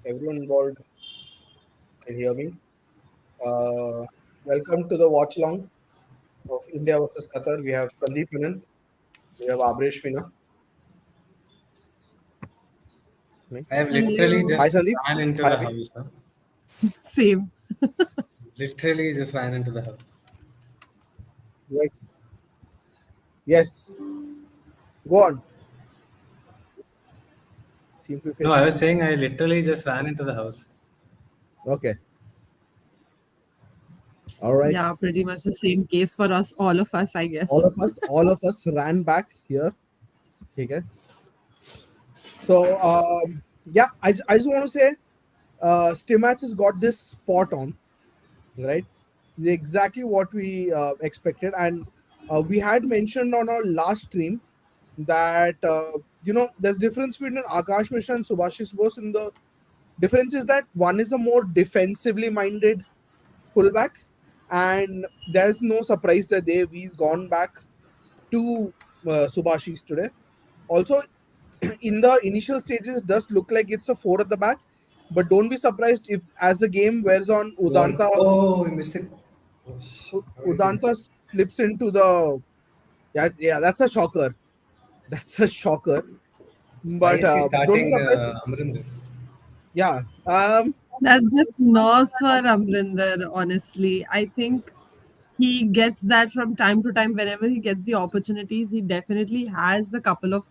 Everyone involved can hear me. Uh, Welcome to the watch long of India versus Qatar. We have Sandeep Menon, we have Abresh Mina. Me. I have literally Hello. Hi just Sandeep. ran into Hi the Abhi. house. Huh? Same. Literally just ran into the house. Like, yes, go on. Seem to be No, I facing was some. saying I literally just ran into the house. Okay, all right. Yeah, pretty much the same case for us, all of us, I guess. All of us ran back here. Okay. So, yeah, I just want to say, Stimatch has got this spot on, right? Exactly what we expected, and we had mentioned on our last stream that there's difference between Akash Mishra and Subhashis Bose. In the difference is that one is a more defensively minded fullback, and there's no surprise that he's gone back to Subhashis today. Also, in the initial stages, it does look like it's a four at the back, but don't be surprised if as the game wears on, Gone. Oh, you missed it. Oh, how did you miss Udanta it? slips into the yeah, that's a shocker. That's a shocker. Why But is he don't be starting surprised. Amrinder? Yeah. That's just nose for Amrinder, honestly. I think he gets that from time to time whenever he gets the opportunities. He definitely has a couple of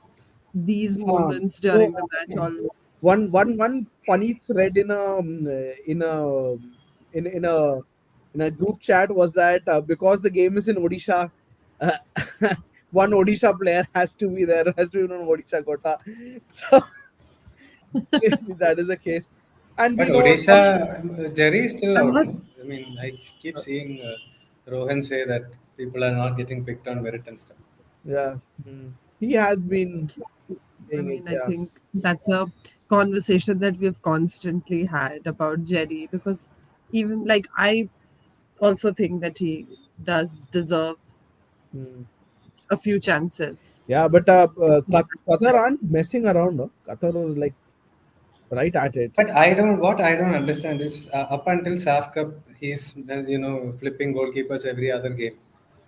these moments So during the match always. one funny thread in a in a in a group chat was that because the game is in Odisha, uh, one Odisha player has to be there. Has to be on Odisha quota. So maybe that is the case, and we But know some. Odisha, Jerry is still I'm out, not no? I mean, I keep seeing Rohan say that people are not getting picked on merit and stuff. Yeah, he has been I saying it. mean, I Yeah. think that's a conversation that we've constantly had about Jerry because even like I also think that he does deserve Hmm. a few chances. Yeah, but Qatar aren't messing around. No? Qatar are like right at it. But what I don't understand is up until SAF Cup, he's, flipping goalkeepers every other game.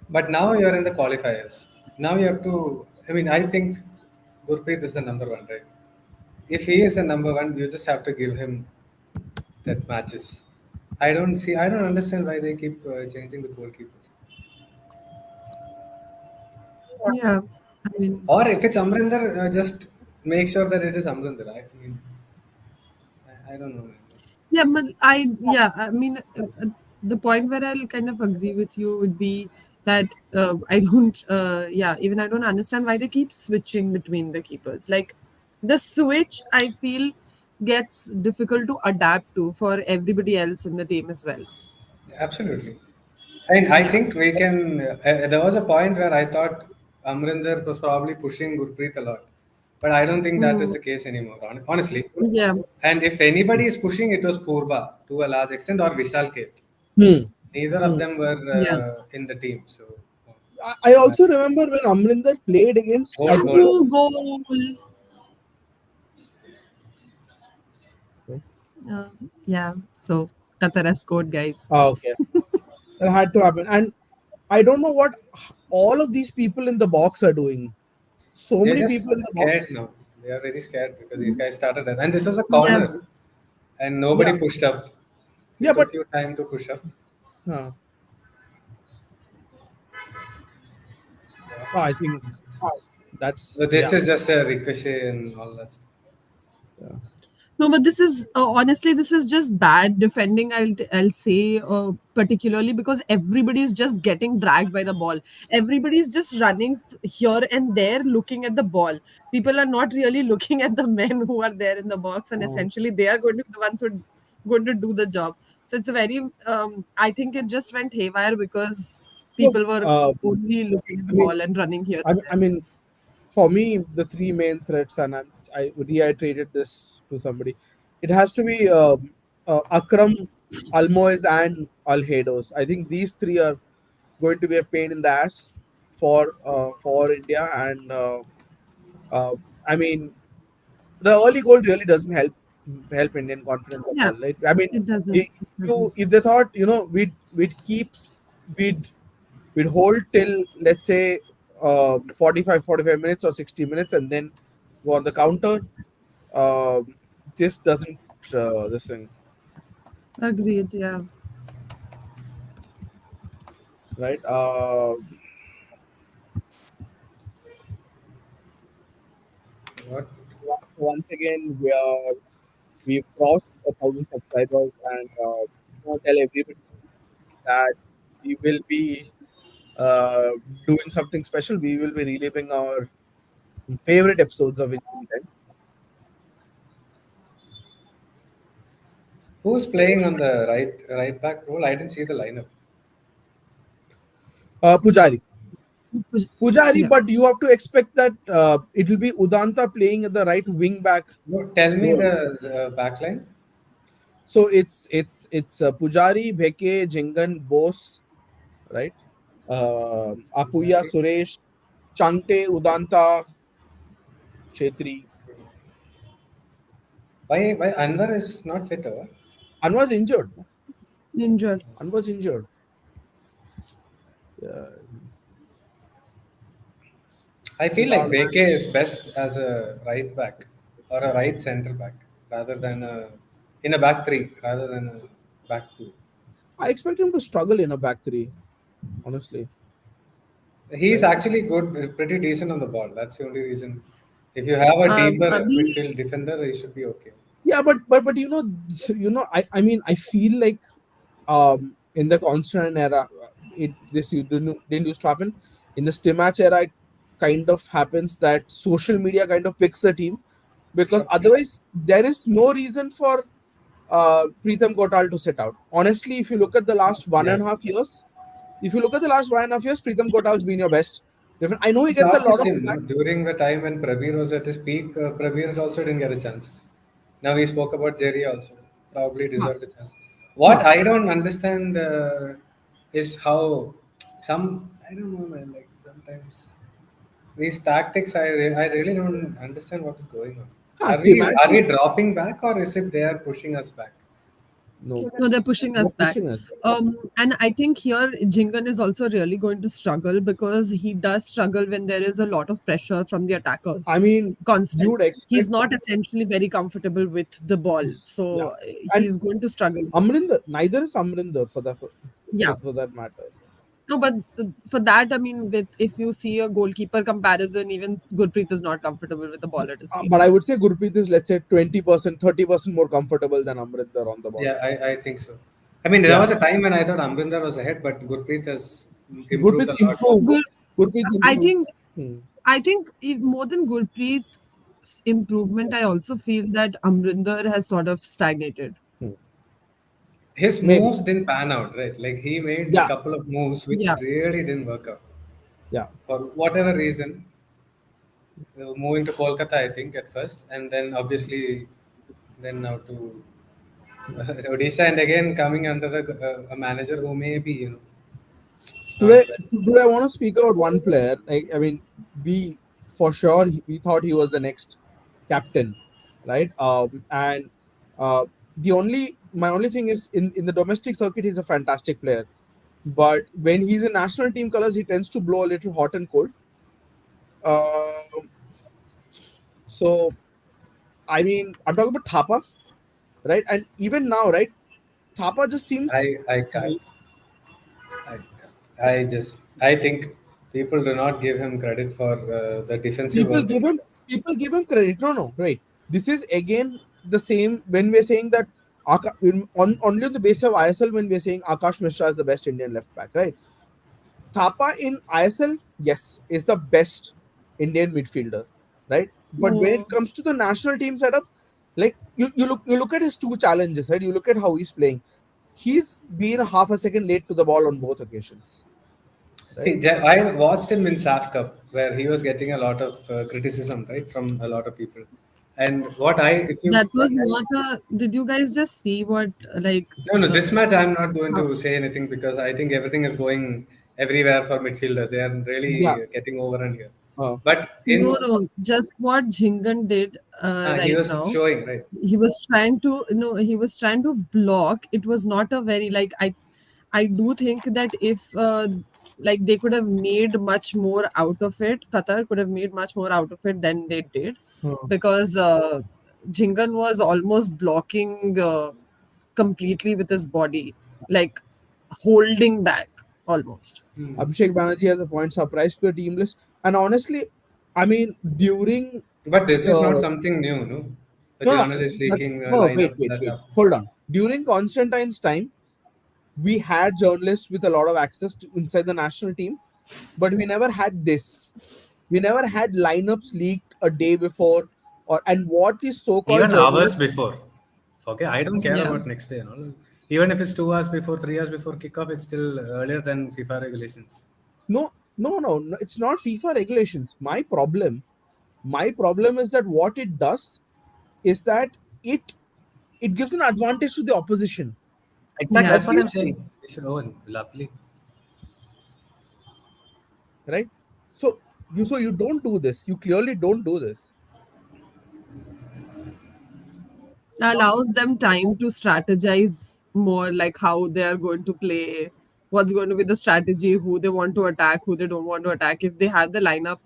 But now you're in the qualifiers. Now you have to, I mean, I think Gurpreet is the number one, right? If he is the number one, you just have to give him that matches. I don't understand why they keep changing the goalkeeper. Yeah, I mean, Or if it's Amrinder, just make sure that it is Amrinder. I mean, I don't know, man. I mean, the point where I'll kind of agree with you would be that I don't, even I don't understand why they keep switching between the keepers. Like the switch, I feel gets difficult to adapt to for everybody else in the team as well. Absolutely. I Yeah. think we can. There was a point where I thought Amrinder was probably pushing Gurpreet a lot, but I don't think that is Mm, the case anymore. Honestly, yeah. and if anybody is pushing, it was Purba to a large extent or Vishal Keth. Hmm. Neither of Hmm. them were Yeah. in the team. So I also remember when Amrinder played against. I hold, think it hold. was. Oh, goal. Uh, yeah. So Qatar has scored, guys. Okay. That had to happen, and I don't know what all of these people in the box are doing. So They're many people just in the scared box. now. They are very scared because these guys started that, and this is a Yeah. corner, and Yeah. nobody pushed up. Yeah, It but took you time to push up. uh, I think So that's this yeah. is just a ricochet and all that stuff. Yeah. No, but this is honestly, this is just bad defending. I'll say particularly because everybody is just getting dragged by the ball. Everybody is just running here and there, looking at the ball. People are not really looking at the men who are there in the box, and Uh, essentially they are going to be the ones who are going to do the job. So it's a very, I think it just went haywire because look, people were only looking at I the mean, ball and running here I, and I there. mean, for me, the three main threats, and I reiterated this to somebody. It has to be Akram, Almoez, and Alhedos. I think these three are going to be a pain in the ass for India, and uh, I mean, the early goal really doesn't help. help Indian confidence at Yeah, all, right? I mean, it doesn't. if It doesn't. if they thought, we'd we'd we'd hold till, let's say, 45 minutes or 60 minutes and then go on the counter. Um, this doesn't this thing, Agreed. Yeah. right? What? Once again, we've crossed 1,000 subscribers, and tell everybody that we will be uh, doing something special. We will be reliving our favorite episodes of Injury Time. Who's playing on the right back role? I didn't see the lineup. Pujari. Pujari, Yeah. but you have to expect that it will be Udanta playing at the right wing back No, tell me role. the back line. So it's Pujari, Bheke, Jingan, Bose, right? Apuya, Pujari. Suresh, Chante, Udanta, Chetri. Why Anwar is not fit, or what? Anwar's injured. Injured. Anwar's injured. Yeah. I feel like Beke is best as a right back or a right centre back rather than in a back three rather than a back two. I expect him to struggle in a back three, honestly. He's Right? actually good, pretty decent on the ball. That's the only reason. If you have a deeper Abhi, midfield defender, he should be okay. Yeah, but I mean, I feel like in the constant era, this you didn't used to happen. In the stim match era, it kind of happens that social media kind of picks the team, because otherwise there is no reason for Pritham Kotal to sit out. Honestly, if you look at the last one Yeah. and a half years, if you look at the last 1.5 years, Pritham Kotal's been your best. I know he It's gets a not lot just of him. flack. No? During the time when Prabir was at his peak, Prabir also didn't get a chance. Now we spoke about Jerry also. Probably Huh, deserved a chance. What huh. I don't understand is how I don't know, man. Like sometimes these tactics, I really don't understand what is going on. Huh, Are stim we match are we is dropping back or is it they are pushing us back? no, no, they're pushing they're us back. pushing us. And I think here Jingan is also really going to struggle because he does struggle when there is a lot of pressure from the attackers. I mean, you Constant. would He's expect, not essentially very comfortable with the ball. yeah. So And he's going to struggle. Amrinder, neither is Amrinder Yeah. for that matter. No, but for that, I mean, with if you see a goalkeeper comparison, even Gurpreet is not comfortable with the ball at his feet. But I So would say Gurpreet is, let's say, 20%, 30% more comfortable than Amrinder on the ball. Yeah, I think so. I mean, there Yeah. was a time when I thought Amrinder was ahead, but Gurpreet has improved a Gurpreet's lot. improved. Gur, Gurpreet's I improved. think Hmm. more than Gurpreet's improvement, I also feel that Amrinder has sort of stagnated. Hmm. His Maybe. moves didn't pan out, right? Like he made a Yeah. couple of moves which Yeah. really didn't work out Yeah. for whatever reason. Moving to Kolkata, I think at first, and then obviously, then now to Odisha, and again coming under a manager who may be, it's not Today, the best. today I want to speak about one player. I mean, we for sure we thought he was the next captain, right? And uh, the only my only thing is, in the domestic circuit, he's a fantastic player. But when he's in national team colors, he tends to blow a little hot and cold. Uh, so I mean, I'm talking about Thapa, right? And even now, right? Thapa just seems, I can't. I can't. I think people do not give him credit for the defensive people work that give he him does. people give him credit. No, right. This is again the same when we're saying that only on the basis of ISL, when we're saying Akash Mishra is the best Indian left back, right? Thapa in ISL, yes, is the best Indian midfielder, right? But when it Mm. comes to the national team setup, like you look at his two challenges, right? You look at how he's playing. He's been a half a second late to the ball on both occasions, right? See, I watched him in SAF Cup where he was getting a lot of criticism, right, from a lot of people. And That was not a. Did you guys just see what like no, uh, this match I'm not going how- to say anything because I think everything is going everywhere for midfielders. They are Yeah. really getting overrun here. Uh, But no, in no, just what Jhingan did. He right was now. showing, right? He was trying to no, he was trying to block. It was not a very like I do think that if like they could have made much more out of it. Qatar could have made much more out of it than they did, Hmm. because Jingan was almost blocking completely with his body, like holding back almost. Hmm. Abhishek Banerjee has a point. Surprise to the team list. And honestly, I mean, during But this is not uh, something new, no? A no, no, journalist leaking a no, no, lineup that wait. up. Hold on. During Constantine's time, we had journalists with a lot of access to inside the national team, but we never had this. We never had lineups leaked a day before, or and what is so-called Even hours journalists. before. Okay, I don't care Yeah. about next day and all. Even if it's 2 hours before, 3 hours before kickoff, it's still earlier than FIFA regulations. No, it's not FIFA regulations. My problem is that what it does is that it it gives an advantage to the opposition. See, Exactly, Yeah. that's what I'm obviously, saying. We should own. Lovely. right? So you don't do this. You clearly don't do this. Allows them time to strategize more, like how they are going to play, what's going to be the strategy, who they want to attack, who they don't want to attack. If they have the lineup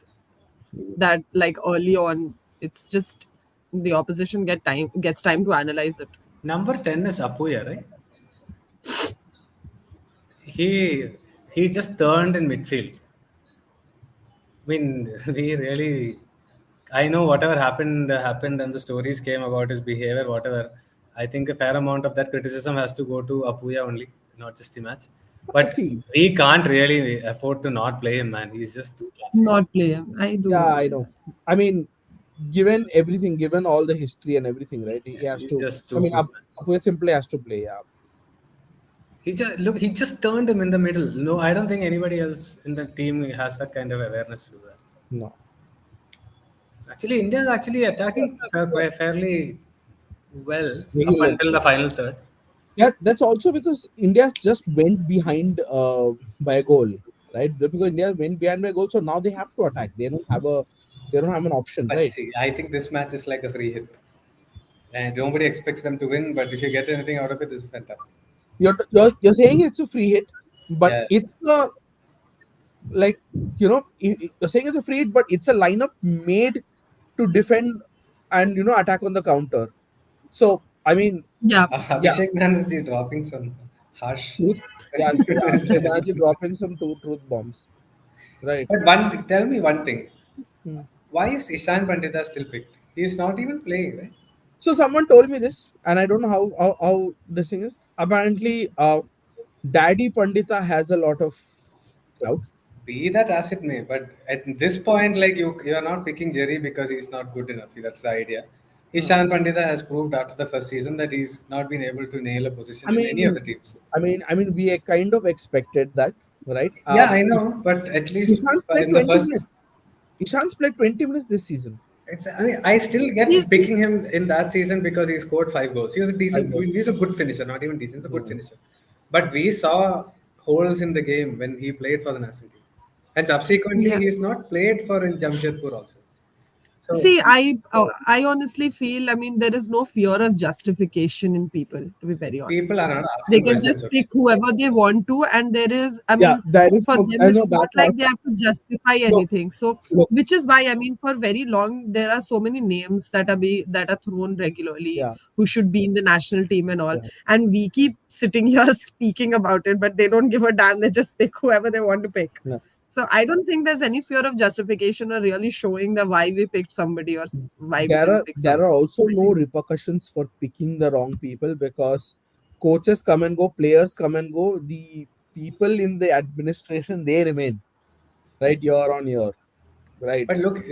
that like early on, it's just the opposition gets time to analyze it. Number 10 is Apuya, right? He he just turned in midfield. I mean, we really. I know whatever happened, and the stories came about his behavior. Whatever, I think a fair amount of that criticism has to go to Apuya only, not just the match. But See, we can't really afford to not play him, man. He's just too classy. Not play. I do yeah, I agree. know. I mean, given everything, given all the history and everything, right? He Yeah, has he's to. just I too mean, good, man. Apoel simply has to play. Yeah, He just look. He just turned him in the middle. No, I don't think anybody else in the team has that kind of awareness to do that. no. Actually, India is actually attacking fairly well up Very until well. the final third. Yeah, that's also because India just went behind by a goal, right? Because India went behind by a goal, so now they have to attack. They don't have an option, But right? see, I think this match is like a free hit. And nobody expects them to win, but if you get anything out of it, this is fantastic. You're saying it's a free hit, but Yeah. it's a like you're saying it's a free hit, but it's a lineup made to defend and attack on the counter. So I mean, Yeah. yeah, Abhishek Banerjee dropping some harsh. truth, yes, yeah. Abhishek Banerjee dropping some two truth bombs, right? But tell me one thing. Hmm. Why is Ishan Pandita still picked? He's not even playing, right? So someone told me this, and I don't know how this thing is. Apparently, Daddy Pandita has a lot of clout. Be that as it may, but at this point, like you are not picking Jerry because he's not good enough. That's the idea. Uh, Ishan Pandita has proved after the first season that he's not been able to nail a I position in any of mean, the teams. we kind of expected that, right? Yeah, I know, but at least Ishan's played in the 20 first. minutes. Ishan's played 20 minutes this season. I mean, I still He's, get picking him in that season because he scored 5 goals. He was a I decent, I know. mean, he's a good finisher, not even decent, he's a good Hmm. finisher. But we saw holes in the game when he played for the national team. And subsequently, yeah. he's not played for in Jamshedpur also. So See, I honestly feel, I mean, there is no fear of justification in people, to be very people are honest. not They asking can questions, just okay? pick whoever they want to, and there is, I Yeah, mean, that is. for them, I it's know not that like part. they have to justify Look, anything. So, look. which is why, I mean, for very long, there are so many names that are thrown regularly Yeah, who should be in the national team and all, yeah, and we keep sitting here speaking about it, but they don't give a damn. They just pick whoever they want to pick. yeah. So I don't think there's any fear of justification or really showing the why we picked somebody or why we There didn't are pick there are somebody. also I no think repercussions for picking the wrong people because coaches come and go, players come and go. The people in the administration they remain right year on year, right? But look,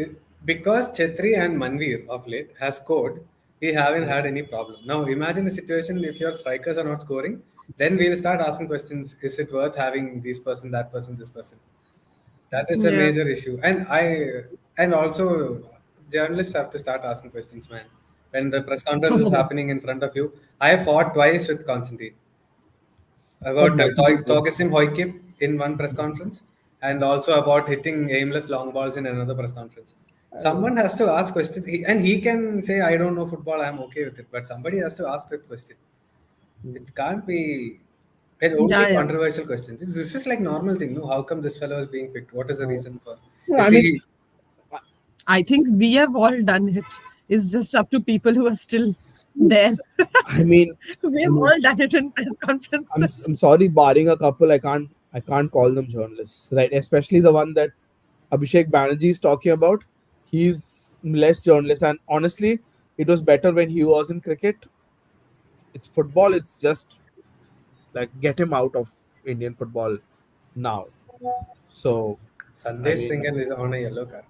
because Chetri and Manveer of late has scored, we haven't Yeah. had any problem. Now imagine a situation if your strikers are not scoring, then we'll start asking questions. Is it worth having this person, that person, this person? That is a yeah. major issue. And also journalists have to start asking questions, man. When the press conference is happening in front of you, I fought twice with Constantine But about multiple times. Togesim Hoikip in one press conference and also about hitting aimless long balls in another press conference. Someone has to ask questions, and he can say, "I don't know football. I'm okay with it." But somebody has to ask that question. It can't be. It only Yeah, yeah. controversial questions. This is like normal thing. No, how come this fellow is being picked? What is the reason for? No, Is I mean, he? I think we have all done it. It's just up to people who are still there. I mean, I We've mean, all done it in press conferences. I'm sorry, barring a couple, I can't call them journalists, right? Especially the one that Abhishek Banerjee is talking about. He's less journalist, and honestly, it was better when he was in cricket. It's football. It's just like get him out of Indian football now. So, I Sandesh mean, Singh is on a yellow card.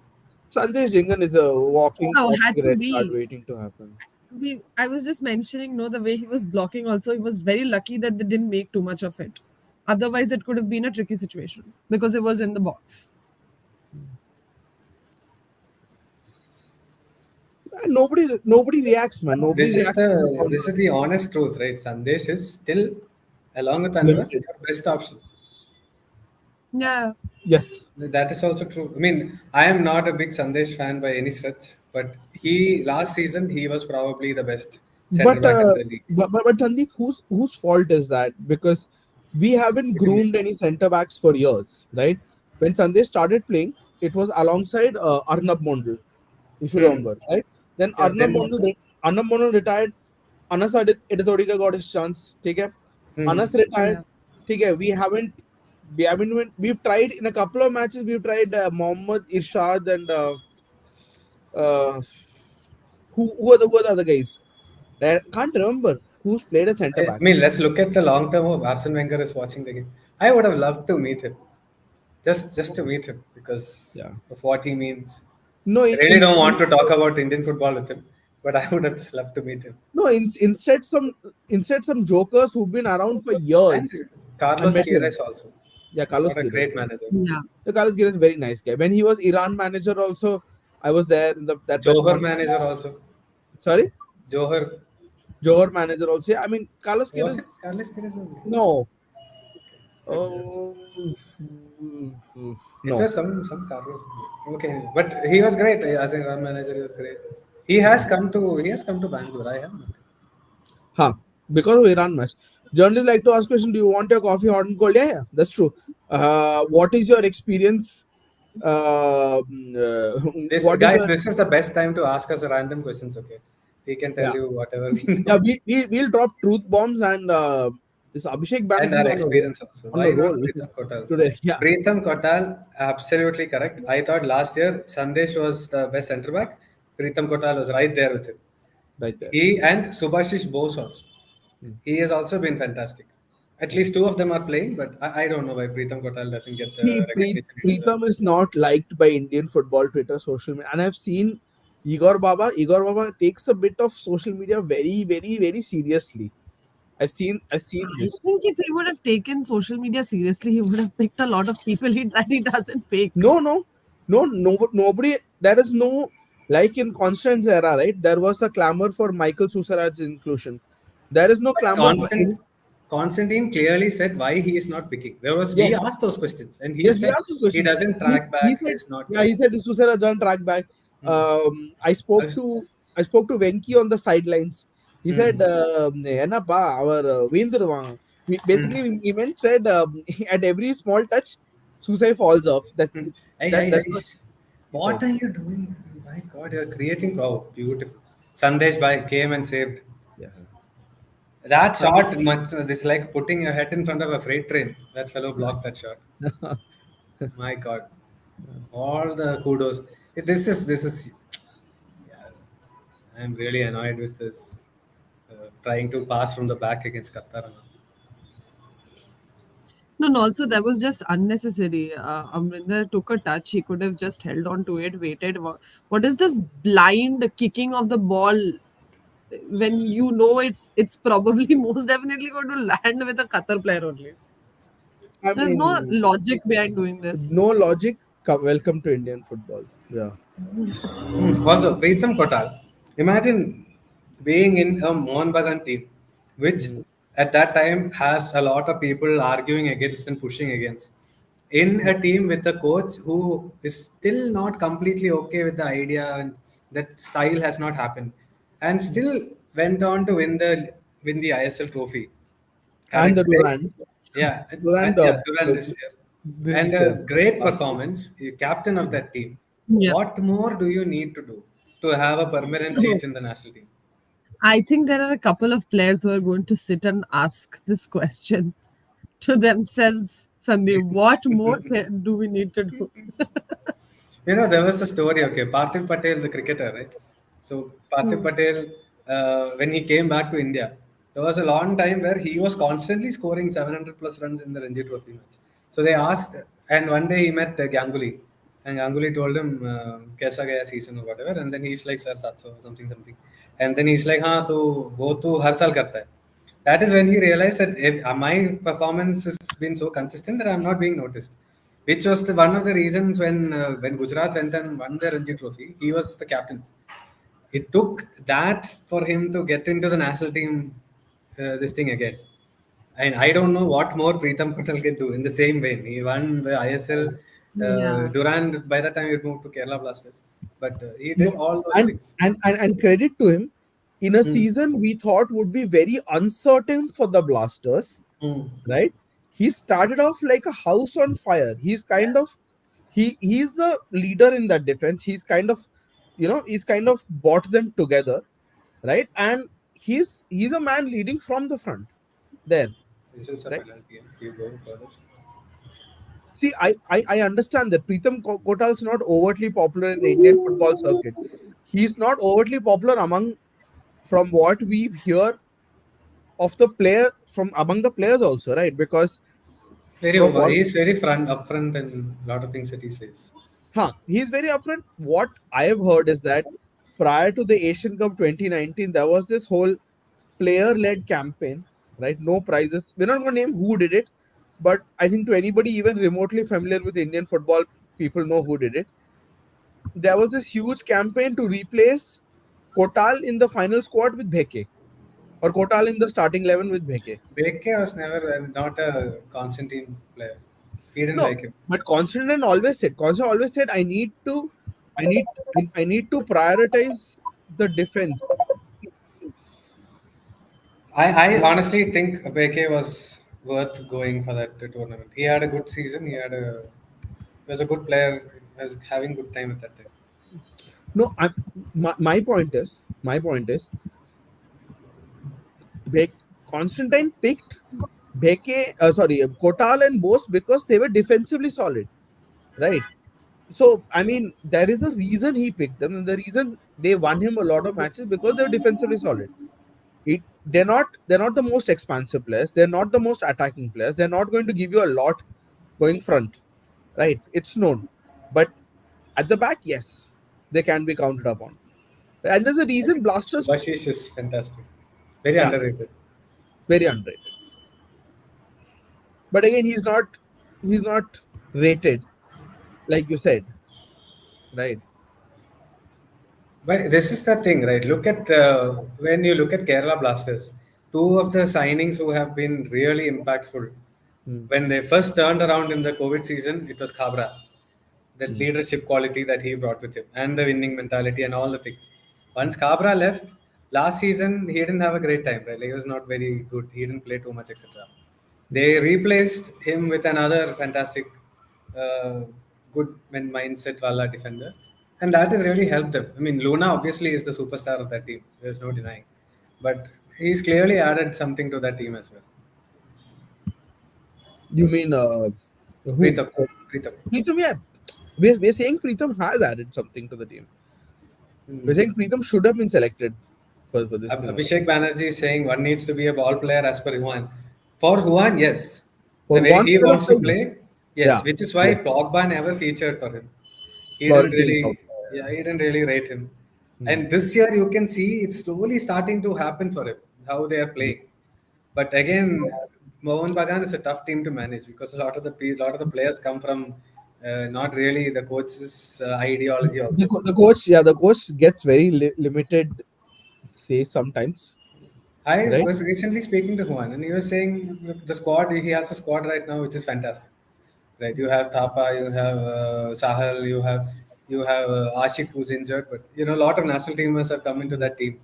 Sanjay Jingan is a Oh, had walking to red card be. waiting to happen. I was just mentioning, no, the way he was blocking also, he was very lucky that they didn't make too much of it. Otherwise, it could have been a tricky situation because it was in the box. And nobody reacts, man. Nobody This is reacts to the the corner. this is the honest truth, right? Sandesh is still, along with Anwar, Limited. your best option. Yeah. Yes. That is also true. I mean, I am not a big Sandesh fan by any stretch, but he last season he was probably the best center But back in the league. Sandeep, whose fault is that? Because we haven't What do you mean? groomed any centre backs for years, right? When Sandesh started playing, it was alongside Arnab Mondal, if you Hmm. remember, right? Then Yeah. Then. Arnab Mondal retired. Anas Edithodika got his chance. ठीक है? Hmm. Anas retired. Yeah. ठीक है? We've tried in a couple of matches. We've tried Mohammad Irshad and uh, who are the other guys? I can't remember who's played a centre I back. mean, let's look at the long term of Arsene Wenger is watching the game. I would have loved to meet him, just to meet him because Yeah. of what he means. No, I really don't want to talk about Indian football with him, but I would have just loved to meet him. no. Instead some jokers who've been around for And years and Carlos met him. Queiroz also. Yeah, Carlos What a Queiroz. great manager. Yeah. The Carlos Queiroz is a very nice guy. When he was Iran manager, also I was there in that press Johar conference. manager also. Sorry, Johar. Johor manager also. Yeah, I mean Carlos Was it Queiroz. Carlos Queiroz only? No, I believe so. oh, It no. was some Carlos. Okay, but he was great as a run manager. He was great. He has come to Bangalore. I have not. Huh. Because of Iran match. Journalists like to ask question, do you want your coffee hot and cold? Yeah, that's true. What is your experience? This What is guys, your this is the best time to ask us random questions. Okay, we can tell yeah. you whatever we Yeah, know we'll drop truth bombs and this Abhishek and Banerjee is our experience also. on a Why not roll Pritham Kotal? today. Yeah, Pritham Kotal, absolutely correct. I thought last year Sandesh was the best centre back. Pritham Kotal was right there with him. right there. He and Subhashish Bose also. Hmm. He has also been fantastic. At least two of them are playing, but I don't know why Pritham Kotal doesn't get See, the recognition he deserves. Preetham is not liked by Indian football Twitter, social media, and I've seen Igor Baba. Igor Baba takes a bit of social media very seriously. I've seen I this. think if he would have taken social media seriously, he would have picked a lot of people that he doesn't pick. No, nobody. There is no like in Constance era, right? There was a clamor for Michael Susaraj's inclusion. There is no But clamor for any. Constantine clearly said why he is not picking. We Yes, asked those questions, and he yes, we said asked this he question. doesn't track He back. said, He's not. yeah, he said Susaraj done track back. Hmm. I spoke As- to Venki on the sidelines. He said, hmm. "Enappa, our Veendruva." Basically, he meant said at every small touch, Susai falls off. That's what. What Yeah. are you doing? My God, you're creating. Oh, beautiful. Sandesh Bhai came and saved. Yeah. That shot, This, much this like putting your head in front of a freight train. That fellow blocked that shot. My God, all the kudos. This is. Yeah, I'm really annoyed with this. Trying to pass from the back against Qatar. No, no, also that was just unnecessary. Amrinder took a touch. He could have just held on to it, waited. What is this blind kicking of the ball when you know it's probably most definitely going to land with a Qatar player only? I There's no mean, logic behind doing this. no logic. Welcome to Indian football. Yeah. Also, Pritham Kotal, imagine being in a Mohun Bagan team, which Mm. at that time has a lot of people arguing against and pushing against. in a team with a coach who is still not completely okay with the idea and that style has not happened, and still went on to win the ISL trophy. Had a And the great, Durand, yeah, Durand, yeah, Duran this year, and this a great last year. performance. Captain of that team. Yeah. What more do you need to do to have a permanent So seat in the national team? I think there are a couple of players who are going to sit and ask this question to themselves, Sandeep. What more do we need to do? There was a story, okay, Parthiv Patel, the cricketer, right? So, Parthiv Hmm. Patel, when he came back to India, there was a long time where he was constantly scoring 700 plus runs in the Ranji Trophy match. So, they asked, and one day he met Ganguly, and Ganguly told him, Kaisa gaya season or whatever, and then he's like, Sir, 700, something, something. And then he's like, हाँ, तो वो तो हर साल करता है. That is when he realized that my performance has been so consistent that I'm not being noticed. Which was one of the reasons when Gujarat went and won the Ranji Trophy, he was the captain. It took that for him to get into the national team, this thing again. And I don't know what more Preetham Patel can do in the same way. He won the ISL. Yeah. Durand, by the time he moved to Kerala Blasters. But he did No, all those and, things. and credit to him, in a Hmm. season we thought would be very uncertain for the Blasters, Hmm. right? He started off like a house on fire. He's kind of he's the leader in that defense. He's kind of he's kind of brought them together, right? And he's a man leading from the front there, This is a right? penalty. You go further. See, I understand that Preetham Kotal is not overtly popular in the Indian football circuit. He's not overtly popular among, from what we hear of the player, from among the players also, right? Because Very from over. what, He's very upfront, and a lot of things that he says. he's very upfront. What I have heard is that prior to the Asian Cup 2019, there was this whole player-led campaign, right? No prizes. We're not going to name who did it, but I think to anybody even remotely familiar with Indian football, people know who did it. There was this huge campaign to replace Kotal in the final squad with Bheke, or Kotal in the starting 11 with Bheke. Beke was never not a Constantine player. He didn't No, like him. but Constantine always said, I need, I need to prioritize the defense. I Yeah. honestly think Beke was worth going for that tournament. He had a good season. He was a good player. He was having good time at that time. No, my point is, Constantine picked Kotal and Bose because they were defensively solid, right? So I mean, there is a reason he picked them, and the reason they won him a lot of matches because they were defensively solid. They're not the most expansive players. They're not the most attacking players. They're not going to give you a lot going front, right? It's known, but at the back, yes, they can be counted upon. And there's a reason Blasters, Subhashish is fantastic. Very yeah, underrated. very underrated. But again, he's not rated like you said, right? But this is the thing, right? Look at when you look at Kerala Blasters, two of the signings who have been really impactful. Hmm, When they first turned around in the COVID season, it was Khabra, the hmm, leadership quality that he brought with him, and the winning mentality and all the things. Once Khabra left, last season he didn't have a great time, right? Like, he was not very good. He didn't play too much, etc. hmm. They replaced him with another fantastic, uh, good mindset wala defender, and that has really helped them. I mean, Luna obviously is the superstar of that team. There's no denying, but he's clearly added something to that team as well. You mean who? Pritham, Pritham. Pritham, yeah. We're saying Pritham has added something to the team. We're Hmm. saying Pritham should have been selected for this thing also. Abhishek Banerjee is saying one needs to be a ball player as per Juan. For Juan, yes. The For way one he sort of wants to player, play, yes. yeah, Which is why yes. Pogba never featured for him. He didn't Florentino Pogba. really, yeah, he didn't really rate him. Hmm, And this year you can see it's slowly starting to happen for him, how they are hmm. playing. But again, Mohan Bagan is a tough team to manage because lot of the players come from not really the coach's ideology also. The coach, yeah, the coach gets very limited say sometimes, I right? was recently speaking to Juan, and he was saying, look, the squad he has a squad right now which is fantastic. right? You have Thapa, you have Sahal, you have Ashik who's injured, but a lot of national teamers have come into Hmm. that team,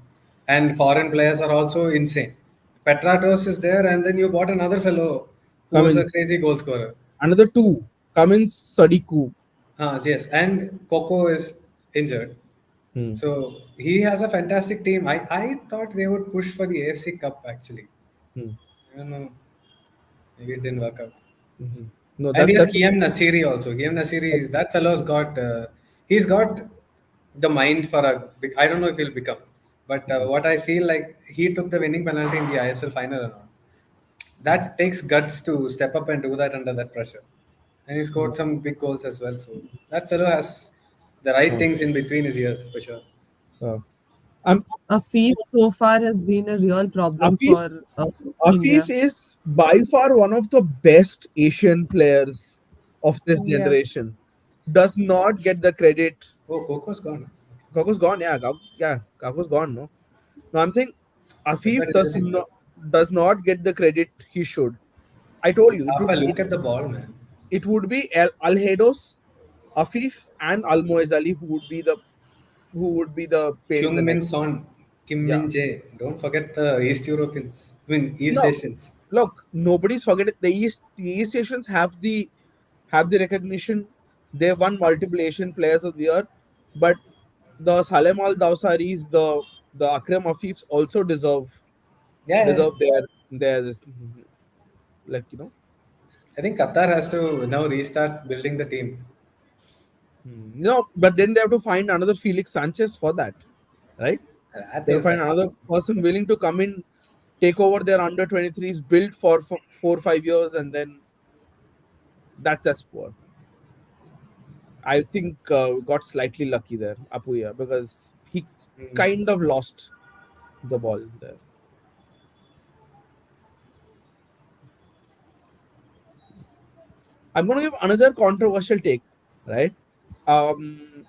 and foreign players are also insane. Petratos is there, and then you bought another fellow who is a Cummins, crazy goal scorer. another two. Cummins, Sadiku. Yes, and Coco is injured. Hmm. So he has a fantastic team. I thought they would push for the AFC Cup actually. Hmm. I don't know. Maybe it didn't work out. Hmm. No, And he has that's Kiam Nasiri also. Kiam Nasiri, that fellow's got, he's got the mind for a big, I don't know if he'll become, but what I feel like he took the winning penalty in the ISL final and all. That takes guts to step up and do that under that pressure. And he scored some big goals as well. So that fellow has the right uh, things in between his ears for sure. uh, um, Afif so far has been a real problem Afif for Afif India. is by far one of the best Asian players of this Yeah. generation. Does not get the credit. Oh, Coco's gone. Kaku's gone, yeah. Kaku's gone, no. No, I'm saying Okay. Afif But he's injured. does not get the credit he should. I told you Papa, look at the ball, man. it would be Al Hedos, Afif, and Al Ali who would be the pain in Kyung the neck. Min Son, Kim Yeah. Min Jae. Don't forget the East Europeans. I mean, East No, Asians. look, nobody's forgetting the East Asians have the recognition. They won multiple Asian Players of the Year, but the Salem Al Dawsaris, the Akram Afifs also Yeah, yeah. deserve their like I think Qatar has to now restart building the team. no, but then they have to find another Felix Sanchez for that, right? That They'll they'll find find. another person willing to come in, take over their under 23s, build for 4 or 5 years, and then that's poor. I think got slightly lucky there, Apuya, because he Hmm. kind of lost the ball there. I'm going to give another controversial take, right? Um,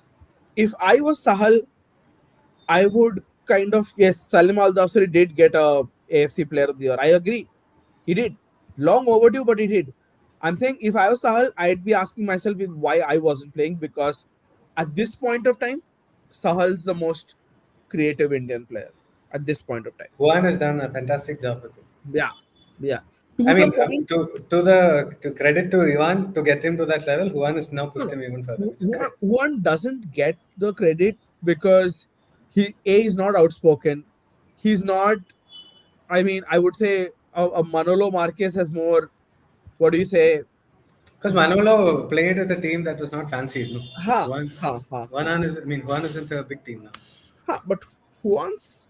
if I was Sahal, I would kind of, yes, Salim Al Dawsari did get a AFC Player of the Year. I agree, he did. Long overdue, but he did. I'm saying if I was Sahal, I'd be asking myself why I wasn't playing, because at this point of time, Sahal's the most creative Indian player at this point of time. Juan has done a fantastic job with it. Yeah, yeah. I To the mean, point, to credit to Ivan to get him to that level, Juan has now no, pushed no. him even further. It's One great. one doesn't get the credit because he is not outspoken. He's not. I mean, I would say a Manolo Marquez has more. What do you say? Because Manolo played with a team that was not fancied. No, Ha Juan, ha ha ha. Juan is. I mean, Juan isn't a big team now. But who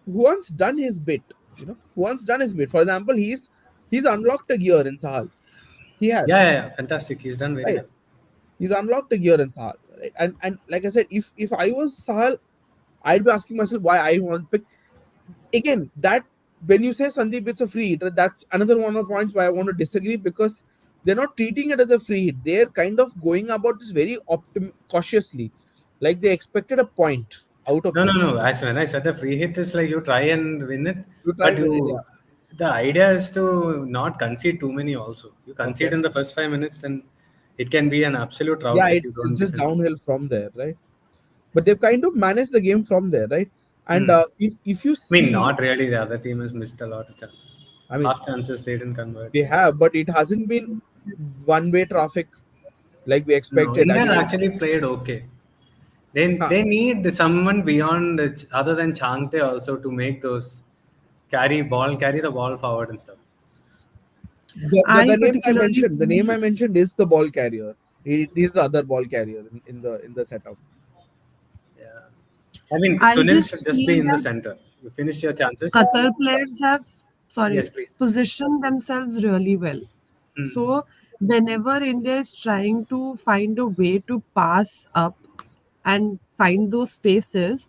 once done his bit, who once done his bit. For example, he's unlocked a gear in Sahal. He Yeah, has, yeah, yeah, fantastic. He's done very right. well. He's unlocked a gear in Sahal, right? And like I said, if I was Sahal, I'd be asking myself why I want pick again. That when you say Sandeep, it's a free hit, that's another one of the points why I want to disagree, because they're not treating it as a free hit. They're kind of going about this very cautiously, like they expected a point out of No, no, this. no. As when I said the free hit is like you try and win it, You try but and win it, yeah. the idea is to not concede too many. Also, you concede Okay. in the first 5 minutes, then it can be an absolute Yeah, rout if you it's don't just defend. downhill from there, right? But they've kind of managed the game from there, right? And Hmm. if you I mean, see, not really. The other team has missed a lot of chances. I mean, Half chances they didn't convert. they have, but it hasn't been one-way traffic like we No, expected. I India mean, actually played okay. huh, They need someone beyond other than Changte also to make those carry the ball forward and stuff. I the particularly name I feel mentioned is the ball carrier. He is the other ball carrier in the setup. Yeah. I mean, I Sunil should just just be feel in the that center. You finish your chances. Qatar players have, Yes, sorry, please. positioned themselves really well. Hmm. So whenever India is trying to find a way to pass up and find those spaces,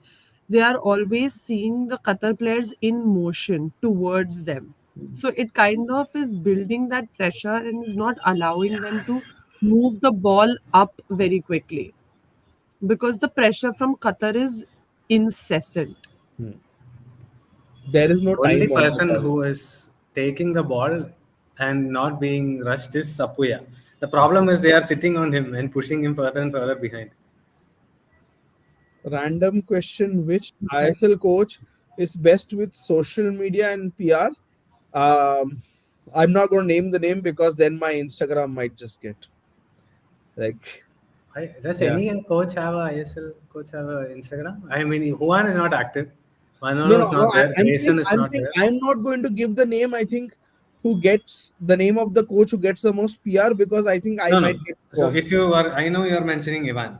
they are always seeing the Qatar players in motion towards them. So it kind of is building that pressure and is not allowing them to move the ball up very quickly, because the pressure from Qatar is incessant. Hmm. There is no Only time on the person ball. who is taking the ball and not being rushed is Sapuya. The problem is they are sitting on him and pushing him further and further behind. Random question: which Right. ISL coach is best with social media and PR? I'm not going to name the name because then my Instagram might just get like, Does yeah. any coach have a ISL coach have a Instagram? I mean, Juan is not active. No, Manolo no, is no. not there. Grayson is I'm not saying there. I'm not going to give the name. I think who gets the name of the coach who gets the most PR, because I think I No, no. might get So swarmed. if you are, I know you are mentioning Ivan,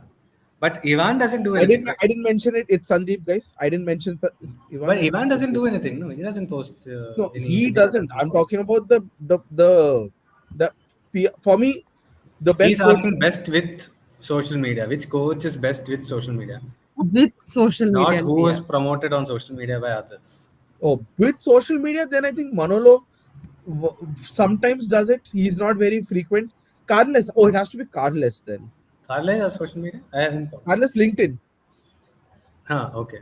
but Ivan doesn't do I anything, didn't. right? I didn't mention it. It's Sandeep, guys. I didn't mention But Ivan. It's Ivan doesn't Sandeep. do anything. No, he doesn't post No, he anything on doesn't. some I'm posts. talking about the PR. For me, the He's best coach. asking best with social media. Which coach is best with social media? With social media Not and who is PR. promoted on social media by others. Oh, with social media, then I think Manolo sometimes does it. He's not very frequent. Carlos. Oh, it has to be Carlos then. Carly has social media? I haven't. Carlos LinkedIn. Huh, okay.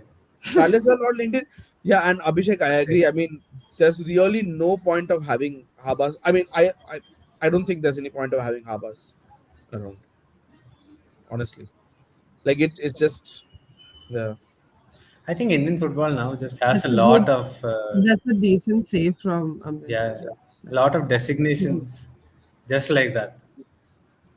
Carlos are not LinkedIn. Yeah, and Abhishek, I Okay. agree. I mean, there's really no point of having Habas. I mean, I don't think there's any point of having Habas around. Honestly, like it's just, yeah. I think Indian football now just has a That's a good, lot of that's a decent save from Amit. yeah, Yeah. a lot of Mhm. designations, just like that.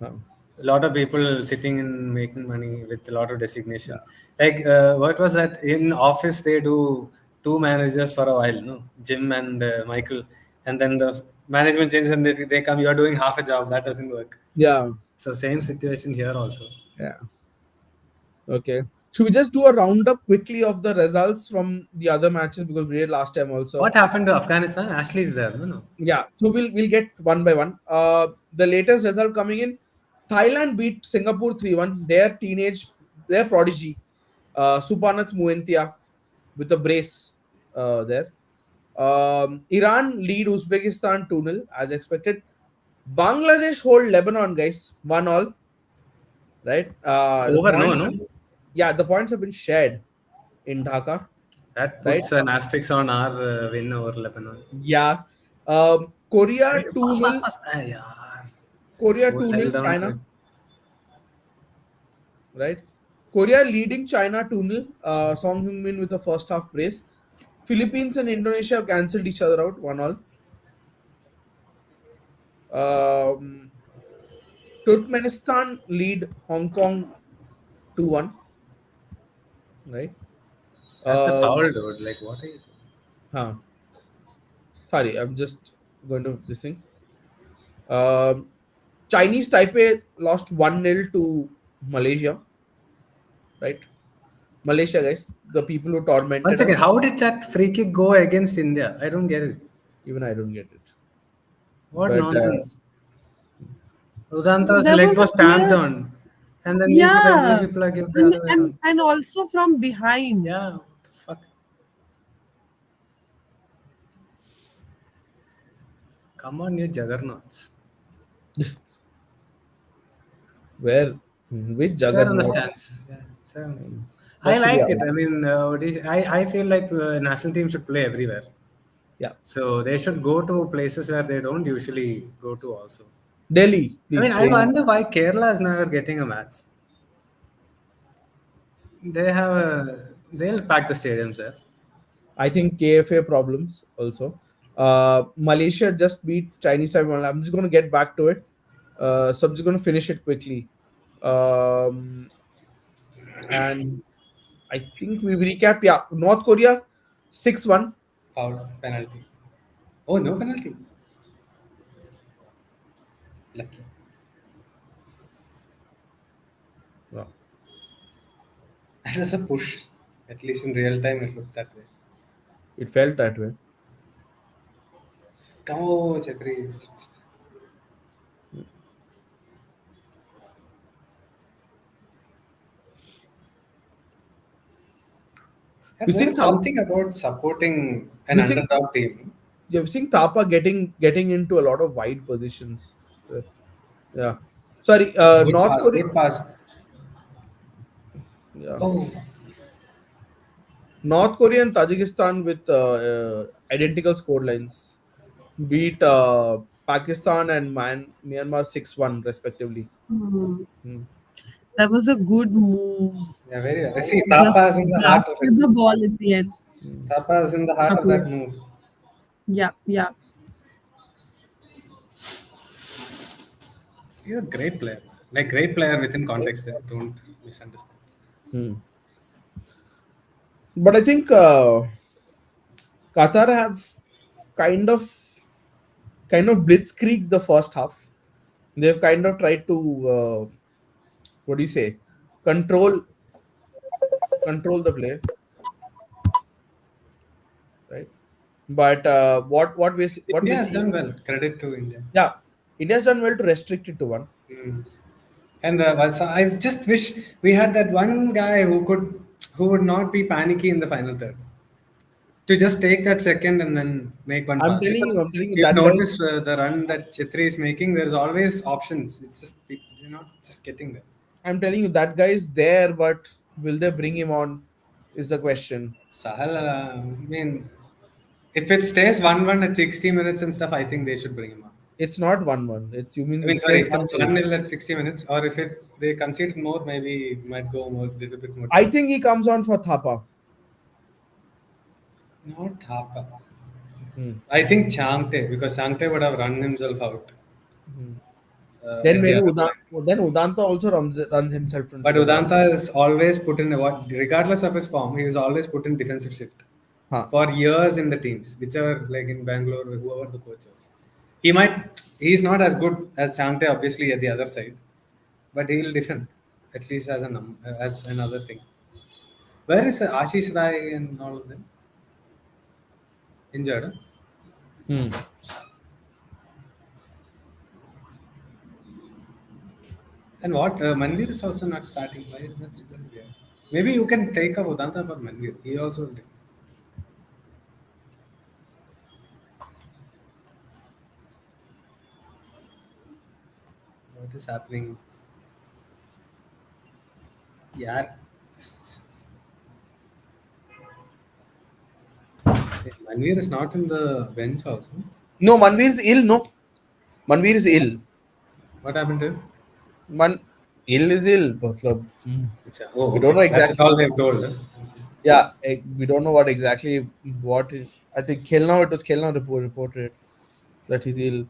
Uh, A lot of people sitting and making money with a lot of yeah. designation. Like what was that in office? They do two managers for a while, no, Jim and Michael, and then the management changes and they come. You are doing half a job. That doesn't work. Yeah. So same situation here also. Yeah. Okay. Should we just do a roundup quickly of the results from the other matches because we did last time also? What happened to Afghanistan? Ashley is there, no, no. Yeah. So we'll get one by one. The latest result coming in: Thailand beat Singapore 3-1. Their prodigy, Supanath Muentia, with a brace there. Iran lead Uzbekistan 2-0 as expected. Bangladesh hold Lebanon, guys, 1-all. Right. It's The over, no, points no. have been, yeah, the points have been shared in Dhaka. That Right. puts an asterisk on our win over Lebanon. Yeah. Korea Hey, pass, 2-0. pass, pass. Ah, yaar. Korea Hold, 2-0 held on to China. it. Right. Korea leading China 2-0. Song Heung-min with a first half brace. Philippines and Indonesia have cancelled each other out 1-all. Um, Turkmenistan lead Hong Kong 2-1. Right. That's a Um, foul, dude. Like, what are you doing? huh. Sorry, I'm just going to this thing. Um, Chinese Taipei lost 1-0 to Malaysia. Right. Malaysia, guys, the people who One tormented second. us. How did that free kick go against India? I don't get it. Even I don't get it. What But nonsense. No, Udanta's there leg was a was stamped clear, on. And then yeah, you people give the and other way and around. and also from behind. Yeah, what the fuck? Come on, you juggernauts. where, which It's there on the juggernaut? stands. Yeah, it's there on the stands. I Has to be like it. allowed. I mean, I feel like national team should play everywhere. Yeah. So they should go to places where they don't usually go to also. Delhi, I mean, please. I wonder why Kerala is never getting a match. They'll pack the stadiums there. I think KFA problems also. Malaysia just beat Chinese Taiwan. I'm just going to get back to it. So I'm just going to finish it quickly. Um, and I think we've recapped. Yeah, North Korea 6-1. Foul penalty. Oh, no penalty. Lucky. Yeah, It was a push. At least in real time, it looked that way. it felt that way. Come on, Chetri. Yeah, We're there seeing is Thapa, something about supporting an we're seeing, underdog team. yeah, we're seeing Thapa getting into a lot of wide positions. Yeah. Sorry, Good North pass, Korea. good pass. Yeah. Oh, North Korea and Tajikistan with identical score lines beat Pakistan and Myanmar 6-1 respectively. Hmm. Hmm. That was a good move. Yeah, very. See, Thapa Just is in the heart of it. blasted the ball in the end. Hmm. Thapa is in the heart of that Couple. move. Yeah, yeah. He's a great player. Like great player within context. Don't misunderstand. Hmm. But I think Qatar have kind of blitzkrieg the first half. They've kind of tried to what do you say, control the play, right? But what India we has see, done well. Credit to India. yeah, India's done well to restrict it to one. Mm. And so I just wish we had that one guy who would not be panicky in the final third to just take that second and then make one pass. Because I'm telling you you've that noticed guy's. the run that Chitri is making, there's always options. It's just you're not just getting there. I'm telling you that guy is there, but will they bring him on? Is the question. Sahal, I mean, if it stays 1-1 at 60 minutes and stuff, I think they should bring him on. It's not 1-1. It's, you I mean mean, it sorry, stays if it's 1-0. 1-0 at 60 minutes, or if they concede more, maybe it might go more little bit more I tough. think he comes on for Thapa. Not Thapa. Hmm. I think Changte, because Changte would have run himself out Hmm. Then in the maybe other flank. Udanta also runs himself into But the ball. Udanta is always put in what, regardless of his form, he was always put in defensive shift Huh. for years in the teams, whichever like in Bangalore, whoever the coach was. He's not as good as Changte, obviously at the other side, but he'll defend at least as another thing. Where is Ashish Rai and all of them injured? Huh? Hmm. And what Manvir is also not starting. Why is that still there? Maybe you can take up Udanta for Manvir. He also will defend. What is happening? Yeah. Manvir is not in the bench also. No, Manveer is ill. No, Manveer is ill. What happened to him? Man, ill is ill. मतलब, Oh, we don't okay. know That is exactly. all they've told. Huh? Yeah, we don't know what exactly what. I think Kelna, it was Kelna reported that he's ill.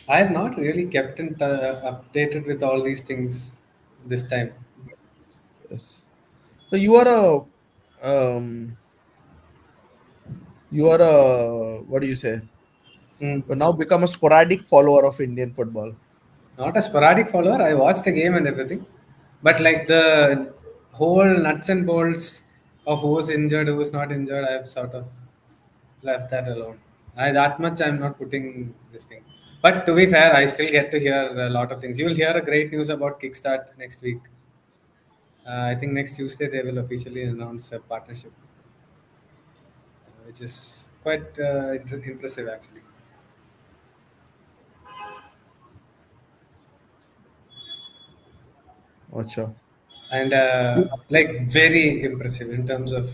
I have not really kept updated with all these things this time. Yes. So you are a what do you say? Hmm. You now become a sporadic follower of Indian football. Not a sporadic follower. I watched the game and everything, but like the whole nuts and bolts of who's injured, who's not injured, I've sort of left that alone. I that much I'm not putting this thing. But to be fair, I still get to hear a lot of things. You'll hear a great news about Kickstart next week. I think next Tuesday they will officially announce a partnership, which is quite impressive actually, Acha. and like very impressive in terms of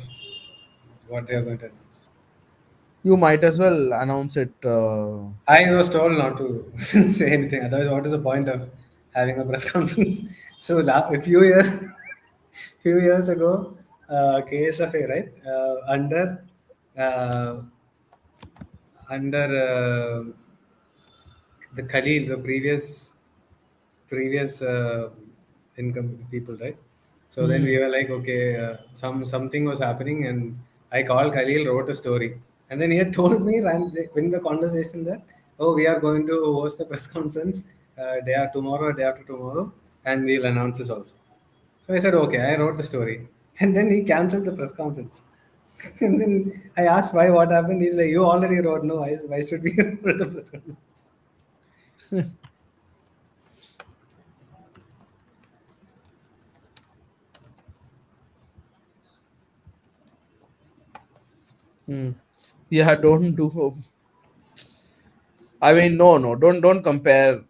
what they are going to announce. You might as well announce it. I was told not to say anything. Otherwise, what is the point of having a press conference? So, a few years ago, KSFA, right? Uh, under the Khalil, the previous income people, right? So then we Hmm. were like, okay, something was happening, and I called Khalil, wrote a story, and then he had told me in the conversation that, oh, we are going to host a press conference day after tomorrow, and we'll announce this also. So I said, okay, I wrote the story, and then he cancelled the press conference. And then I asked why, what happened. He's like, you already wrote, no, why should we write the press conference? Hmm. Yeah, don't do. I mean, no, don't compare.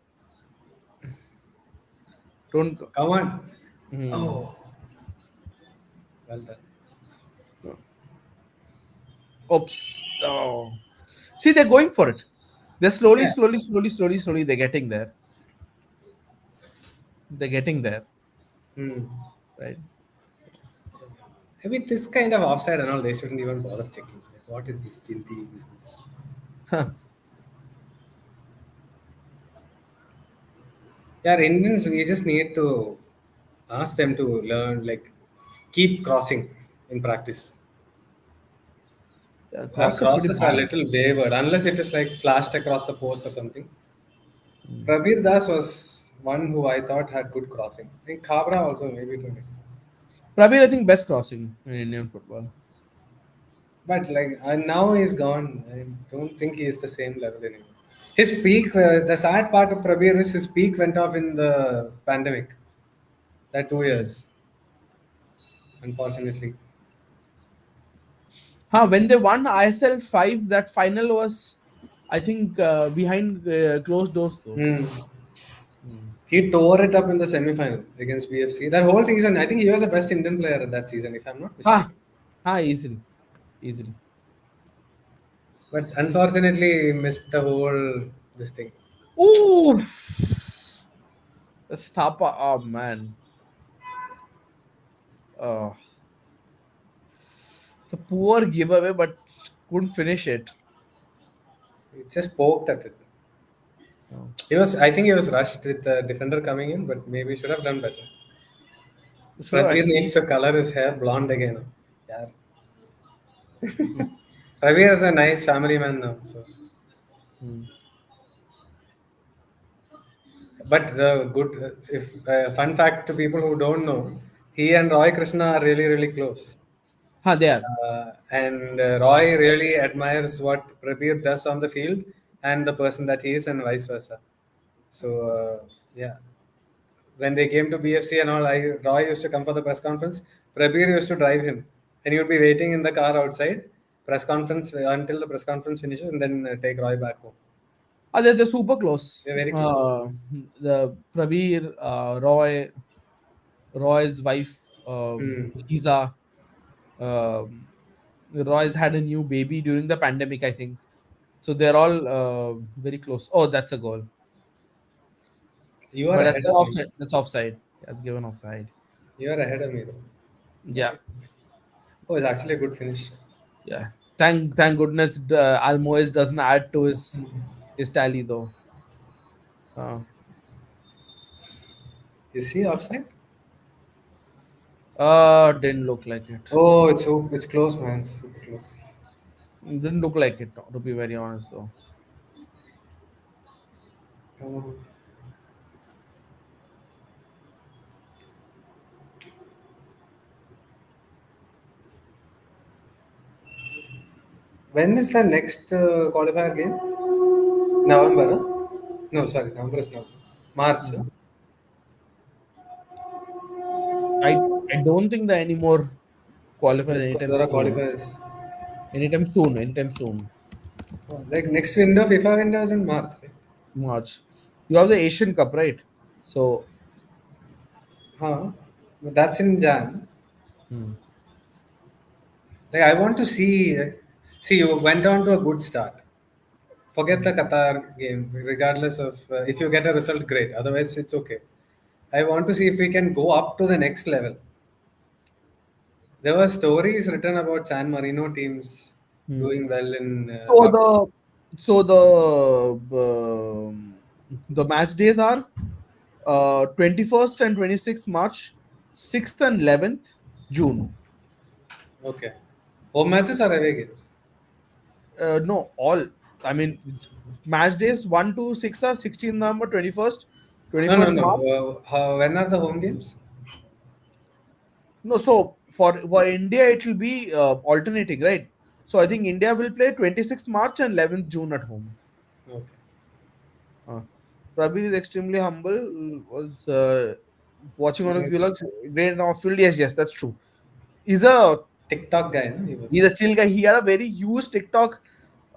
Don't. Come on. Hmm. Oh, well done. Oops. Oh. See, they're going for it. They're slowly, Yeah. slowly, slowly, slowly, slowly. They're getting there. They're getting there, Hmm. right? I mean, this kind of offside and all, they shouldn't even bother checking. Like, what is this Chinti business? Yeah, Indians, we just need to ask them to learn, like, keep crossing in practice. Yeah, Our cross are pretty crosses are a bad. little wayward, unless it is like flashed across the post or something. Mm. Prabir Das was one who I thought had good crossing. I think Kabra also, maybe to an extent. Prabir, I think best crossing in Indian football. But like now he's gone. I don't think he is the same level anymore. His peak, the sad part of Prabir is his peak went off in the pandemic. That two Mm. years, unfortunately. When they won ISL 5, that final was, I think, behind closed doors though. Hmm. Mm. He tore it up in the semi-final against BFC. That whole season, I think he was the best Indian player that season, if I'm not Ha, mistaken. easily, easily. But unfortunately, he missed the whole this thing. Ooh, the Stapa. Oh man, oh, it's a poor giveaway, but couldn't finish it. He just poked at it. Oh. He was, I think, he was rushed with the defender coming in, but maybe should have done better. Should have Prabir at needs to least. color his hair blonde again. Yeah. Prabir is a nice family man now. So, Mm. but the good, if fun fact to people who don't know, he and Roy Krishna are really really close. They are. And Roy really admires what Prabir does on the field and the person that he is, and vice versa. So yeah, when they came to BFC and all, Roy used to come for the press conference. Prabir used to drive him, and he would be waiting in the car outside press conference until the press conference finishes, and then take Roy back home. They're super close. They're very close. The Prabir, Roy's wife, Hmm. Lisa. Um, Roy's had a new baby during the pandemic, I think. So they're all very close. Oh, that's a goal. You are But ahead that's of me. offside. That's offside. That's given offside. You are ahead of me though. Yeah, Okay. Oh, it's actually a good finish. yeah. Thank goodness Almoez doesn't add to his tally though. Uh, Is he offside? didn't look like it. Oh, it's close, man. It's super close. Didn't look like it, to be very honest though. Oh. When is the next qualifier game? November? Huh? No, sorry, November is November. March. Huh? Mhm. I don't think there are any more qualifiers anytime There are soon. qualifiers. Anytime soon. Anytime soon. Oh, like next window, FIFA window is in March, right? March. You have the Asian Cup, right? So Huh? But that's in Jan. hmm. Like I want to see. See, you went on to a good start. Forget the Hmm. Qatar game, regardless of if you get a result, great. Otherwise, it's okay. I want to see if we can go up to the next level. There were stories written about San Marino teams Hmm. doing well in So WAP. the match days are 21st and 26th March, 6th and 11th June. Okay. Home matches are away games. No, all. I mean, match days 1 to 6 are 16th November, 21st, No, no, 21st no. March. When are the home games? No, so for India it will be alternating, right? So I think India will play 26th March and 11th June at home. Okay. Uh, Prabir is extremely humble. Was watching one of Like, you vlogs. Great off field. Yes, yes, that's true. He's a TikTok guy, no? He he's was. a chill guy. He had a very huge TikTok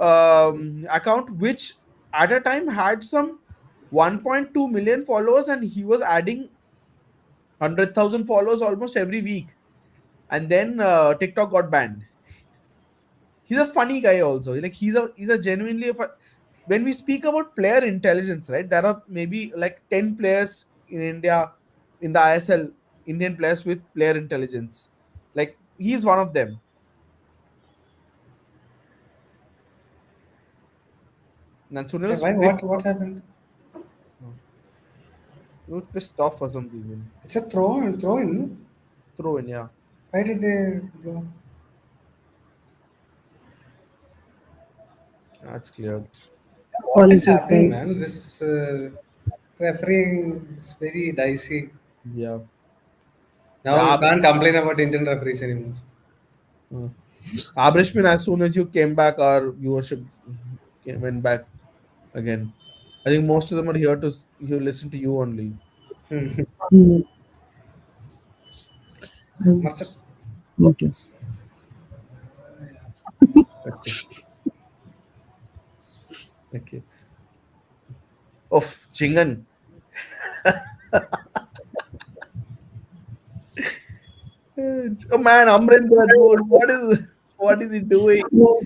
account, which at a time had some 1.2 million followers, and he was adding 100,000 followers almost every week. And then TikTok got banned. He's a funny guy also. Like he's a genuinely a when we speak about player intelligence, right? There are maybe like 10 players in India in the ISL, Indian players with player intelligence. Like he's one of them. And Why? Sunil's What? What happened? he was pissed off for some reason. It's a throw and throw in. No? Throw in, yeah. Why did they blow? That's clear. What is Apologies, happening, guys. man? This refereeing is very dicey. Yeah. Now you Yeah. can't complain about Indian referees anymore. Uh, Abrishman, as soon as you came back, our viewership went back again. I think most of them are here to listen to you only. Hmm. Mm, um, Must have- okay. Okay. Okay. Of Chingan. Oh man, Amrinder, dude, what is he doing? Well,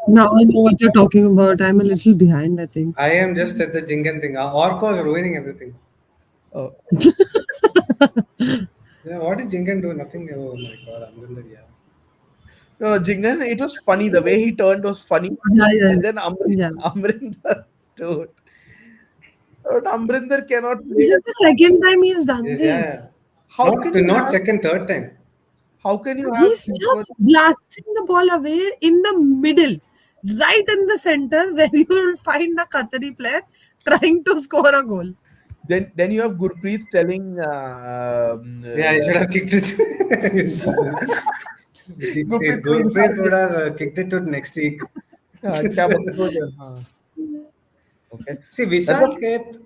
now I know what you're talking about. I'm a little behind, I think. I am just at the Jingan thing. Orko is ruining everything. Oh, Yeah, what did Jingan do? Nothing. Oh my god, Amrinder, yeah. no, no, Chingan, it was funny. The way he turned was funny. Yeah, yeah, And then yeah. Amrinder, dude. But Amrinder cannot play. This is the second time he's done Yes, yeah, yeah. this. How can you Not have second, third time. He's super? just blasting the ball away in the middle, right in the center, where you will find a Qatari player trying to score a goal. Then you have Gurpreet telling Yeah, I should have kicked it. Gurpreet doing Gurpreet would have kicked it to next week. क्या बोलते हो उधर? हाँ, okay. See, That's a Vishal Keth,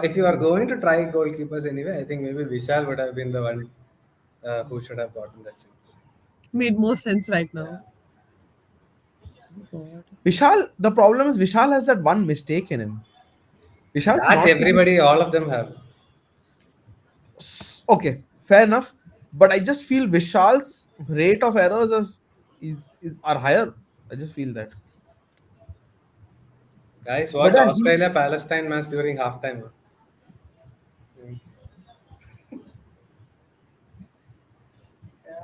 if you are going to try goalkeepers anyway, I think maybe Vishal would have been the one who should have gotten that chance. Made more sense right now. God. Vishal. The problem is Vishal has that one mistake in him. Vishal's That not everybody, all of them have. okay. Fair enough, but I just feel Vishal's rate of errors is are higher. I just feel that. Guys, But watch yeah, he, Australia Palestine match during halftime.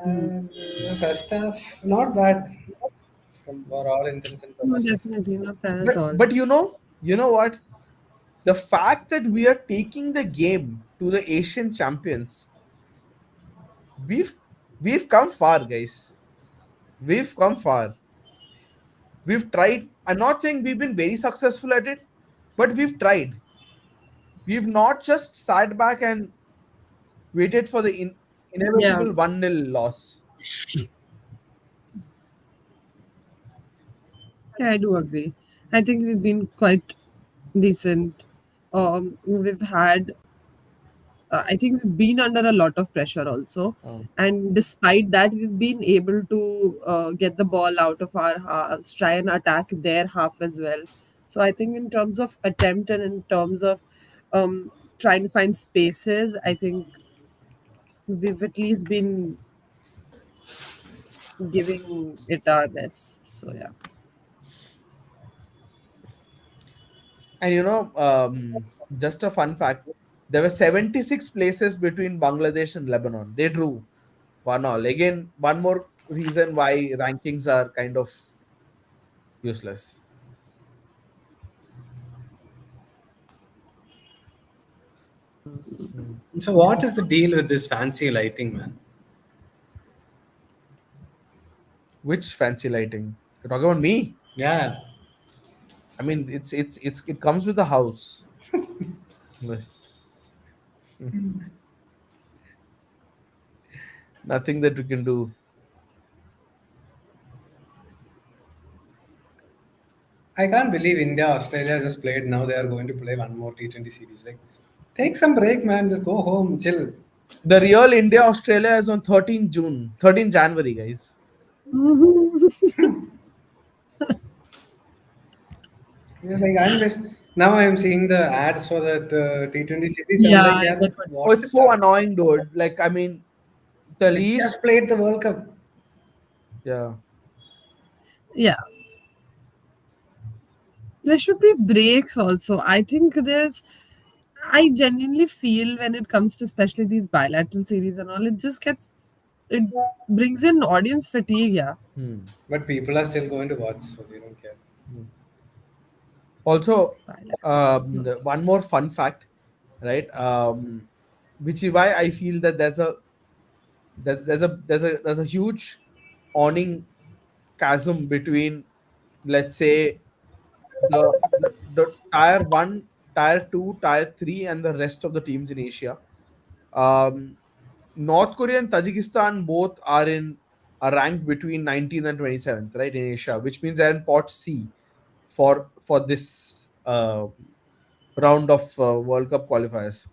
Hmm. First half, not bad for all intents and No, purposes. definitely not bad at but all. but you know what? The fact that we are taking the game to the Asian champions, we've we've come far, guys. We've come far. We've tried. I'm not saying we've been very successful at it, but we've tried. We've not just sat back and waited for the Yeah, inevitable 1-0 loss. yeah, I do agree. I think we've been quite decent. We've had I think we've been under a lot of pressure also. Oh. And despite that, we've been able to get the ball out of our halves, try and attack their half as well. So I think in terms of attempt and in terms of trying to find spaces, I think we've at least been giving it our best. So yeah. And just a fun fact, there were 76 places between Bangladesh and Lebanon. They drew 1-1. Again, one more reason why rankings are kind of useless. Hmm. So, what is the deal with this fancy lighting, man? Which fancy lighting? You're talking about me? Yeah, I mean, it comes with the house. Nothing that we can do. I can't believe India, Australia just played. Now they are going to play one more T20 series. Like, take some break, man. Just go home, chill. The real India Australia is on 13 June, 13 January, guys. It's like I'm just now I'm seeing the ads for that T20 series. I'm Yeah, like, I yeah, get what Oh, what it's is so that? annoying, dude. Like, I mean, the They least, just played the World Cup. yeah. yeah. There should be breaks also. I think I genuinely feel when it comes to especially these bilateral series and all, it brings in audience fatigue, yeah. Hmm. But people are still going to watch, so they don't care. Hmm. Also, Bilateral. one more fun fact, right? Which is why I feel that there's a huge awning chasm between, let's say, the tier one, tier two, tier three, and the rest of the teams in Asia. Um, North Korea and Tajikistan both are ranked between 19th and 27th, right, in Asia, which means they're in pot C for this round of World Cup qualifiers.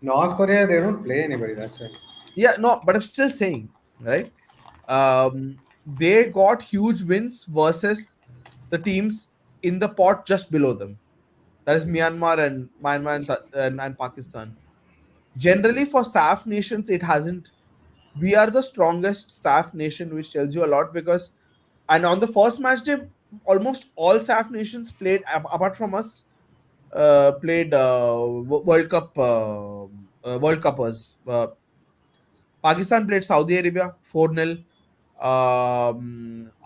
North Korea, they don't play anybody. That's right. Yeah, no, but I'm still saying, right? They got huge wins versus the teams in the pot just below them. That is Myanmar and Pakistan. Generally, for SAF nations, it hasn't. We are the strongest SAF nation, which tells you a lot because, and on the first match day, almost all SAF nations played, apart from us, played World Cuppers. Pakistan played Saudi Arabia 4-0.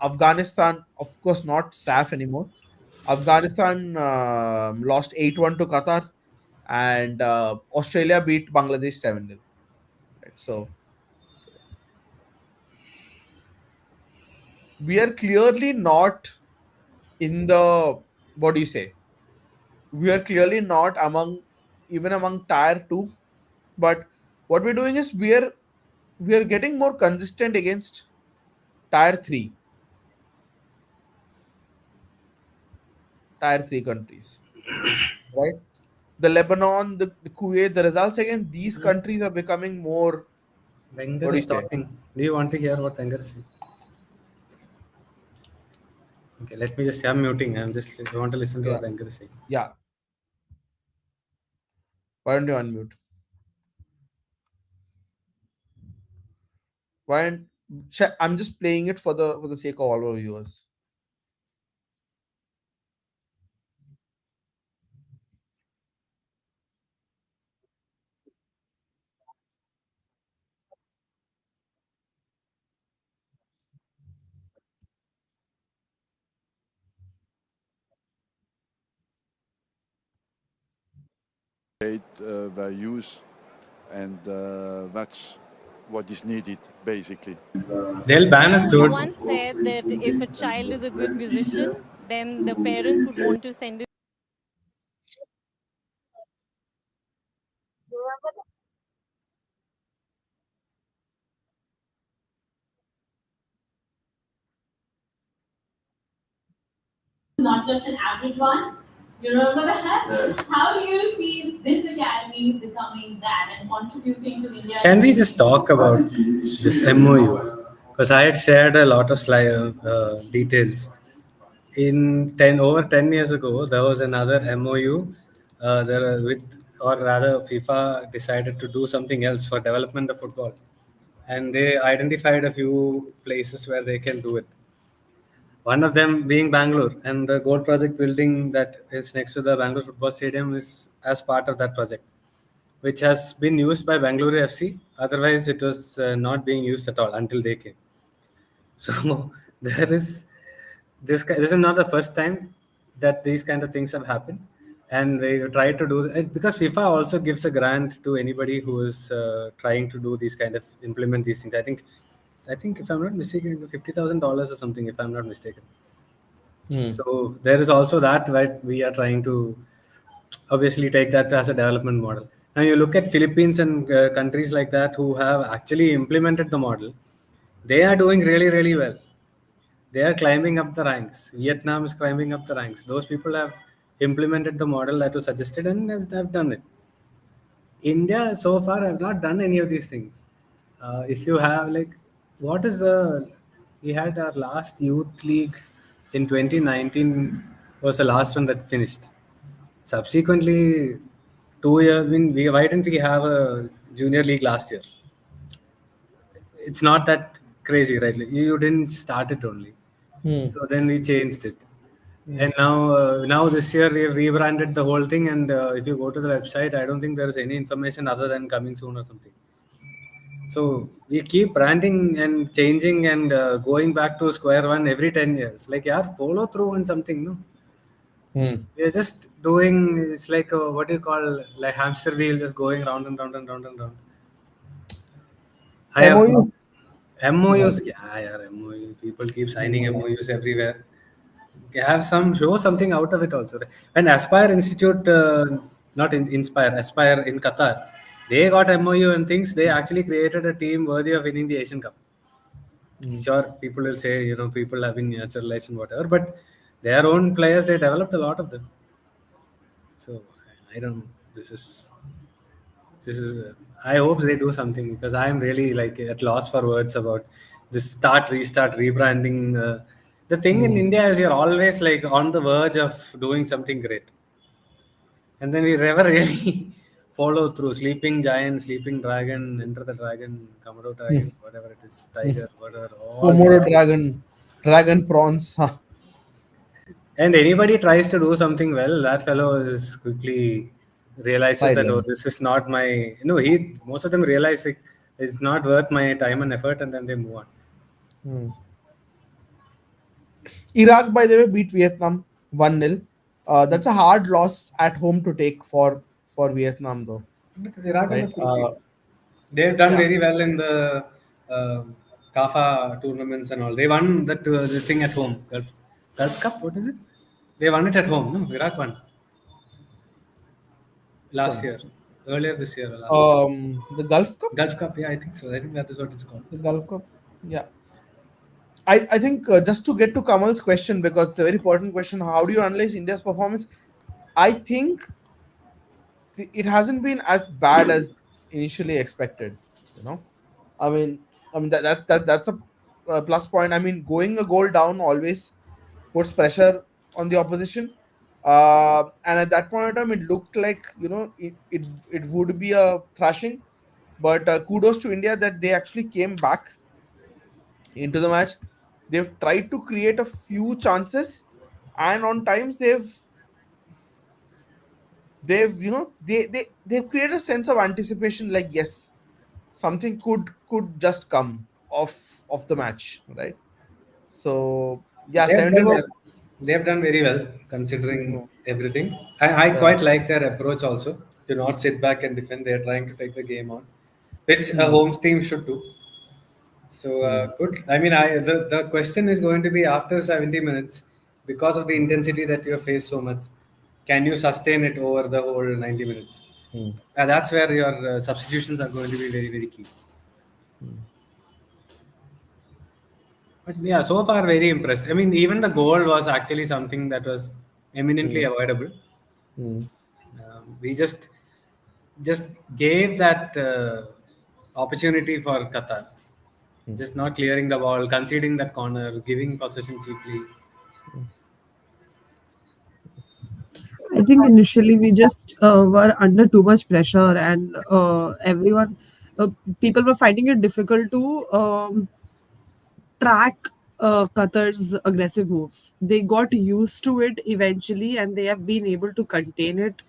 Afghanistan, of course, not SAF anymore. Afghanistan lost 8-1 to Qatar, and Australia beat Bangladesh 7-0. Right? So we are clearly not in the, what do you say? We are clearly not among tier two, but what we're doing is we are getting more consistent against tier three countries, right? The Lebanon, the Kuwait, the results again, these countries are becoming more, Wenger what do is you say? talking. Do you want to hear what Wenger is saying? Okay, let me just. I'm muting. I want to listen to Yeah, what Wenger is saying. yeah. Why don't you unmute? Why don't, I'm just playing it for the sake of all our viewers. Were used and that's what is needed basically. They'll ban us, You dude. once said that if a child is a good musician, then the parents would want to send it. Not just an average one. You remember that? Yes. How do you see this academy becoming that and contributing to India? Can we just talk about this MOU? Because I had shared a lot of details. In 10 years ago, there was another MOU. With, or rather, FIFA decided to do something else for development of football, and they identified a few places where they can do it. One of them being Bangalore, and the Gold Project building that is next to the Bangalore Football Stadium is as part of that project, which has been used by Bangalore FC. Otherwise, it was not being used at all until they came. So there is this is not the first time that these kind of things have happened, and they try to do it because FIFA also gives a grant to anybody who is trying to do these kind of implement these things. I think if I'm not mistaken, $50,000 or something. If I'm not mistaken. Hmm. So there is also that where we are trying to obviously take that as a development model. Now you look at Philippines and countries like that who have actually implemented the model. They are doing really, really well. They are climbing up the ranks. Vietnam is climbing up the ranks. Those people have implemented the model that was suggested and have done it. India so far have not done any of these things. If you have like, what is the? We had our last youth league in 2019 was the last one that finished. Subsequently, 2 years. I mean, why didn't we have a junior league last year? It's not that crazy, right? Like, you didn't start it only. Hmm. So then we changed it. And now this year we rebranded the whole thing, and if you go to the website, I don't think there is any information other than coming soon or something. So we keep branding and changing and going back to square one every 10 years. Like, yeah, follow through on something, no? Hmm. We are just doing. It's like what do you call, like hamster wheel, just going round and round and round and round. I have MOU. Yeah. MOUs. Yeah, MOU. People keep signing MOUs everywhere. Have some show something out of it also. And Aspire Institute, not Inspire, Aspire in Qatar, they got MOU and things. They actually created a team worthy of winning the Asian Cup. Hmm. Sure, people will say, people have been naturalized and whatever, but their own players, they developed a lot of them. So I don't know. This is. I hope they do something, because I am really like at loss for words about this restart, rebranding. The thing in Hmm. India is you're always like on the verge of doing something great, and then we never really follow through. Sleeping giant, sleeping dragon, enter the dragon, Komodo Hmm. dragon, whatever it is, Hmm. tiger, whatever, all Komodo these. dragon, dragon prawns. Huh. And anybody tries to do something well, that fellow is quickly realizes that, oh, Sideline. this is not my. No, he most of them realize like, it's not worth my time and effort, and then they move on. Hmm. Iraq, by the way, beat Vietnam 1-0. That's a hard loss at home to take for Vietnam, though, But Iraq is a right? cool team. They've done Yeah, very well in the uh, Kafa tournaments and all. They won that the thing at home, Gulf Cup. What is it? They won it at home. No, Iraq won which last one? year, earlier this year or last year. The Gulf Cup. Gulf Cup, yeah, I think so. I think that is what it's called. The Gulf Cup. Yeah, I think just to get to Kamal's question, because it's a very important question. How do you analyze India's performance? I think it hasn't been as bad as initially expected. You know, I mean, that's a plus point. I mean, going a goal down always puts pressure on the opposition. And at that point in time, it looked like it would be a thrashing. But kudos to India that they actually came back into the match. They've tried to create a few chances, and on times they've they've created a sense of anticipation. Like, yes, something could just come of the match, right? So yeah, They've done 74. well. They've done very well considering Mhm. everything. I Yeah. quite like their approach also, to not sit back and defend. They're trying to take the game on, which a Hmm. home team should do. So Hmm. good. I mean, the question is going to be after 70 minutes, because of the intensity that you have faced so much. Can you sustain it over the whole 90 minutes? Hmm. That's where your substitutions are going to be very, very key. Hmm. But yeah, so far very impressed. I mean, even the goal was actually something that was eminently Hmm. avoidable. Hmm. We just gave that opportunity for Qatar, Hmm. just not clearing the ball, conceding that corner, giving possession cheaply. I think initially we just were under too much pressure, and uh, people were finding it difficult to track Qatar's aggressive moves. They got used to it eventually, and they have been able to contain it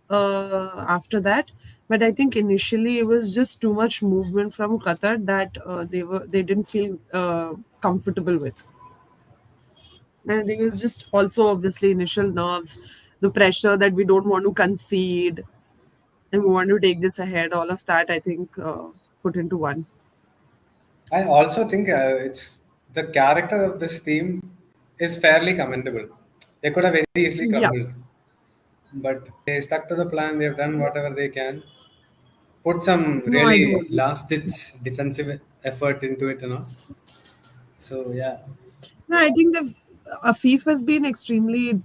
after that. But I think initially it was just too much movement from Qatar that they didn't feel comfortable with. And I think it was just also obviously initial nerves, the pressure that we don't want to concede and we want to take this ahead. All of that, I think, put into one. I also think it's the character of this team is fairly commendable. They could have very easily Yeah. crumbled, but they stuck to the plan. They've done whatever they can, put some No, I do really agree. last ditch defensive effort into it, So yeah. No, I think the Afif has been extremely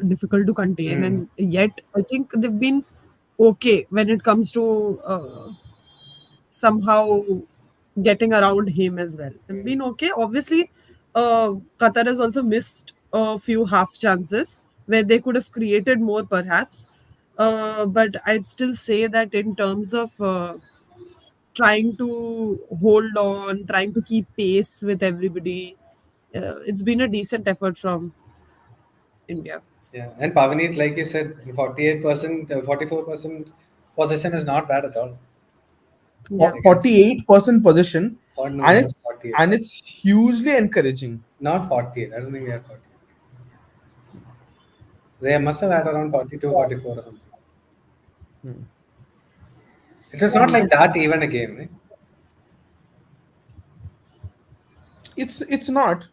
difficult to contain, Hmm. and yet I think they've been okay when it comes to somehow getting around him as well. And been okay. Obviously, Qatar has also missed a few half chances where they could have created more, perhaps. But I'd still say that in terms of trying to hold on, trying to keep pace with everybody, it's been a decent effort from. India. Yeah, and Pavanit, like you said, 48%, 44% possession is not bad at all. Yeah. 48% position, Or no, and not it's 48. and it's hugely encouraging. Not 48. I don't think we have 48. They must have had around 42, 44 or something. Hmm. It was not like Fantastic. that even a game. Eh? It's not.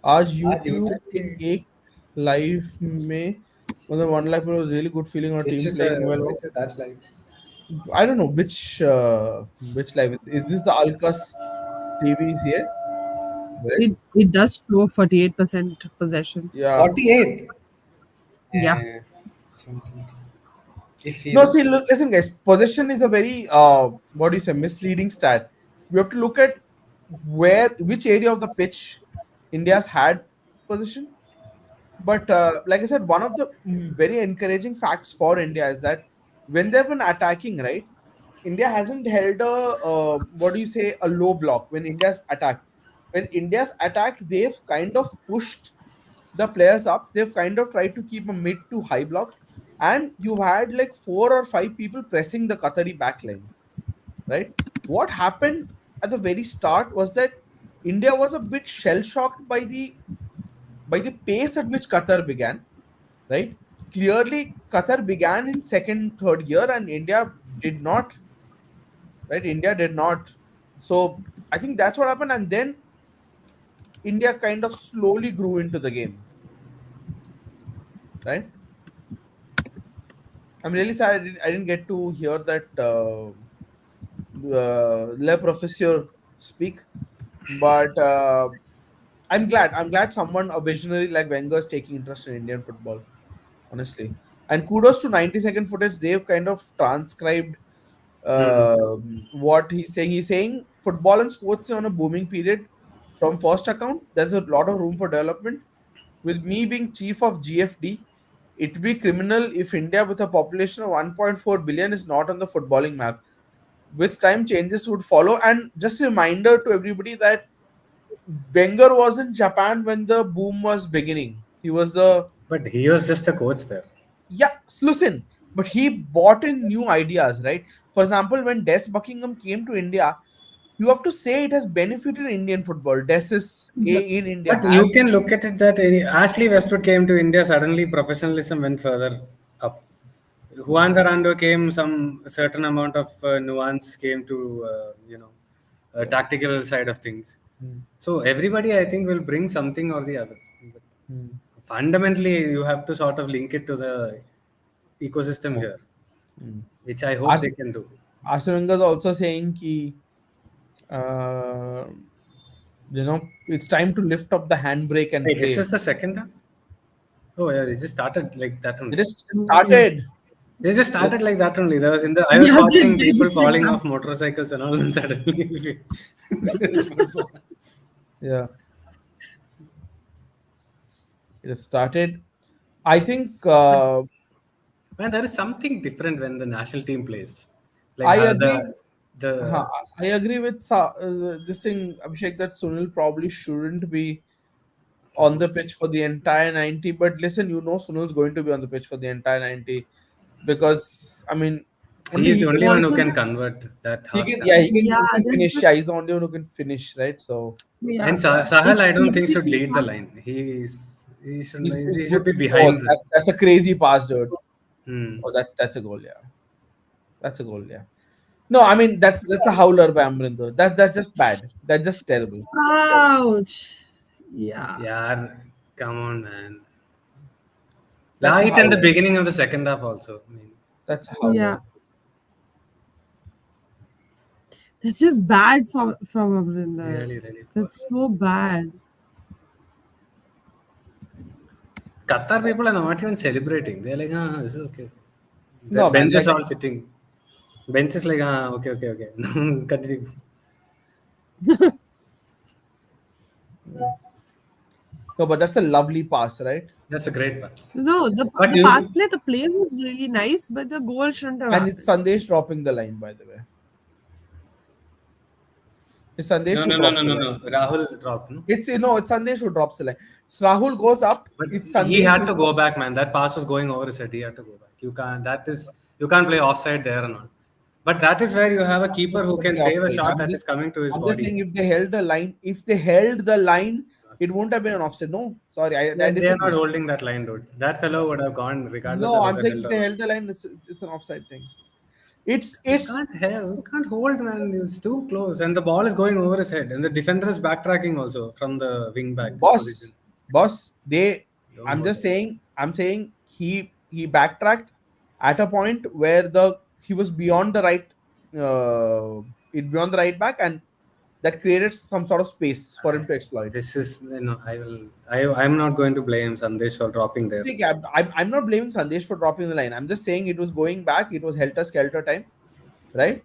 आज आज YouTube YouTube के के एक live में मतलब 1 lakh was really good feeling our which team is playing well. that's like I don't know which live. Is this the Alcas TV is here? Right? It does show 48% possession. Yeah. 48. Yeah. Something. If No, even see, look, listen, guys. Possession is a very what do you say, misleading stat. We have to look at which area of the pitch India's had possession. But like I said, one of the very encouraging facts for India is that when they've been attacking, right, India hasn't held a what do you say, a low block when India's attacked. When India's attacked, they've kind of pushed the players up. They've kind of tried to keep a mid to high block, and you had like 4 or 5 people pressing the Qatari backline. Right? What happened at the very start was that India was a bit shell shocked by the pace at which Qatar began, right? Clearly, Qatar began in second, third year, and India did not, right? India did not. So I think that's what happened, and then India kind of slowly grew into the game, right? I'm really sad I didn't get to hear that Le Professeur speak, but I'm glad. I'm glad someone a visionary like Wenger is taking interest in Indian football. Honestly, and kudos to 90-second footage. They've kind of transcribed hmm. what he's saying. He's saying football and sports are on a booming period. From first account, there's a lot of room for development. With me being chief of GFD, it'd be criminal if India, with a population of 1.4 billion, is not on the footballing map. With time, changes would follow. And just a reminder to everybody that Wenger was in Japan when the boom was beginning. He was the But he was just a coach there. yeah, listen, but he brought in new ideas, right? For example, when Des Buckingham came to India, you have to say it has benefited Indian football. Des is in India But you has can look at it that Ashley Westwood came to India, suddenly professionalism went further up. Juan Ferrando came, some certain amount of nuance came to, yeah. tactical side of things. Hmm. So everybody, I think, will bring something or the other. But Hmm. fundamentally, you have to sort of link it to the ecosystem here, Hmm. which I hope they Ars- can do. Arsene Wenger is also saying ki, uh, it's time to lift up the handbrake and Wait, this play. is the second half? Oh, yeah, it just started like that It only. is Mm. started. They just It is, started like that only. There was I was Yeah, watching they people just like falling that. off motorcycles and all, and suddenly there's football. yeah, it has started. I think Man, there is something different when the national team plays. Like I how agree. the I agree with this thing, Abhishek, that Sunil probably shouldn't be on the pitch for the entire 90. But listen, Sunil's going to be on the pitch for the entire 90 because, I mean, he only is he the can only one who Also, can convert that he half can yeah chance. yeah, he can there's finish. Yeah, this. he's the only one who can finish, right? So Yeah, And yeah. Sahal, If I don't think even if should he lead the can't, line. He should he's he good should be to go. behind. That's a crazy pass, dude. Hmm. Oh, that's a goal, yeah. That's a goal, yeah. No, I mean that's a howler by Amrinder. That's just bad. That's just terrible. ouch. Yeah. Yeah, come on, man. That's a Right in the howler. beginning of the second half, also. I mean, That's a Yeah. howler. That's just bad from Amrinder. really, really poor. That's so bad. Qatar people are not even celebrating. They're like, ah, this is okay. The No, man. bench is Like all sitting. Bench is like, ah, okay, okay, okay. Continue. no, but that's a lovely pass, right? That's a great pass. No, But the pass you, play, the play was really nice, but the goal shouldn't have And it's happened. Sandesh dropping the line, by the way. It's Sandesh No, who no, no, drops no, the no, line. no. Rahul dropped, no? It's it's Sandesh who drops the line. So Rahul goes up. But It's he Sandesh had who to go back, man. That pass was going over his head. He had to go back. You can't play offside there and all. But that is where you have a keeper who can play save a offside. shot that is coming to his I'm just saying body. if they held the line, it won't have been an offside. No, sorry, I They are not disagree. holding that line, dude. That fellow would have gone regardless No, of I'm whether saying held if or they not. held the line, it's an offside thing. You can't hold, man. It's too close, and the ball is going over his head, and the defender is backtracking also from the wing back position. boss, boss. They, Don't hold it. I'm saying he backtracked at a point where he was beyond the right, beyond the right back, and that created some sort of space for him to exploit. This is, I'm not going to blame Sandesh for dropping there. See, I'm not blaming Sandesh for dropping the line. I'm just saying it was going back. It was helter skelter time, right?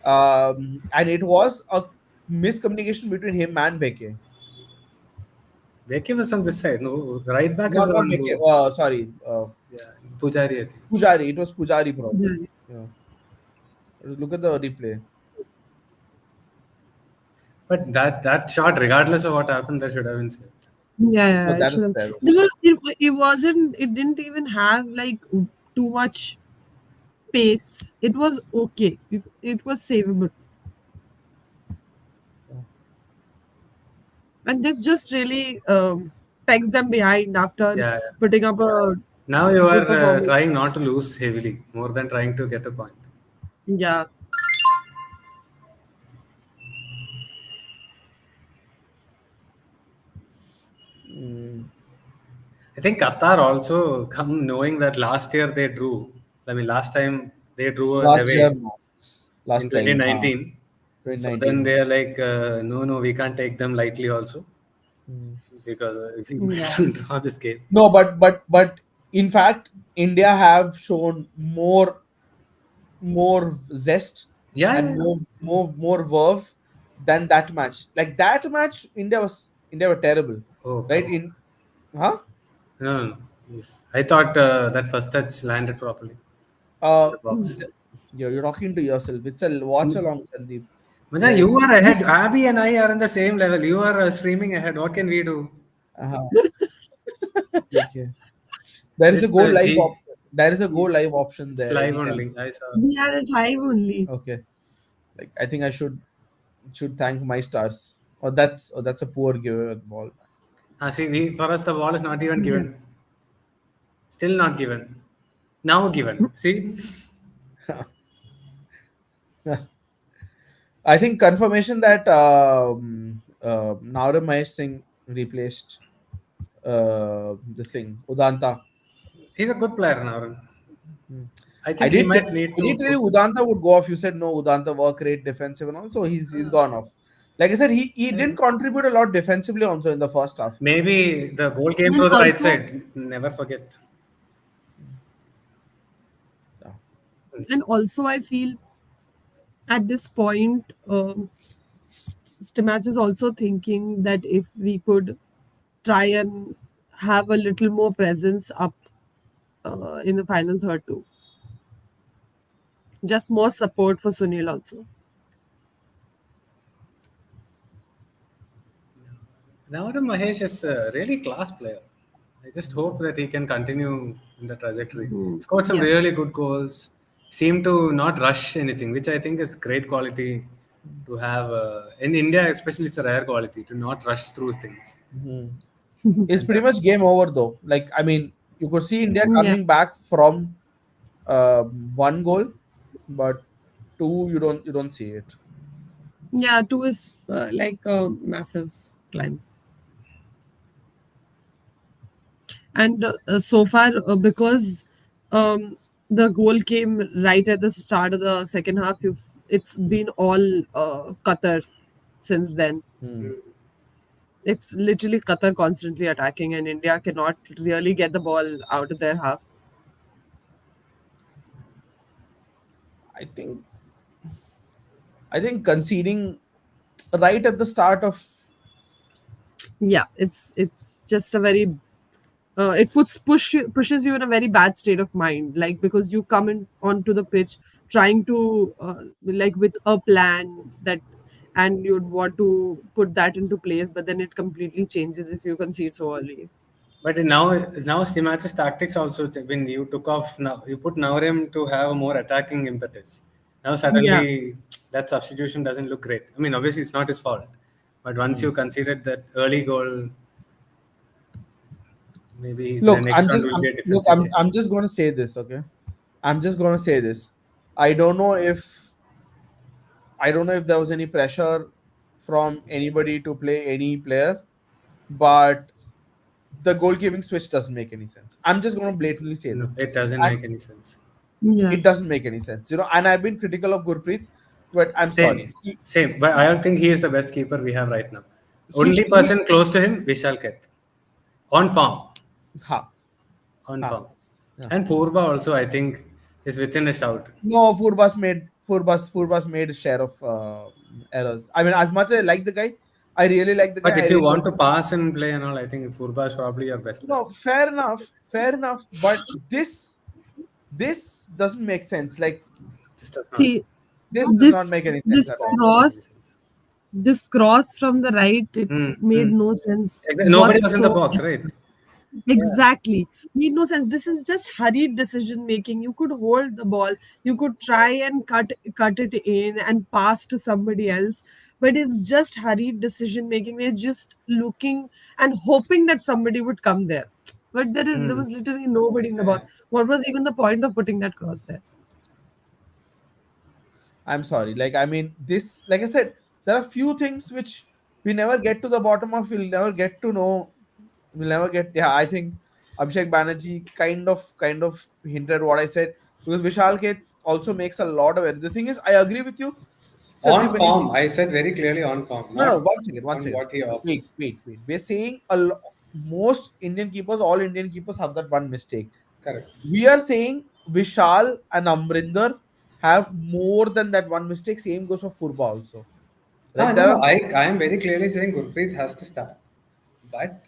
And it was a miscommunication between him and Beke. Beke was on this side. No, right back is Not the not one Beke. who, Sorry, yeah, Pujari, I think. Pujari. It was Pujari, bro. Yeah, Yeah. Look at the replay. But that shot, regardless of what happened, that should have been saved. No, it that should is have. sad. It wasn't. It didn't even have like too much pace. It was okay. It was savable. And this just really pegs them behind after Yeah, yeah. putting up a Now you good are performance. trying not to lose heavily, more than trying to get a point. Yeah. Mm. I think Qatar also come knowing that last year they drew. I mean, last time they drew Last year, away no. in Last time, 2019. So then 2019. they are like, no, we can't take them lightly also Mm. because we might Yeah. draw this game. No, but in fact, India have shown more zest Yeah, and yeah, yeah. more verve than that match. Like that match, India were terrible, Oh, right? come on. In huh? No, no, no. Yes. I thought that first touch landed properly in Uh, the box. you're talking to yourself. It's a watch along, Sandeep. Maja, Like, you are ahead. Abby and I are in the same level. You are streaming ahead. What can we do? uh, okay. There is a This goal live G, option. There is a goal live option it's there live anytime. only. I saw. We had it live only. Okay. Like I think I should thank my stars. Or that's a poor give ball. See, for us, the ball is not even Yeah. given. Still not given. Now given. See? I think confirmation that Nauram Mahesh Singh replaced this thing Udanta. He's a good player now. Hmm. I I think he did might need I did to tell put. you Udanta would go off. You said no, Udanta work rate defensive and also he's gone off. Like I said, he didn't contribute a lot defensively also in the first half. Maybe the goal came And through the right also, side. Never forget. Yeah. I feel at this point, Stimatch is also thinking that if we could try and have a little more presence up in the final third too. Just more support for Sunil also. Now Mahesh is a really class player. I just hope that he can continue in the trajectory. Scored some Yeah. really good goals. Seemed to not rush anything, which I think is great quality to have. In India, especially, it's a rare quality to not rush through things. Mhm. It's pretty Fantastic. much game over though. Like I mean, you could see India Yeah. coming back from one goal, but two you don't see it. Yeah, two is like a massive climb. And so far, because the goal came right at the start of the second half, it's been all Qatar since then. Hmm. It's literally Qatar constantly attacking, and India cannot really get the ball out of their half. I think I think conceding right at the start of Yeah, it's just a very it pushes you in a very bad state of mind, like because you come in onto the pitch trying to like with a plan that and you'd want to put that into place, but then it completely changes if you concede so early. But now Stimatz's tactics also, when you took off, now you put Navarem to have a more attacking impetus. Now Yeah. suddenly that substitution doesn't look great. I mean, obviously it's not his fault, but once you conceded that early goal, maybe the Look, next one will be a look, defensive change. I'm just gonna say this, okay? I'm just gonna say this. I don't know if there was any pressure from anybody to play any player, but the goalkeeping switch doesn't make any sense. I'm just gonna blatantly say No, this. it doesn't And make any sense. Yeah. it doesn't make any sense, and I've been critical of Gurpreet, but I'm sorry. Same, same. But I don't think he is the best keeper we have right now. Only He person close to him, Vishal Keth. On form. ha On ha form. yeah. And Purba also, I think, is within a shout. No, Furbas made a share of errors. I mean, as much as I like the guy, I really like the guy. But I if you really want like to the guy. pass and play and all, I think Purba is probably your best player. No, fair enough. But this doesn't make sense. Like, This does not. See, this does not this make any sense this at all. cross this cross from the right, it Hmm, made hmm. no sense Nobody was in the box, whatsoever. right? Exactly. Made no sense. This is just hurried decision making. You could hold the ball, you could try and cut it in and pass to somebody else, but it's just hurried decision making. We're just looking and hoping that somebody would come there. But there was literally nobody in the box. What was even the point of putting that cross there? I'm sorry. Like, I mean, this, like I said, there are few things which we never get to the bottom of. We'll never get to know. We'll never get. Yeah, I think Abhishek Banerjee kind of hinted what I said, because Vishal Keth also makes a lot of it. The thing is, I agree with you, On Sandeep, when you form, I said very clearly on form, no, not one on second. what he Wait, offers. wait, wait. We're saying most Indian keepers, all Indian keepers have that one mistake. Correct. We are saying Vishal and Amrinder have more than that one mistake. Same goes for Furba also. Like, No, there no. are I am very clearly saying Gurpreet has to start. But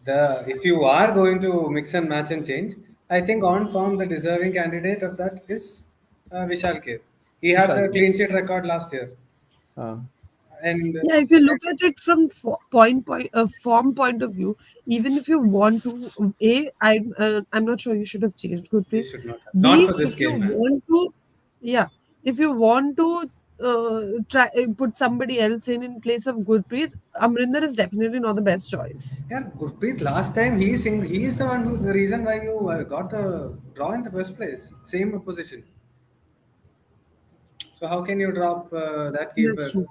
if you are going to mix and match and change, I think on form the deserving candidate of that is Vishal Kev. He had Vishal the Keth. clean sheet record last year, Uh, and Yeah, if you look at it from form point of view, even if you want to, I'm not sure you should have changed he Gurpreet. should not have. Not B, for this if you game, man. want to, yeah, if you want to try put somebody else in place of Gurpreet, Amrinder is definitely not the best choice. Yeah, Gurpreet. Last time he is the one who the reason why you got the draw in the first place. Same position. So how can you drop that That's keeper? true.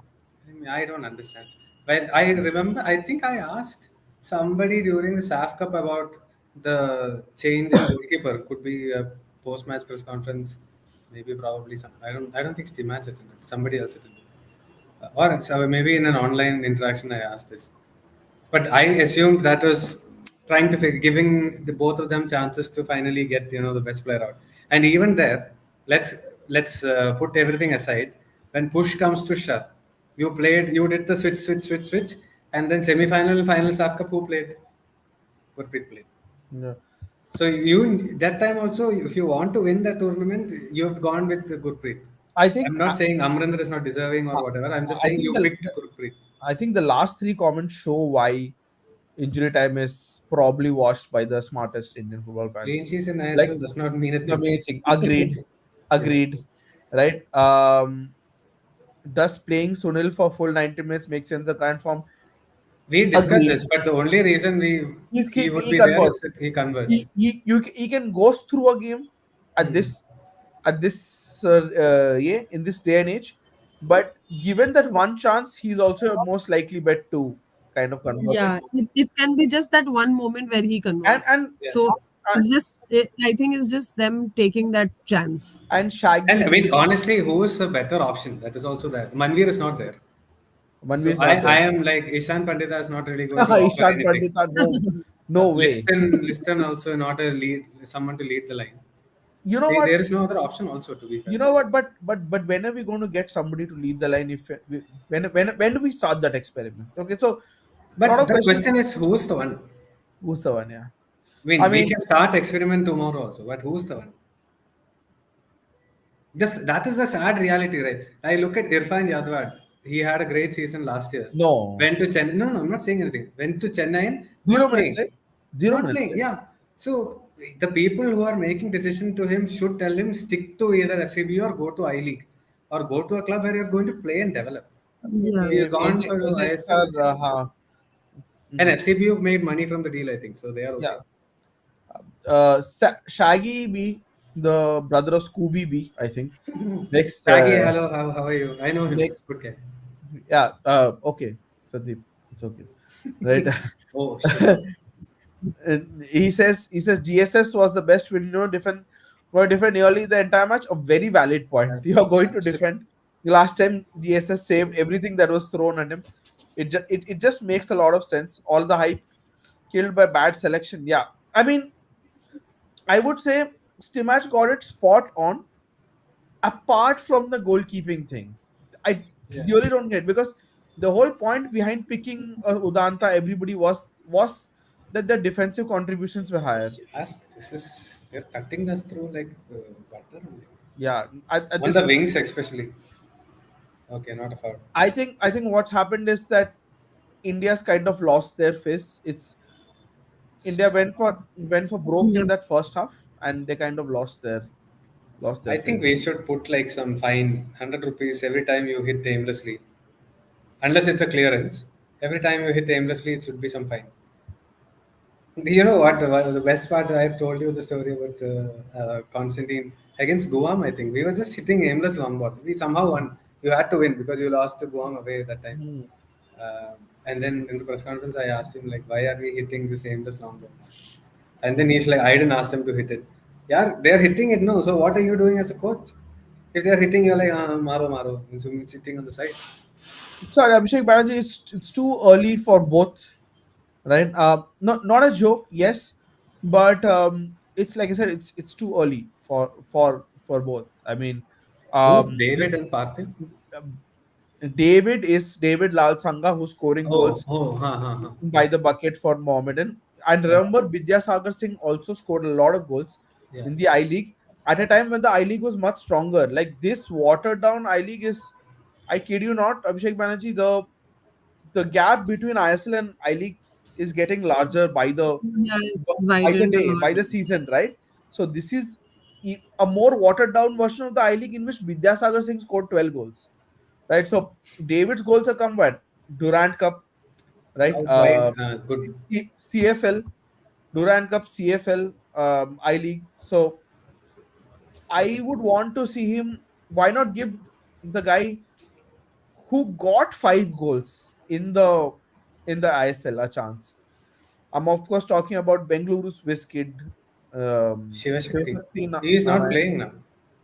I mean, I don't understand. But I remember, I think I asked somebody during the SAF Cup about the change in goalkeeper. Could be a post-match press conference, maybe probably some. I don't think Steve Match attended. Somebody else attended, or so maybe in an online interaction I asked this. But I assumed that was trying to giving the both of them chances to finally get the best player out. And even there, let's put everything aside. When push comes to shove, you did the switch, and then semi-final and final SAF Cup who played? Gurpreet played. yeah. So you that time also, if you want to win the tournament, you have gone with Gurpreet. I think I'm not saying Amrinder is not deserving or whatever. I'm just I saying think you picked Gurpreet. I think the last three comments show why injury time is probably watched by the smartest Indian football Clean fans. sheets in Like, ISL does not mean a thing. amazing. Agreed. Yeah. Agreed. Right. Does playing Sunil for full 90 minutes make sense? The current form. We discussed Agreed. this, but the only reason he would He be there is converts. that he converts. He can go through a game at Hmm. yeah, in this day and age, but given that one chance, he's also most likely bet to kind of convert it. Yeah, it can be just that one moment where he And converts. and Yeah. So uh, I think it's just them taking that chance. and And Shaggy I mean, being honestly, who is the better option? That is also there. Manveer is not there. Manvi So is not I there. am like Ishan Pandita is not really going to offer Ishan anything. Pandita, no way. Liston also not a lead, someone to lead the line. You know what? There is no other option also, to be fair. You know what? But when are we going to get somebody to lead the line? If when do we start that experiment? Okay, so lot But of the questions. question is, who's the one? Who's the one? Yeah, I mean, I we mean, can start experiment tomorrow also, but who's the one? That is the sad reality, right? I look at Irfan Yadwad. he had a great season last year. No, Went to Chennai. No, no, I'm not saying anything. Went to Chennai and zero not minutes, playing. right? 0 minutes, Not playing. right? Yeah. So the people who are making decision to him should tell him stick to either FCB or go to I League or go to a club where you're going to play and develop. Yeah. He's gone for Agents ISL this year. are, And mhm. FCB made money from the deal, I think. So they are Yeah. okay. Shaggy B, the brother of Scooby B, I think. Next, Shaggy, hello, how are you? I know him. next, Good guy. yeah. Okay, Sandeep, it's okay, right? Oh shit. And he says GSS was the best when defend going to defend nearly the entire match. A very valid point. You're going to Absolutely. defend. The last time GSS saved everything that was thrown at him. It just makes a lot of sense. All the hype killed by bad selection. Yeah, I mean, I would say Stimach got it spot on. Apart from the goalkeeping thing, I Yeah. really don't get, because the whole point behind picking Udanta, everybody was that the defensive contributions were higher. Yeah, this is they're cutting us through like butter only. Yeah, at On this the point, wings especially. Okay, not a foul. I think what's happened is that India's kind of lost their face. It's India went for broke in Yep. that first half, and they kind of lost their I think we face. should put like some fine, 100 rupees every time you hit aimlessly. Unless it's a clearance. Every time you hit aimlessly, it should be some fine. You know what? The best part, I've told you the story about Constantine against Guam. I think we were just hitting aimless long ball. We somehow won. You had to win because you lost to Guam away that time. Hmm. And then in the press conference, I asked him like, "Why are we hitting this aimless long balls?" And then he's like, "I didn't ask them to hit it. Yeah, they're hitting it. No. So what are you doing as a coach? If they're hitting, you're like, maro maro." And so he's sitting on the side. Sorry, Abhishek Banerjee, it's too early for both, right? Not a joke, yes, but it's like I said, it's too early for both. I mean, Who's um, David and Parthiv? um, David Lal Sangha, who's scoring Oh, goals oh, ha ha ha. by the bucket for Mohammedan. And Yeah, remember, Vidyasagar Singh also scored a lot of goals yeah. in the I League at a time when the I League was much stronger. Like this watered down I League is, I kid you not, Abhishek Banerjee, the gap between ISL and I League is getting larger Yeah, it's by the widened a day, lot. by the season, right? So this is a more watered down version of the I League in which Vidyasagar Singh scored 12 goals, right? So David's goals have come what? Durant Cup, right? Outright, good. CFL, Durant Cup, CFL, I League. So I would want to see him. Why not give the guy who got 5 goals in the ISL a chance? I'm of course talking about Bengaluru's Swiss kid, Shivashakti. Shivashakti He is not Narayan. playing now.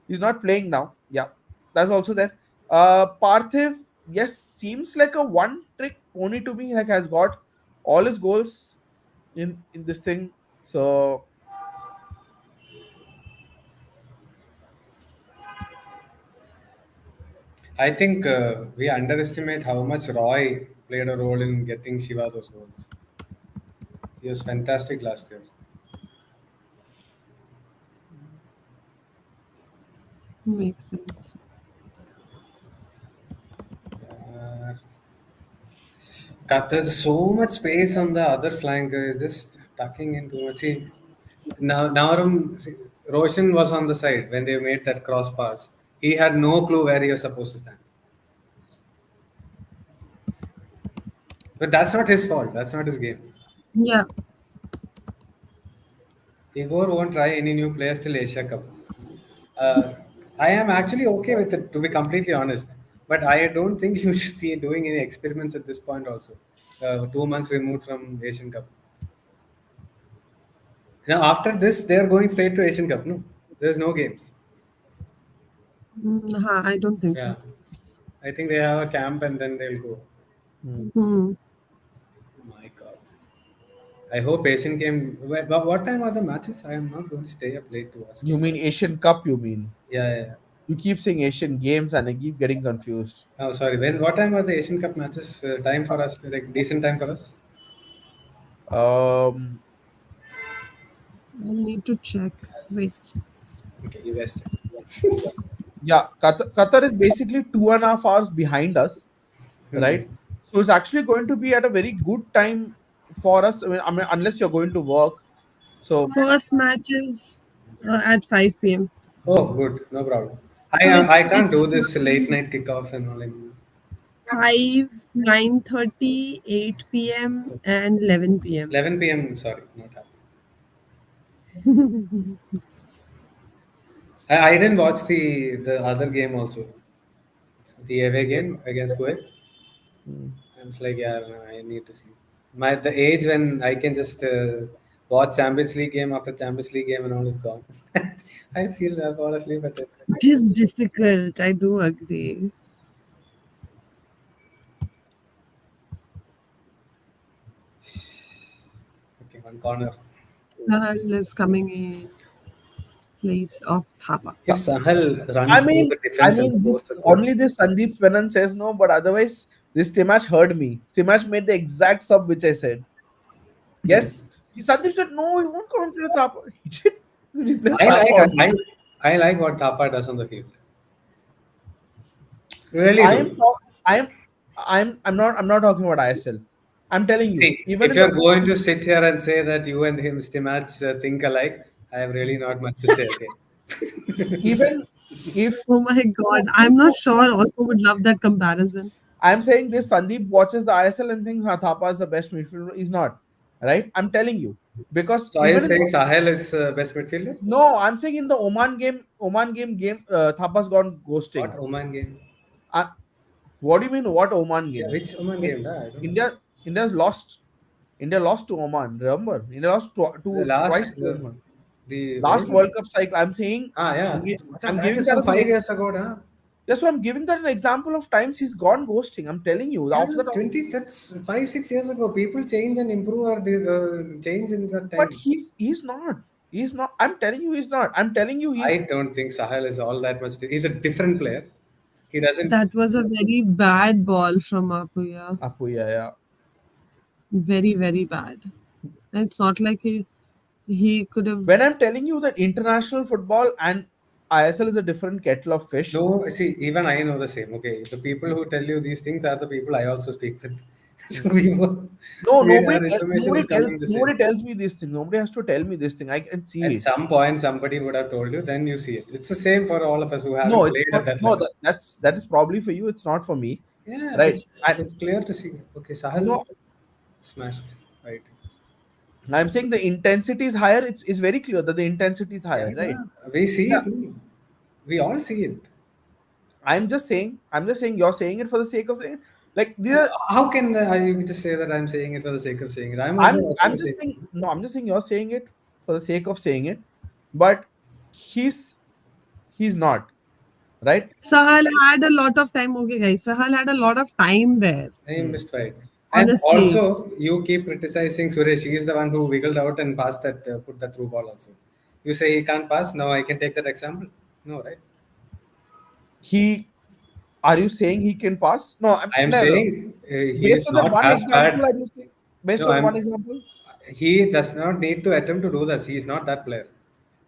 He's not playing now. Yeah, that's also there. Parthiv, yes, seems like a one-trick pony to me. Like has got all his goals in this thing. So I think we underestimate how much Roy played a role in getting Shiva those goals. He was fantastic last year. Makes sense. Uh, there's so much space on the other flank. Just tucking in too much. See, see, Roshan was on the side when they made that cross pass. He had no clue where he was supposed to stand. But that's not his fault. That's not his game. Yeah. Igor won't try any new players till Asia Cup. Uh, I am actually okay with it, to be completely honest. But I don't think you should be doing any experiments at this point. Also, 2 months removed from Asian Cup. Now after this, they are going straight to Asian Cup. No, there's no games. I don't think so. Yeah, I think they have a camp and then they'll go. Hmm. My God. I hope Asian game. What time are the matches? I am not going to stay up late to watch you games. mean Asian Cup? You mean Yeah, yeah, yeah. you keep saying Asian Games, and I keep getting confused. Oh, sorry. When? What time are the Asian Cup matches? Time for us, like decent time for us. Um, I'll need to check. Wait. Okay, US. yeah, Qatar is basically 2.5 hours behind us. right? So it's actually going to be at a very good time for us. I mean, unless you're going to work. So First match is at 5 p.m. Oh, good. No problem. I So I can't it's do this late night kickoff and all anymore. 5, 9:30, 8 p.m. and 11 p.m. 11 p.m. Sorry, not happening. I didn't watch the other game also. The away game against Kuwait. mm, I was like, yeah, no, I need to sleep. The age when I can just watch Champions League game after Champions League game and all is gone. I feel I fall asleep at it. It is difficult, I do agree. Okay, one corner. Sahal is coming in place of Thapa. If Sahal I runs through mean, the I defense and mean, scores this a goal, only this Sandeep Menon says no, but otherwise, this Timash heard me. Timash made the exact sub which I said. Yes, Sandeep said no, he won't come into the Thapa. He did replace I Thapa like only. I like what Thapa does on the field. Really I am, do. I am, I'm not talking about ISL. I'm telling you, See, even if in the you're going to sit here and say that you and him, Stimats, think alike, I have really not much to say. Okay. even if Oh my god, I'm not sure also would love that comparison. I'm saying this, Sandeep watches the ISL and thinks Thapa is the best midfielder. He's not, right? I'm telling you because So are you even in saying the Sahel is best midfielder? no, I'm saying in the Oman game, Thapa's gone ghosting. What Oman game? Uh, what do you mean? What Oman Yeah, game? which Oman In, game? I don't know. India, India's lost. India lost to Oman. Remember, India lost The twice last, to Oman. the Last World Cup? World Cup cycle. I'm saying, Ah, I'm, yeah. gi- Macha, I'm that giving is that some as an 5 years ago, huh? that's why I'm giving that an example of times he's gone ghosting. I'm telling you. Yeah, After that, 20, that's 5, 6 years ago. People change and improve or change in that but time. he's not. He's not. I'm telling you, he's not. I'm telling you, I he's don't think Sahel is all that much. He's a different player. He doesn't. That was a very bad ball from Apuya. Apu. Yeah, yeah. Very, very bad. And it's not like he could have. When I'm telling you that international football and ISL is a different kettle of fish. No, see, even I know the same. Okay, the people who tell you these things are the people I also speak with. Hmm. So No, our information is coming the same. nobody tells me this thing. Nobody has to tell me this thing. I can see At it. some point, somebody would have told you, then you see it. It's the same for all of us who No, haven't it's played not. at that No, level. that is probably for you. It's not for me, Yeah, right? And it's clear to see. Okay, Sahal no, smashed. Right. I'm saying the intensity is higher. It's very clear that the intensity is Yeah, higher, right? yeah. We see Yeah. it. We all see it. I'm just saying. You're saying it for the sake of saying. Like the How can you just say that I'm saying it for the sake of saying it? I'm also I'm watching I'm the just same. saying. No, I'm just saying you're saying it for the sake of saying it, but he's he's not, right? Sahal had a lot of time. Okay, guys. Sahal had a lot of time there. And he missed fight. And Honestly. also, you keep criticizing Suresh. He is the one who wiggled out and passed that, put that through ball also. You say he can't pass. Now I can take that example. No, right? He Are you saying he can pass? No, I am no, no. saying he Based is on that not one as example, bad. are you saying? Based No, on one I'm. example, He does not need to attempt to do this. He is not that player.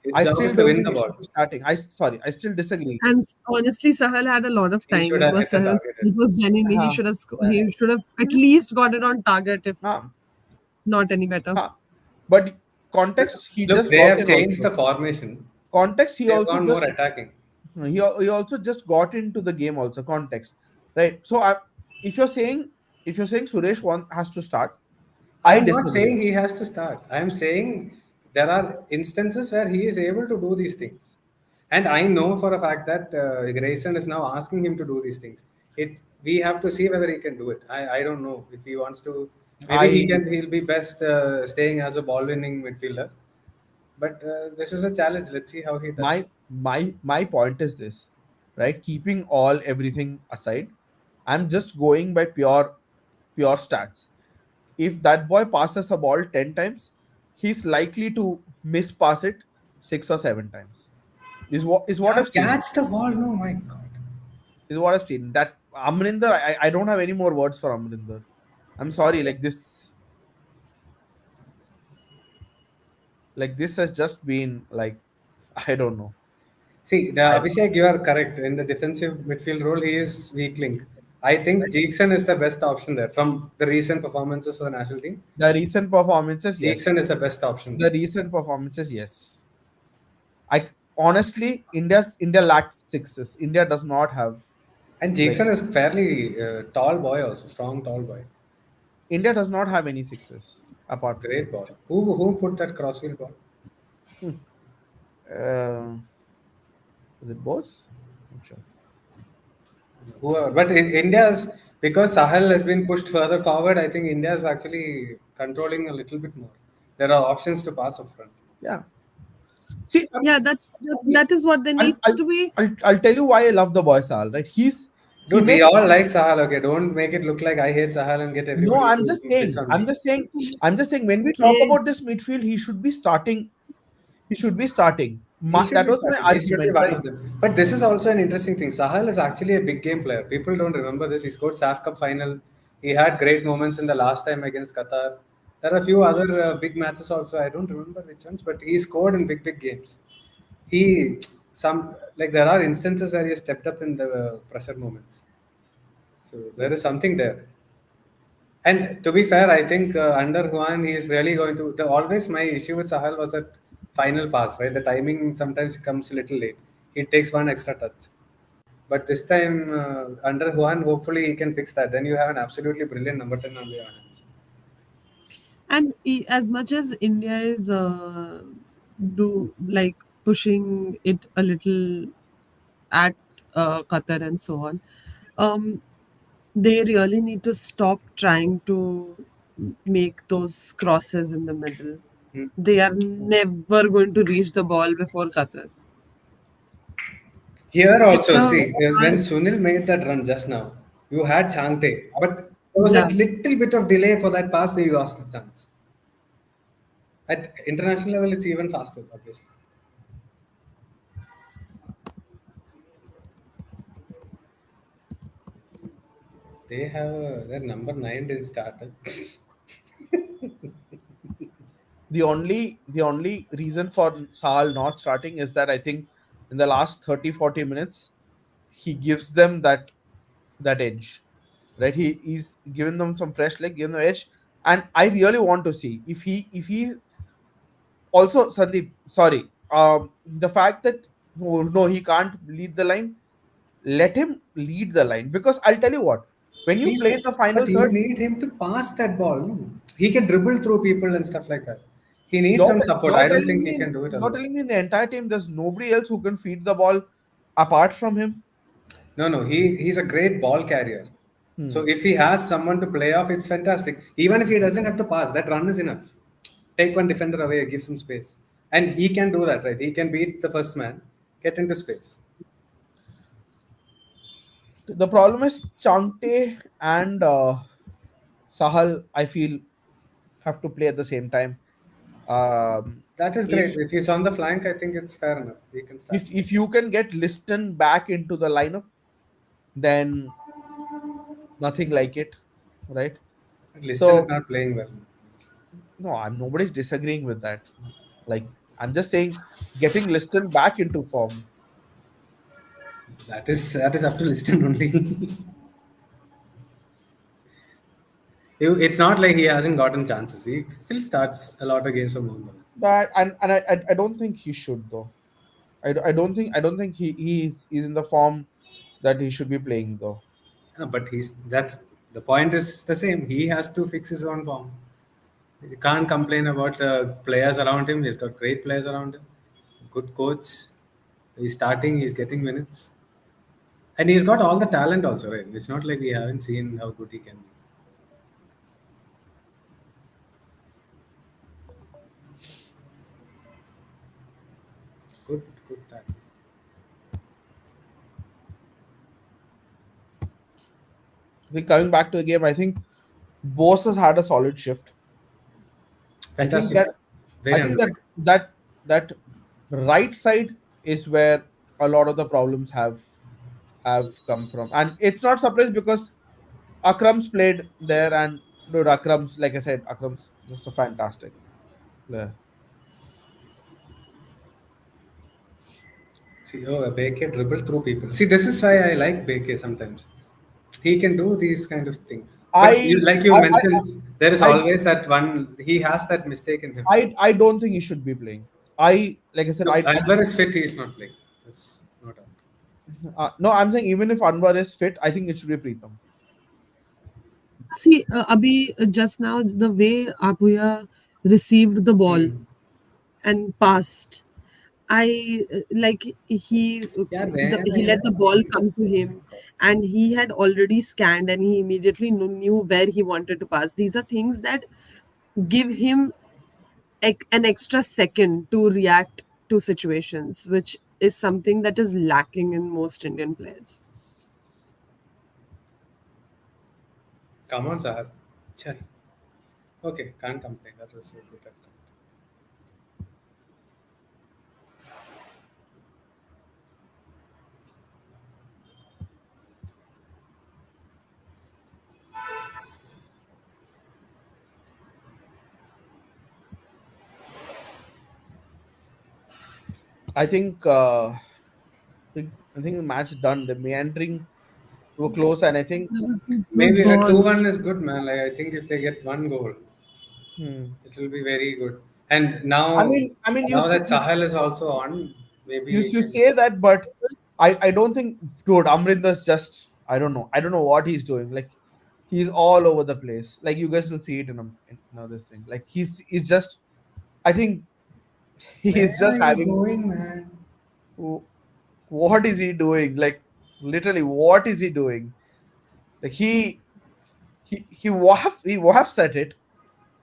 His I job still is to don't win think the he should ball. be starting. Sorry, I still disagree. And honestly, Sahal had a lot of He time. should It have was hit the Sahal's. target. It was genuinely. Huh, He should have at least got it on target, if huh, not any better. huh. But context, he Look, just they got have in changed also. the formation. Context, he They've also gone more just attacking. he also just got into the game also. Context, right? So if you're saying if you're saying Suresh one has to start, I I'm not disagree. saying he has to start. I'm saying there are instances where he is able to do these things. And I know for a fact that Grayson is now asking him to do these things. We have to see whether he can do it. I don't know if he wants to. Maybe I he'll be best staying as a ball winning midfielder. But this is a challenge. Let's see how he my does. my point is this, right? Keeping all everything aside, I'm just going by pure stats. If that boy passes a ball 10 times, he's likely to mispass it 6 or 7 times. Is what Yeah, I've seen. catch the ball. No, my God. Is what I've seen. That Amrinder, I don't have any more words for Amrinder. I'm sorry, like this has just been like I don't know. See, the I Abhishek, you are correct. In the defensive midfield role, he is weak link. I think Jackson is the best option there from the recent performances of the national team. The recent performances, yes. Jackson is the best option The there. recent performances, yes. I honestly, India lacks sixes. India does not have, And like, Jackson is fairly tall boy also, strong tall boy. India does not have any sixes apart from Great him. ball. Who put that crossfield ball? Hmm. Uh, is it Bose? Not sure. Whoever. But India's, because Sahel has been pushed further forward, I think India is actually controlling a little bit more. There are options to pass up front. Yeah. See, Yeah, that is what there I'll, needs I'll, to be. I'll tell you why I love the boy Sal, right? He Dude, we makes all like Sahel, okay? Don't make it look like I hate Sahel and get no. everybody to piss on me. I'm just saying. When we talk Yeah. about this midfield, he should be starting. He should be starting. He should That be was my starting. He should be argument, one right? of them. But this is also an interesting thing. Sahal is actually a big game player. People don't remember this. He scored SAF Cup final. He had great moments in the last time against Qatar. There are a few other big matches also. I don't remember which ones, but he scored in big games. He some like there are instances where he has stepped up in the pressure moments. So there is something there. And to be fair, I think under Juan, he is really going to. Always my issue with Sahal was that final pass, right? The timing sometimes comes a little late. He takes one extra touch. But this time, under Juan, hopefully he can fix that. Then you have an absolutely brilliant number 10 on the hands. And as much as India is do like pushing it a little at Qatar and so on, um, they really need to stop trying to make those crosses in the middle. Hmm. They are never going to reach the ball before Qatar. Here It's also, a see, when Sunil made that run just now, you had Chante. But there was yeah. that little bit of delay for that pass, that you lost the chance. At international level, it's even faster, obviously. They have their number 9 didn't start. The only reason for Sahal not starting is that I think in the last 30-40 minutes he gives them that edge, right? He's given them some fresh leg, given them edge, and I really want to see if he also Sandeep. Sorry, the fact that no he can't lead the line. Let him lead the line because I'll tell you what. When you He's, play the final but you third, need him to pass that ball. No? He can dribble through people and stuff like that. He needs you're some support. you're I don't telling think he me can do it you're alone. telling me in the entire team there's nobody else who can feed the ball apart from him. No. He's a great ball carrier. So Hmm. if he has someone to play off, it's fantastic. Even if he doesn't have to pass, that run is enough. Take one defender away, give some space, and he can do that, right? He can beat the first man, get into space. The problem is Chante and Sahal. I feel have to play at the same time. Um, That is great. if If he's on the flank, I think it's fair enough. He can start. if you can get Liston back into the lineup, then nothing like it, right? Liston is So not playing well. no, I'm nobody's disagreeing with that. Like I'm just saying, getting Liston back into form. That is up to Liston only. It's not like he hasn't gotten chances. He still starts a lot of games for Mumbai. But I don't think he should though. I don't think he's in the form that he should be playing though. But that's the point is the same. He has to fix his own form. You can't complain about the players around him. He's got great players around him. Good coach. He's starting. He's getting minutes, and he's got all the talent also. Right? It's not like we haven't seen how good he can be. Good talent. I think coming back to the game, I think Bose has had a solid shift. I think Fantastic. that I Very think that underrated. that that right side is where a lot of the problems have come from, and it's not surprised because Akram's played there, and dude, Akram's like I said, Akram's just a fantastic player. See, Beke dribble through people. See, this is why I like Beke sometimes. he can do these kind of things. But I like you I mentioned, there is I always that one. He has that mistake in him. I don't think he should be playing. Like I said, No, Anwar is fit. He is not playing. That's no doubt. no, I'm saying even if Anwar is fit, I think it should be Preetham. See, Abhi, just now, the way Apuya received the ball Hmm. and passed, I like Yeah, where he let the I ball see that. come to Oh my him, God. and he had already scanned, and he immediately knew where he wanted to pass. These are things that give him an extra second to react to situations, which is something that is lacking in most Indian players. Come on, Sahar. Chal. Okay, can't complain. That was a good attempt. I think I think the match is done. The meandering were close, and I think That was a good Maybe a ball. 2-1 is good, man. Like I think if they get one goal, hmm. it will be very good. And I mean, now that Sahel is also on, maybe he you can. say that, but I don't think, dude, Amrinder's just I don't know what he's doing. Like he's all over the place. Like you guys will see it in him in this thing. Like he's just I think he's Where are just you having going, man? what is he doing? Like literally, what is he doing? Like he wafts at it,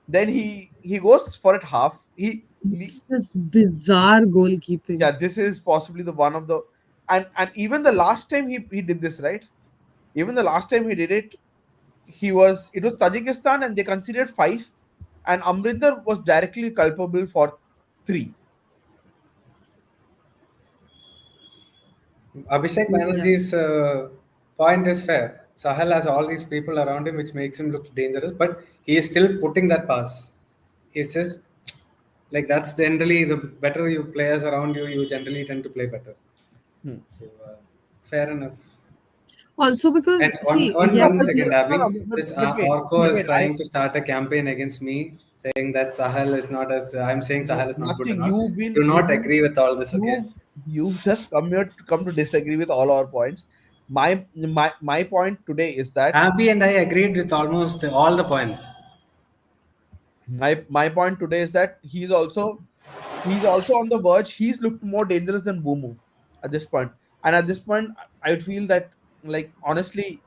then he goes for it half. It's just bizarre goalkeeping. Yeah, this is possibly the one of the and even the last time he did this, right? Even the last time he did it, it was Tajikistan and they considered five, and Amrinder was directly culpable for three. Abhishek Yeah. Banerjee's point is fair. Sahel has all these people around him, which makes him look dangerous, but he is still putting that pass. He says, like that's generally the better you players around you, you generally tend to play better. Hmm. So fair enough. Also because And see, No, yes, one second, no, Abby. no, This but wait, Orko is wait. trying to start a campaign against me, saying that Sahel is not as I'm saying No, Sahel is not good nothing. enough. Do not agree with all this, okay? You've just come to disagree with all our points. My point today is that Abby and I agreed with almost all the points. my point today is that he's also on the verge. He's looked more dangerous than Bumu at this point. And at this point, I would feel that like honestly,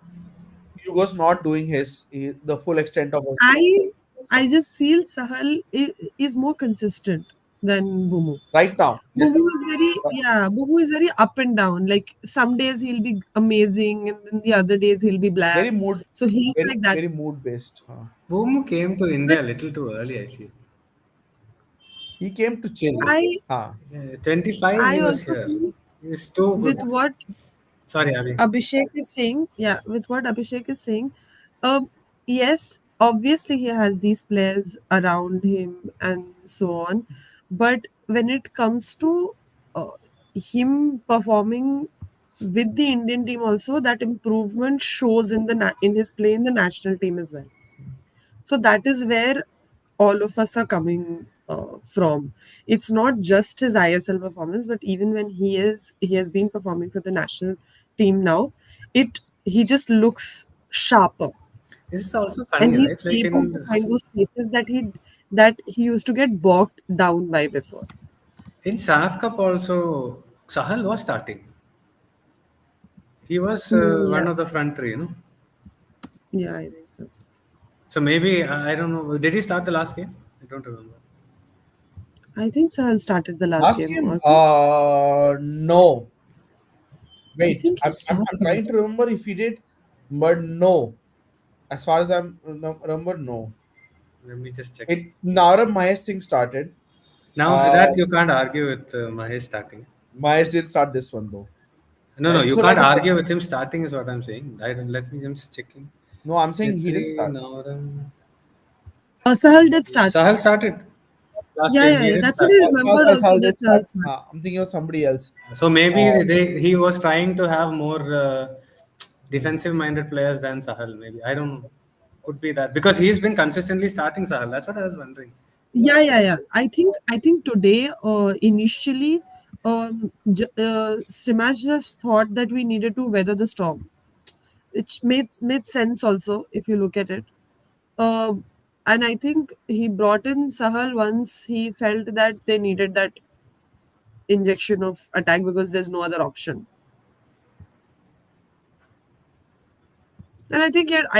Hugo's not doing the full extent of his I I just feel Sahal is more consistent than Bumu. right now. Yes, Bumu is very up and down. Like some days he'll be amazing and then the other days he'll be blah. very mood, So he's like that. very mood based. Boom came to But India a little too early, I feel. He came to chill. I Huh. Yeah, 25, I he was also here. feel He's too good. with what Sorry, Abby. With what Abhishek is saying, yes, obviously he has these players around him and so on, but when it comes to uh, him performing with the Indian team, also that improvement shows in in his play in the national team as well. So that is where all of us are coming from. It's not just his ISL performance, but even when he has been performing for the national team now, it he just looks sharper, This is also and funny, he's right? Like able in to find those places that he used to get bogged down by before. SAF Cup also, Sahal was starting. He was Yeah, one of the front three, you know. yeah, I think so. So maybe I don't know. Did he start the last game? I don't remember. I think Sahal started the last Last game, game, or two. no. I Wait, think he I'm started. trying to remember if he did, but no. As far as remember, no. Let me just check. Naram Mahesh Singh started. Now Uh, that you can't argue with Mahesh starting. Mahesh did start this one though, No, right? you So like can't I said, argue with him starting is what I'm saying. I don't, let me. I'm just checking. no, I'm saying he did Mitri, start. Nauram. Sahal did start. Sahal started last Yeah, game. yeah, He yeah. did That's what start. I remembered also, Sahal that did start. Sahal started. I'm thinking of somebody else. So maybe Uh, he was trying to have more defensive-minded players than Sahal. Maybe I don't know. Could be that because he's been consistently starting Sahal. That's what I was wondering. Yeah. I think today, initially, Simaj just thought that we needed to weather the storm, which made sense also if you look at it. Uh, and I think he brought in Sahal once he felt that they needed that injection of attack because there's no other option. And I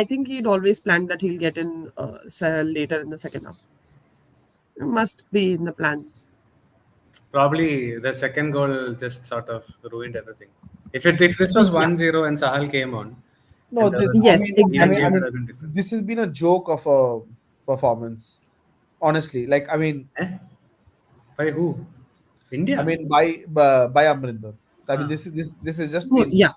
think he'd always planned that he'll get in Sahal later in the second half. It must be in the plan. Probably the second goal just sort of ruined everything. If this was Yeah. 1-0 and Sahal came on, No, and there this, was Yes, even exactly. game would have been different. this has been a joke of a performance. Honestly, like Eh? By who? India. by Amrinder. Ah. This has just Oh, been yeah.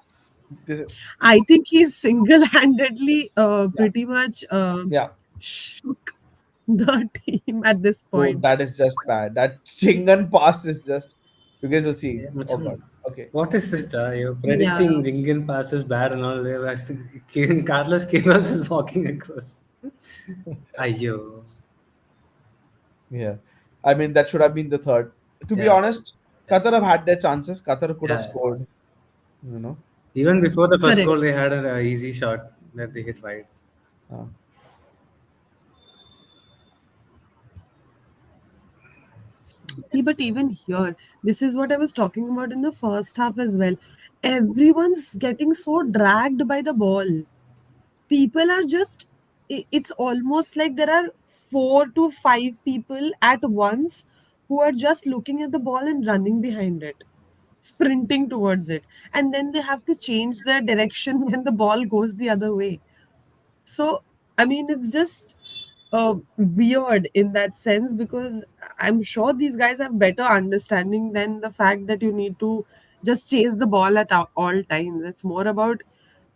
this, I think he's single-handedly yeah, pretty much yeah. shook the team at this Dude, point. that is just bad. That Shingan pass is just. You guys will see. Yeah, Oh Machan, god. Okay. what is this? You're Yeah. predicting Zingan passes bad and all. Carlos Queiroz is walking across. Ayo. Yeah. I mean, that should have been the third. To be Yeah. honest, Qatar have had their chances. Qatar could have Yeah. scored. You know. Even before the first Correct. goal, they had an easy shot that they hit right. Uh, See, but even here, this is what I was talking about in the first half as well. Everyone's getting so dragged by the ball. People are just, it's almost like there are 4 to 5 people at once who are just looking at the ball and running behind it, sprinting towards it. And then they have to change their direction when the ball goes the other way. So, I mean, it's just weird in that sense because I'm sure these guys have better understanding than the fact that you need to just chase the ball at all times. It's more about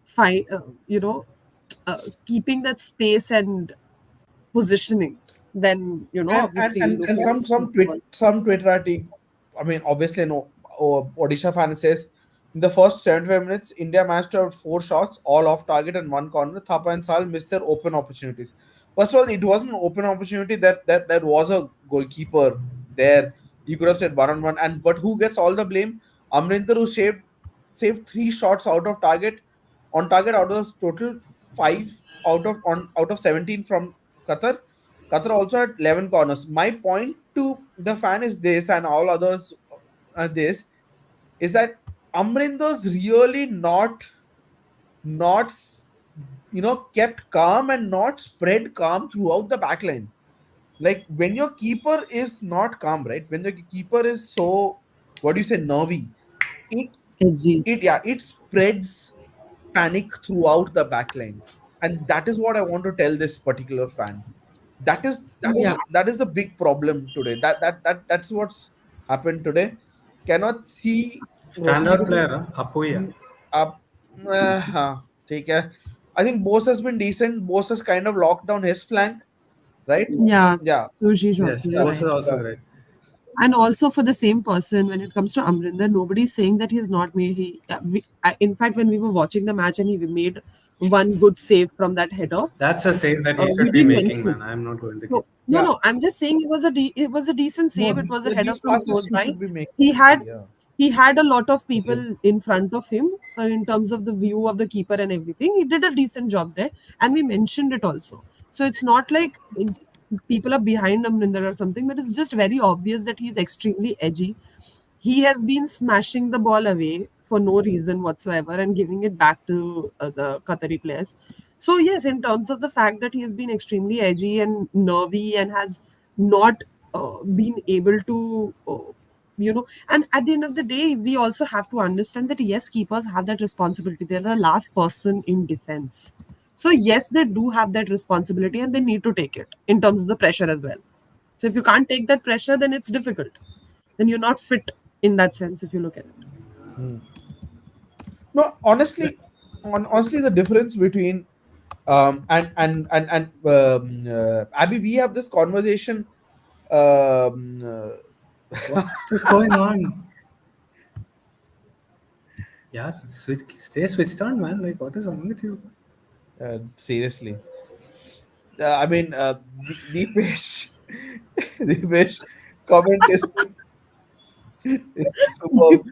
fi- uh, you know keeping that space and positioning. Then and obviously and look and at some Twitterati, I mean, obviously no. Odisha fan says in the first 75 minutes, India managed to have 4 shots, all off target and one corner. Thapa and Sal missed their open opportunities. First of all, it wasn't an open opportunity. That was a goalkeeper there. You could have said 1-on-1. And but who gets all the blame? Amrinder, who saved 3 shots out of those total 5 out of 17 from Qatar. Qatar also had 11 corners. My point to the fan is this, and all others are this, is that Amrinder's really not kept calm and not spread calm throughout the backline. Like when your keeper is not calm, right? When the keeper is so, what do you say, nervy, it edgy. it spreads panic throughout the backline, and that is what I want to tell this particular fan. Yeah. That is the big problem today. That's what's happened today. Cannot see Roshan Standout Harris is player, huh? Apuya. up. Take care. I think Bose has been decent. Bose has kind of locked down his flank, right? Yeah. Yeah, Sushi shots, Yes, you're yeah, Bose is right. also yeah. great. And also for the same person, when it comes to Amrinder, nobody's saying that he's not made. In fact, when we were watching the match and he made one good save from that header, That's a save that he we should be did making, mention. man. I'm not going to give. No, no, Yeah. no. I'm just saying it was a decent No, save. It was a header these from passes close you by. should be making. He had Yeah, he had a lot of the saves. people in front of him in terms of the view of the keeper and everything. He did a decent job there, and we mentioned it also. So it's not like people are behind Amrinder or something, but it's just very obvious that he's extremely edgy. He has been smashing the ball away for no reason whatsoever and giving it back to the Qatari players. So yes, in terms of the fact that he has been extremely edgy and nervy and has not been able to, and at the end of the day, we also have to understand that yes, keepers have that responsibility. They're the last person in defense. So yes, they do have that responsibility and they need to take it in terms of the pressure as well. So if you can't take that pressure, then it's difficult. Then you're not fit in that sense if you look at it. Hmm. No, honestly, the difference between Abby, we have this conversation. Um, uh, What is going on? Yeah, stay switched on, man. Like, what is wrong with you? Seriously. I mean, Deepesh, Deepesh comment is superb.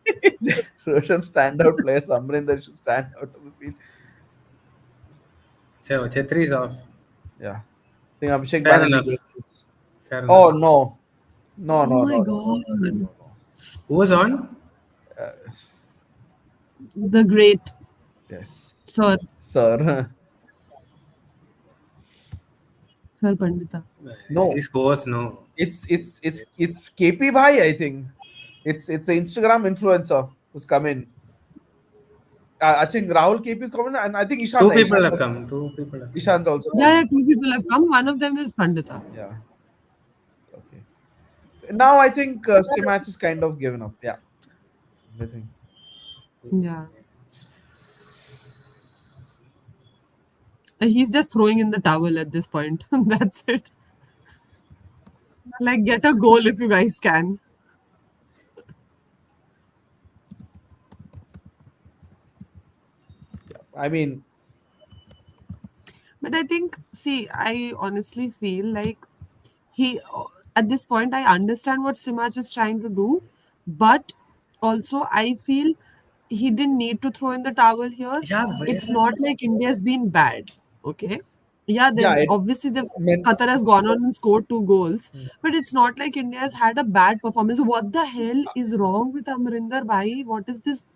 Roshan standout player. Samrinder should stand out of the field. So, Chetri is off. Yeah. I think Abhishek Fair Banerjee enough. gave this. Fair enough. Oh no. No, Oh no, my no, no, no, God. no, no, no, no. Who was on? The great Yes. Sir, Sir. Sir Pandita. No. He scores, no. It's KP Bhai, I think. It's an Instagram influencer who's come in. I think Rahul KP is coming, and I think Two Ishan. people have come. Two people have come. Ishan's also Yeah, coming. yeah, two people have come. One of them is Pandita. Yeah. Okay. Now I think Stay Match is kind of given up. Yeah. I think. Yeah. And he's just throwing in the towel at this point. That's it. Like, get a goal if you guys can. I mean, But I think, see, I honestly feel like he, at this point, I understand what Simaj is trying to do, but also I feel he didn't need to throw in the towel here. Yeah, It's where? not like India's been bad, okay? Yeah, yeah. then obviously Meant, Qatar has gone on and scored 2 goals, but it's not like India has had a bad performance. What the hell is wrong with Amrinder Bhai? What is this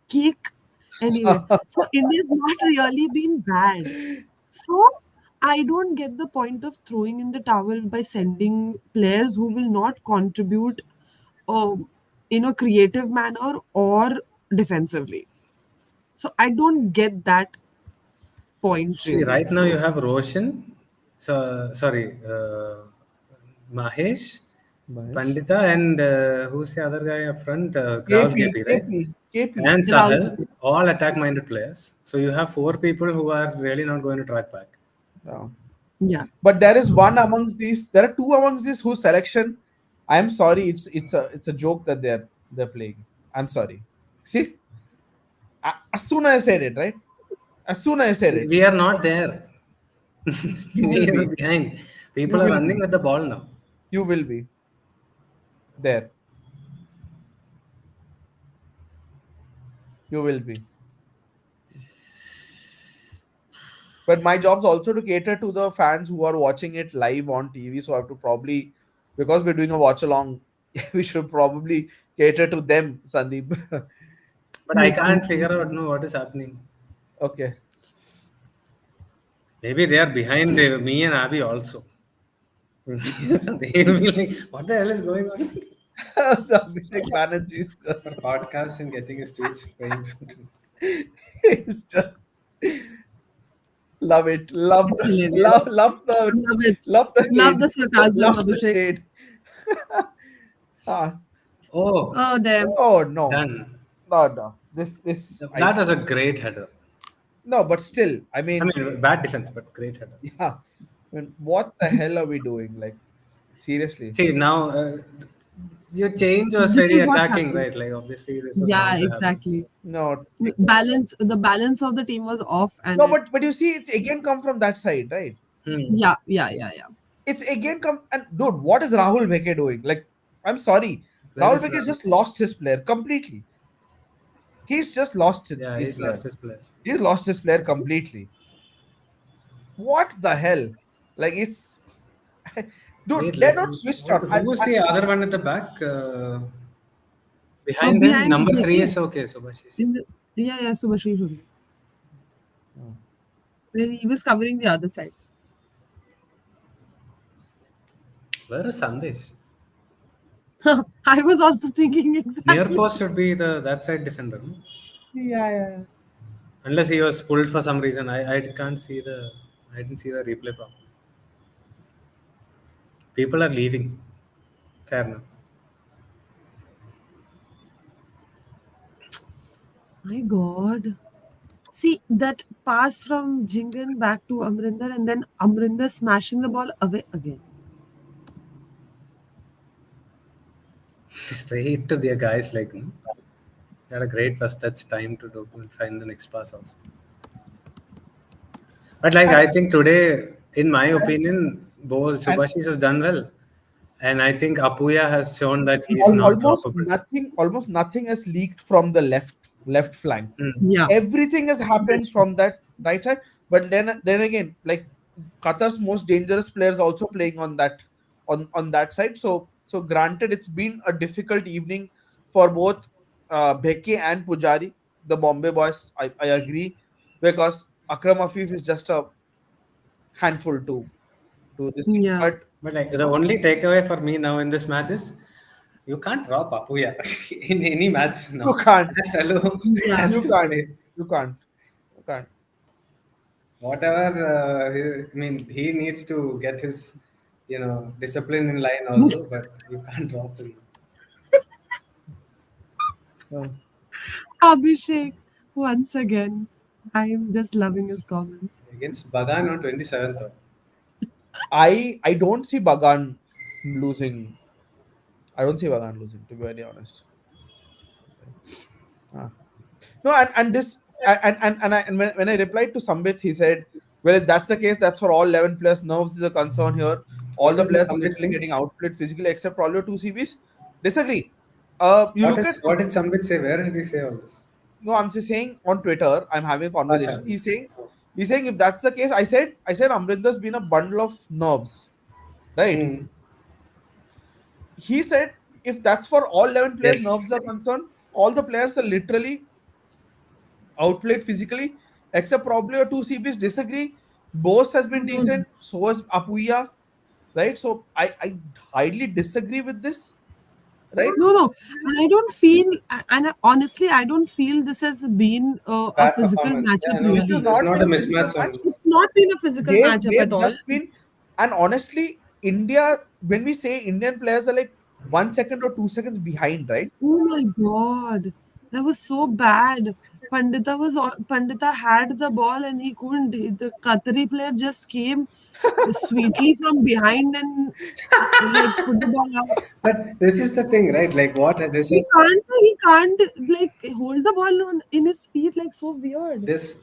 kick? Anyway, so India's not really been bad. So I don't get the point of throwing in the towel by sending players who will not contribute in a creative manner or defensively. So I don't get that point See, really. right now you So have Roshan, so sorry, Mahesh, Mahesh. Pandita, and who's the other guy up front? Rahul KP, KP, right? KP, KP. And Rahul Sahal, Kapil. all attack-minded players. So you have four people who are really not going to track back. Yeah. Yeah. But there is one amongst these. There are two amongst these whose selection. I am sorry. It's a joke that they're playing. I'm sorry. See, as soon as I said it, right? As soon as I said it, We are not there. you will We are be. behind. You People are will running be. with the ball now. You will be there. You will be. But my job's also to cater to the fans who are watching it live on TV. So I have to probably, because we're doing a watch along, we should probably cater to them, Sandeep. But I Makes can't sense. figure Makes out sense. no what is happening. Okay. Maybe they are behind me and Abby also. So they will be like, what the hell is going on? Abhishek Banerjee is For just, podcast and getting his tweets framed. it's just love it. Love, It's hilarious. love the, Love it. love the Love shade. the sarcasm, Love the Abhishek. shade. Ah, Oh, Oh damn. oh no, done. no. This, That was a great header. no, but still, I I mean, mean, bad defense, but great header. yeah. I mean, what the hell are we doing? Like, seriously. See, now your change was This very is what attacking, happened. right? Like, obviously, this was Yeah, bound to happen. exactly. No, The balance of the team was off, and no, it. but you see, it's again come from that side, right? Hmm. Yeah, yeah, yeah, yeah. It's again come and dude, what is Rahul Bheke doing? Like, I'm sorry, Where Rahul is Bheke Rahul? just lost his player completely. He's just lost Yeah, his he's lost player. his player. He's lost his player completely. What the hell? Like, it's dude, Wait, they're not switched on. who was the other one at the back? Oh, Behind him, behind number three KK. is okay, Subhashish. Yeah, Subhashish only. He was covering the other side. Where is Sandesh? I was also thinking Near exactly. post should be the that side defender, no? Yeah. Unless he was pulled for some reason. I can't see the. I didn't see the replay properly. People are leaving. Fair enough. My God. See that pass from Jingan back to Amrinder, and then Amrinder smashing the ball away again. Straight to their guys like. Hmm? He had a great first touch time to do and find the next pass also. But like I think today, in my opinion, both And Subhashis has done well, and I think Apuya has shown that he is not droppable. almost nothing has leaked from the left flank. Mm. Yeah, Everything has happened that's true. from that right side. But then again, like Qatar's most dangerous players also playing on that side. So granted, it's been a difficult evening for both Bheke and Pujari, the Bombay boys. I agree, because Akram Afif is just a handful to this thing. Yeah. But But like the only takeaway for me now in this match is you can't drop Apuya in any match you now. can't, That fellow Yeah. has you to can't, play. you can't, you can't. Whatever, I mean, he needs to get his, discipline in line also, but you can't drop him Uh, Abhishek, once again, I am just loving his comments. against Bagan on 27th. I don't see Bagan losing. I don't see Bagan losing, to be very honest. Ah. No, and this and when I replied to Sambit, he said, "Well, if that's the case, that's for all 11 players. Nerves is a concern here. All What the is the players are Sambit literally thing? getting outplayed physically, except probably two CBs." Disagree. You What look is at what did Sambit say? Where did he say all this? no. I'm just saying on Twitter. I'm having a Acha. conversation. He's saying if that's the case, I said Amrinder's been a bundle of nerves, right? Hmm. He said if that's for all 11 players, Yes. nerves are concerned. All the players are literally outplayed physically, except probably a two CBs. Disagree. Bose has been No, decent. So has Apuya, right? So I highly disagree with this, right? no. And I don't feel, and honestly, I don't feel this has been a Bad physical performance. matchup, Yeah, This no. is really. There's not not been a a physical mismatch match. on. It's not been a physical matchup at They've all. just been, and honestly, India, when we say Indian players are like 1 second or 2 seconds behind, right? Oh my God. That was so bad. Pandita had the ball and he couldn't. The Qatari player just came sweetly from behind and like put the ball out. But this is the thing, right? Like what this is He can't like hold the ball in his feet, like so weird. this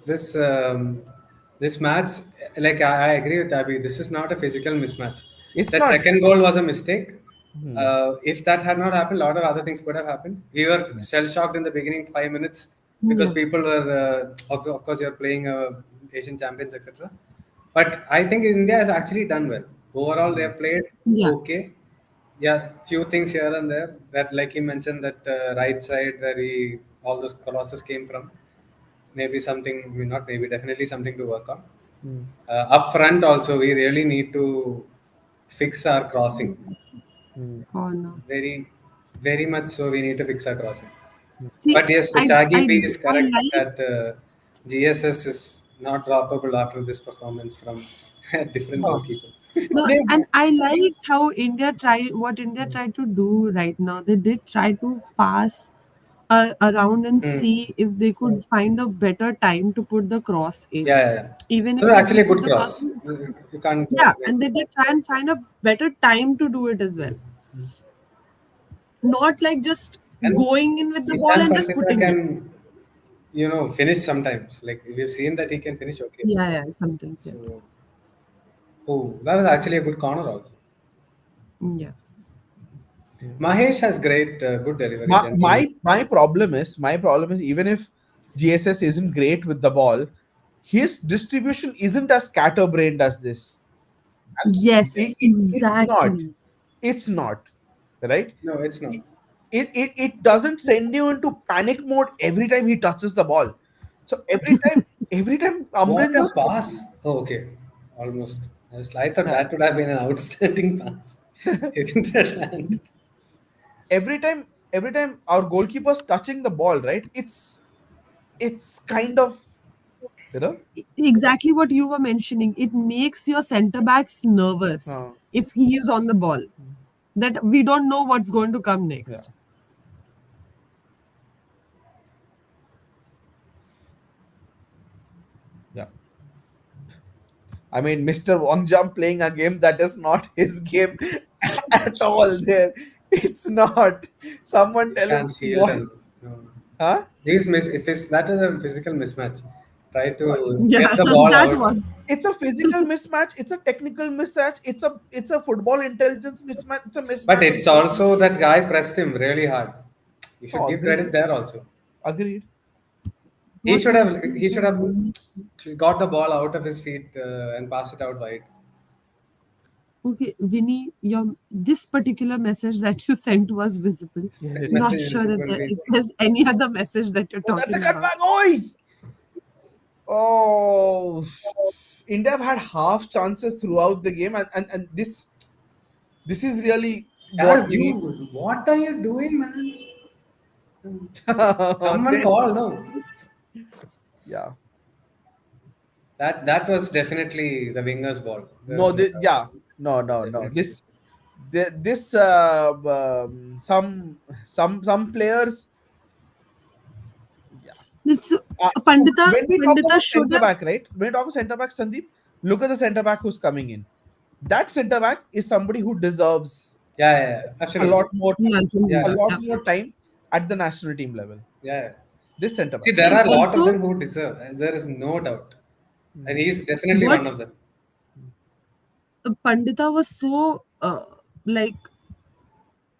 match, like I agree with Abby. This is not a physical mismatch. It's That not. second goal was a mistake. Hmm. If that had not happened, a lot of other things could have happened. We were shell shocked in the beginning 5 minutes because Yeah. people were, of course, you're playing Asian champions, etc. But I think India has actually done well. Overall, they have played Yeah. okay. Yeah, few things here and there. That, like he mentioned, that right side where all those colossus came from. Maybe something, I mean, not maybe, definitely something to work on. Hmm. Up front, also, we really need to fix our crossing. Hmm. Corner. Very, very much so. We need to fix our crossing. See, But yes, I Shaggy I B is I correct like that GSS is not droppable after this performance from a different Huh. goalkeeper. no, They, and I liked how India tried to do right now. They did try to pass around and Hmm. see if they could find a better time to put the cross in. Yeah, yeah, yeah. Even It if was they actually a put good the cross cross. in, You can't. yeah, and they did try and find a better time to do it as well. Not like just And going in with the ball Ishan and just Pandita putting it. can, finish sometimes. Like we've seen that he can finish okay. Yeah, yeah, sometimes, yeah. So, oh, that was actually a good corner also. Yeah. Mahesh has great, good delivery my generally. my problem is even if GSS isn't great with the ball, his distribution isn't as scatterbrained as this. Yes, It's not. exactly. It's not, right? No, it's not. It doesn't send you into panic mode every time he touches the ball. So every time What a Amrinder's pass! Oh, okay, almost. I thought yeah, that would have been an outstanding pass. If it had landed. every time our goalkeeper's touching the ball, right? It's kind of, you know. Exactly what you were mentioning. It makes your center backs nervous uh, if he is on the ball. That we don't know what's going to come yeah, next. yeah. I mean, Mr. Wangjam playing a game that is not his game at all. There, it's not. Someone He tell him can't shield what. and no. Huh? If it's, that is a physical mismatch. Try to Yeah, get the ball that out. was. It's a physical mismatch. It's a technical mismatch. It's a football intelligence mismatch. It's a But mismatch of it's both. also that guy pressed him really hard. You should Oh, give credit agreed. there also. Agreed. He What should was have I saying? he should have got the ball out of his feet and passed it out wide. Okay, Vinny, your this particular message that you sent was visible. Yes, That it is. Not message sure is if, will be if there's any other message that you're Oh, that's a talking about. cutback. Oi! Oh, India have had half chances throughout the game, and this is really what yeah, we need. what are you doing, man? Someone They- call, no. yeah. That was definitely the winger's ball. There No, was no doubt. yeah. No, no, no. Definitely. This some players. Yeah. This So Pandita when we talk Pandita about should centre have. back, right? When we talk about centre back, Sandeep, look at the centre back who's coming in. That centre back is somebody who deserves Yeah, a lot absolutely. more Yeah, a Yeah, lot yeah. more time at the national team level. yeah. This centre See, back. there And are a lot of also, them who deserve. There is no doubt, and Hmm. he's definitely what one of them. Pandita was so like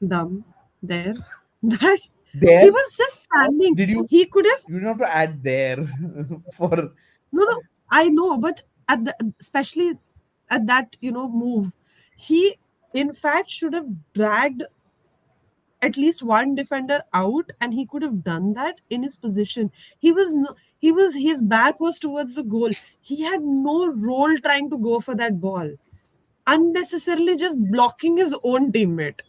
dumb there that he There, was just standing. did you He could have. you don't have to add there for No, no, I know, but especially at that move, he in fact should have dragged at least one defender out, and he could have done that in his position. He was no, he was his back was towards the goal. He had no role trying to go for that ball, unnecessarily just blocking his own teammate.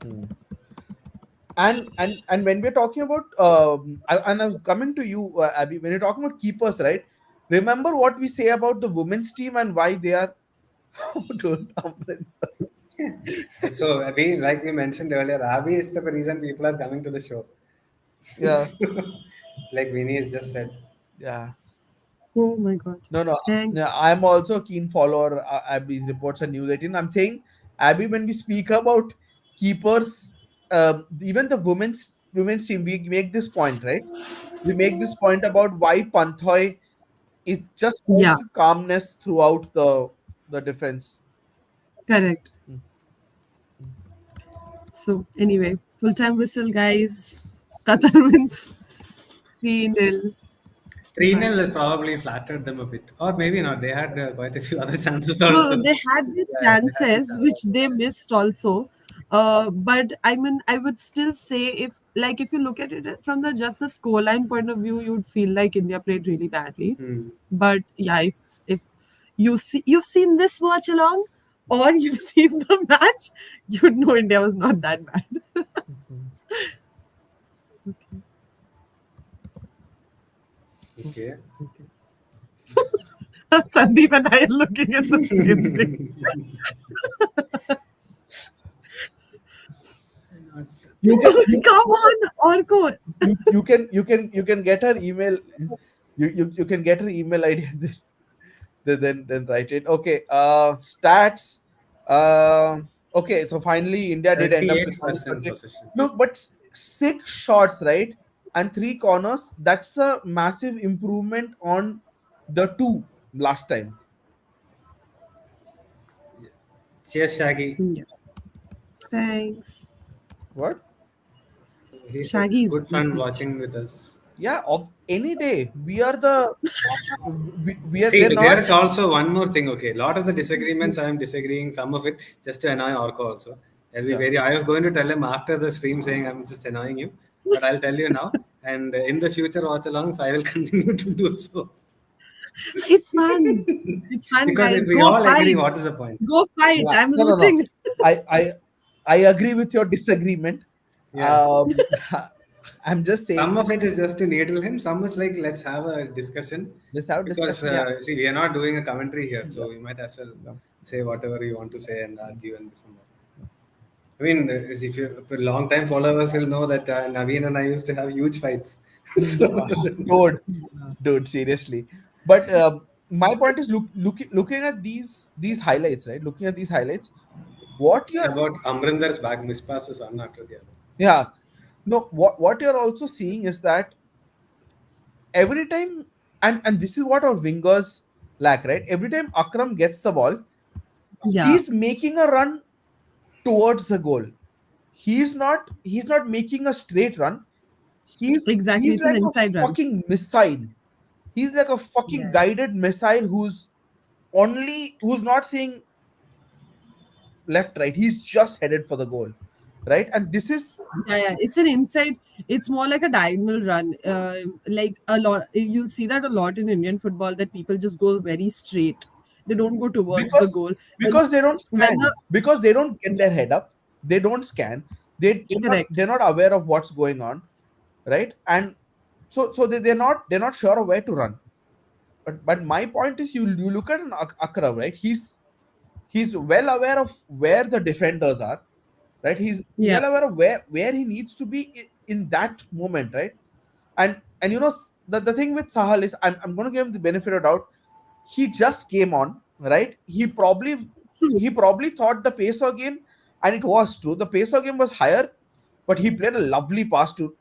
Hmm. And when we're talking about and I was coming to you, Abby, when you're talking about keepers, right? Remember what we say about the women's team and why they are. Oh, dude, So we, like we mentioned earlier, Abhi is the reason people are coming to the show. yeah, So, like Vinny has just said. yeah. Oh my god! No, no, no. Thanks. I'm also a keen follower Abby's reports on News 18. I'm saying, Abby, when we speak about keepers, even the women's team, we make this point, right? We make this point about why Panthoy it just Yeah, holds calmness throughout the defense. correct. Mm. So anyway, full time whistle, guys. Qatar wins 3-0. 3-0 But has probably flattered them a bit. Or maybe not. They had quite a few other chances no, also. they had the Yeah, they had the chances which chances. they missed also. But I mean, I would still say if you look at it from the scoreline point of view, you would feel like India played really badly. Hmm. But yeah, if you've seen this watch along or you've seen the match, you'd know India was not that bad. Mhm. Okay. Okay. Okay. Sandeep and I are looking at the same thing. You can you, Come on, Orko. you can get her email. You can get her email ID and then write it. Okay. Stats. Uh, okay. So finally, India did end up with one 38% subject. possession. Look, but six shots, right, and three corners. That's a massive improvement on the two last time. Cheers, Shaggy. Yeah. Thanks. What? He said it's Shaggy's good fun message. watching with us. Yeah, of any day. We are the See, we're there not. is also one more thing. Okay, a lot of the disagreements I am disagreeing, some of it just to annoy Orko also. I'll be Yeah. very. I was going to tell him after the stream saying I'm just annoying him, but I'll tell you now. And in the future watch alongs, I will continue to do so It's fun. It's fun, because if guys. we Go all agree, fight. what is the point? Go fight. Yeah. I'm No, no, no. rooting. I I I agree with your disagreement. Yeah. Um, I'm just Some saying. of it is just to needle him. Some is like let's have a discussion Let's have a because discussion. Yeah. see we are not doing a commentary here, Yeah. so we might as well Yeah. say whatever you want to say and argue and this and that. I mean, if you long time followers will know that Naveen and I used to have huge fights. So dude, dude, seriously. But my point is, looking at these highlights, right? Looking at these highlights, What It's you're about Amrinder's back mispasses one after the other. yeah, no, what you're also seeing is that every time, and this is what our wingers lack, right? Every time Akram gets the ball, Yeah, he's making a run towards the goal. He's not making a straight run. exactly. He's It's an like a inside run. fucking missile. He's like a fucking Yeah. guided missile who's not saying left right. He's just headed for the goal, right? And this is Yeah, yeah, it's an inside. It's more like a diagonal run. Like a lot, you'll see that a lot in Indian football that people just go very straight. They don't go towards the because goal. because they don't When scan, because they don't get their head up, they don't scan, they're not correct. they're not aware of what's going on, right? And so they're not sure of where to run. But my point is, you look at an Akram, right? He's well aware of where the defenders are, right? He's Yeah, well aware of where he needs to be in that moment, right? And the thing with Sahal is, I'm going to give him the benefit of doubt. He just came on, right? true. He probably thought the pacer game, and it was true, the pacer game was higher, but he played a lovely pass to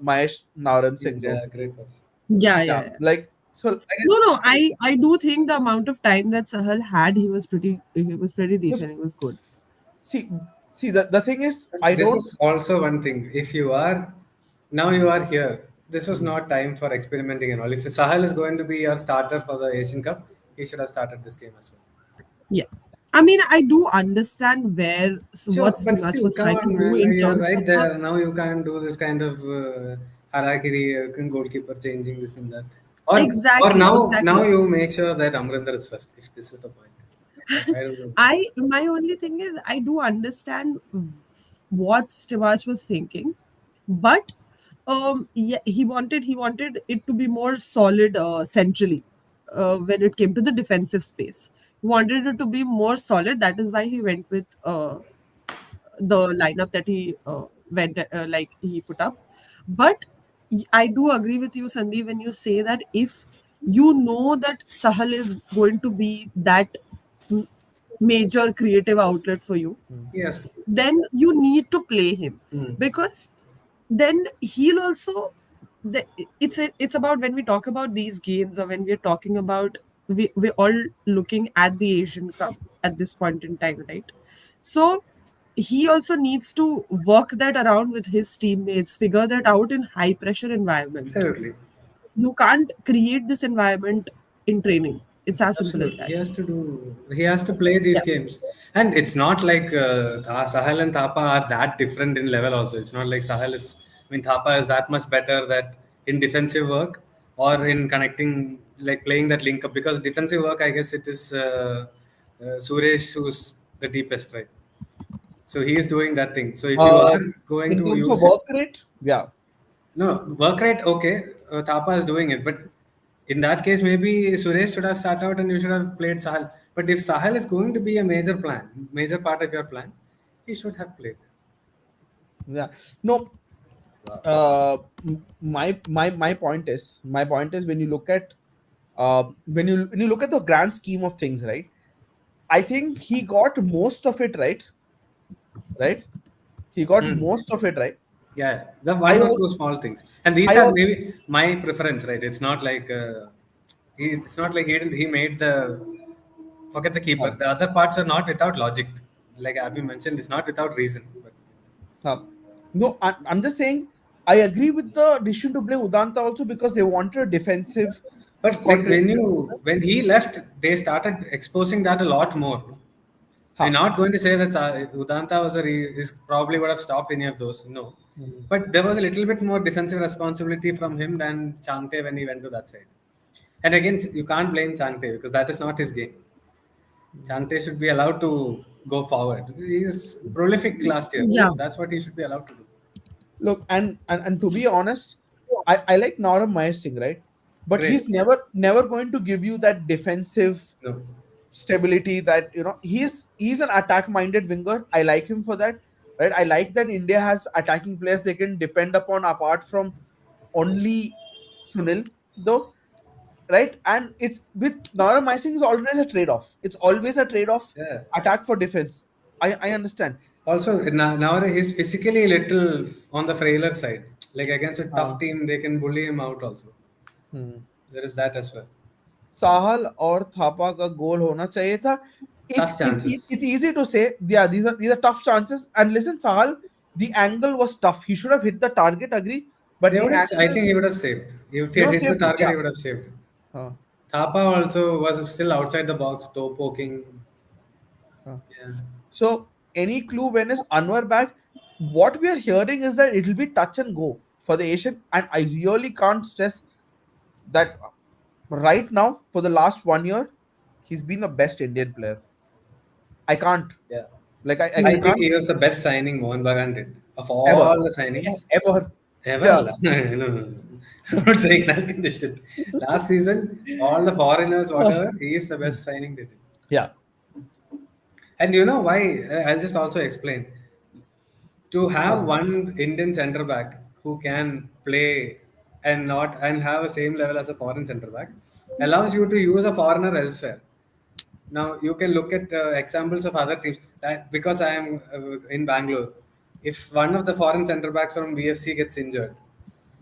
Mahesh Naran Singh, though. Yeah, great pass. Yeah, yeah, Yeah, yeah. like, so like, No, no. I do think the amount of time that Sahal had, he was pretty just decent. He was good. see see the thing is, I This don't. is also one thing. If you are now you are here, this was not time for experimenting and all. If Sahal is going to be your starter for the Asian Cup, he should have started this game as well. Yeah. I mean, I do understand what Sure, but Stimac still, was come trying to on, do man. in You're terms right of the there. Now you can't do this kind of harakiri, goalkeeper changing this and that. Or exactly, now exactly. you make sure that Amrinder is first. If this is the point, I don't know. My only thing is I do understand what Stimac was thinking, but yeah, he wanted it to be more solid centrally when it came to the defensive space. He wanted it to be more solid. That is why he went with the lineup that he went like he put up. But I do agree with you, Sandeep, when you say that if you know that Sahal is going to be that m- major creative outlet for you, Yes. then you need to play him, Hmm. because then he'll also it's about when we talk about these games, or when we're talking about we're all looking at the Asian Cup at this point in time, right? So he also needs to work that around with his teammates, figure that out in high pressure environment. Absolutely. You can't create this environment in training. It's as simple as Absolutely, that. he has to play these Yeah, games, and it's not like Sahal and Thapa are that different in level. Also, it's not like Sahal is. I mean, Thapa is that much better that in defensive work or in connecting, like playing that link up. Because defensive work, I guess it is Suresh who's the deepest, right? So he is doing that thing. So if you uh are going in to terms of use it, work rate, yeah. no, work rate, okay. Thapa is doing it, but in that case, maybe Suresh should have started out and you should have played Sahal. But if Sahal is going to be a major part of your plan, he should have played. Yeah, no, my point is, when you look at when you look at the grand scheme of things, right? I think he got most of it right, right? He got Hmm. most of it right. Yeah, the I one or two also, small things, and these I are also, maybe my preference, right? It's not like it's not like he made the forget the keeper. uh, The other parts are not without logic, like Abhi mentioned. It's not without reason. But uh, no, I'm just saying, I agree with the decision to play Udanta also, because they wanted a defensive But like contributor. when he left, they started exposing that a lot more. No? I'm Huh. not going to say that Udanta was is probably would have stopped any of those. No, Hmm. but there was a little bit more defensive responsibility from him than Changte when he went to that side. And again, you can't blame Changte because that is not his game. Changte should be allowed to go forward. He is prolific last year. yeah, That's what he should be allowed to do. Look, and to be honest, I like Naram Mahesh Singh, right? But Great. he's never going to give you that defensive No. stability that, he's an attack minded winger. I like him for that, right? I like that India has attacking players they can depend upon apart from only Sunil, though, right? And it's with Naram Mahesh Singh is always a trade off. It's always a trade off, Yeah. attack for defense. I understand. Also, nowadays he's physically little on the frailer side. Like against a Uh, tough team, they can bully him out also. hmm. There is that as well. Sahal और थापा का गोल होना चाहिए था. Tough chances. It's easy to say, yeah, these are tough chances. And listen, Sahal, the angle was tough. He should have hit the target, agree, but They the would have. I angle, think he would have saved. If he you had know, hit the saved it. target, Yeah. he would have saved. Uh, Thapa also was still outside the box, toe poking. uh. Yeah. So, any clue when is Anwar back? What we are hearing is that it will be touch and go for the Asian, and I really can't stress that right now for the last 1 year, he's been the best Indian player. I can't, Yeah. like, I I think can't he was the best signing Mohan Bagan did of ever, all the signings ever. ever. Yeah. No, no, no. I'm not saying that condition. Last season, all the foreigners, whatever, he is the best signing they did. Yeah. And you know why? I'll just also explain. To have one Indian centre back who can play and not and have a same level as a foreign centre back allows you to use a foreigner elsewhere. Now you can look at examples of other teams. Because I am in Bangalore, if one of the foreign centre backs from BFC gets injured,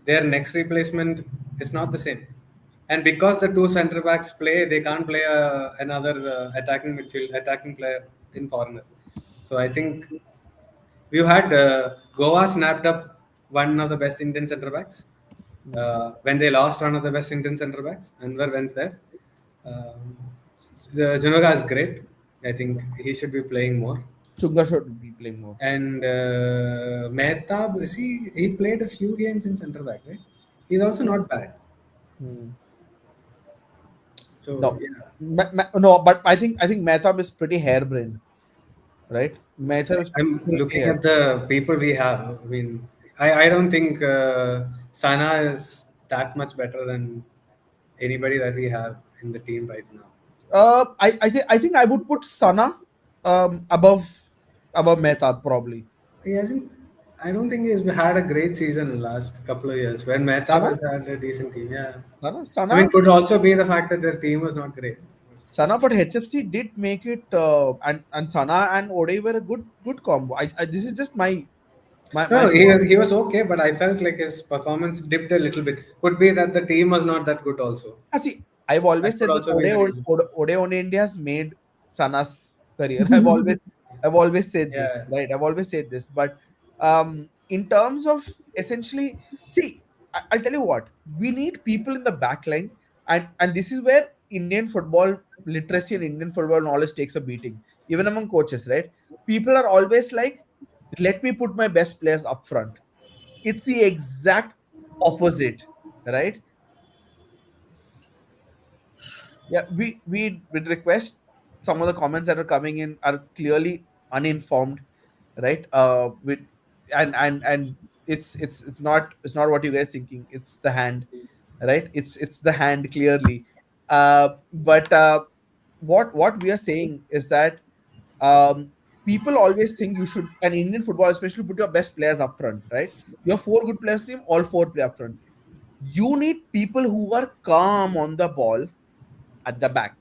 their next replacement is not the same. And because the two centre backs play, they can't play another attacking player in foreigner. So I think we had Goa snapped up one of the best Indian centre backs when they lost one of the best Indian centre backs. Anwar went there. Um, the Junaga is great. I think he should be playing more. Chunga should be playing more. And Mehtab, see, he played a few games in centre back, right? He's also not bad. Hmm. So No, yeah, no, but I think Mehtab is pretty harebrained, right? Mehtab is I'm pretty looking hair. at the people we have. I mean, I don't think Sana is that much better than anybody that we have in the team right now. I think I would put Sana above Mehtab probably. He hasn't. I don't think he's had a great season in the last couple of years. When Mehtab Sana, has had a decent team, yeah. Sana, I mean, Sana, could also be the fact that their team was not great. Sana, but HFC did make it, and Sana and Ode were a good combo. This is just my No, philosophy. he was okay, but I felt like his performance dipped a little bit. Could be that the team was not that good also. See, I've That always could said that also be the reason. Ode on India has made Sana's career. I've always said this, Yeah. right? I've always said this, but in terms of essentially, see, I'll tell you what, we need people in the back line, and this is where Indian football literacy and Indian football knowledge takes a beating, even among coaches, right? People are always like, let me put my best players up front. It's the exact opposite, right? Yeah, we would request some of the comments that are coming in are clearly uninformed, right? With and it's not what you guys thinking. It's the hand, right? It's the hand clearly. But what we are saying is that um, people always think you should, an Indian football especially, put your best players up front, right? You have four good players team, all four play up front. You need people who are calm on the ball at the back,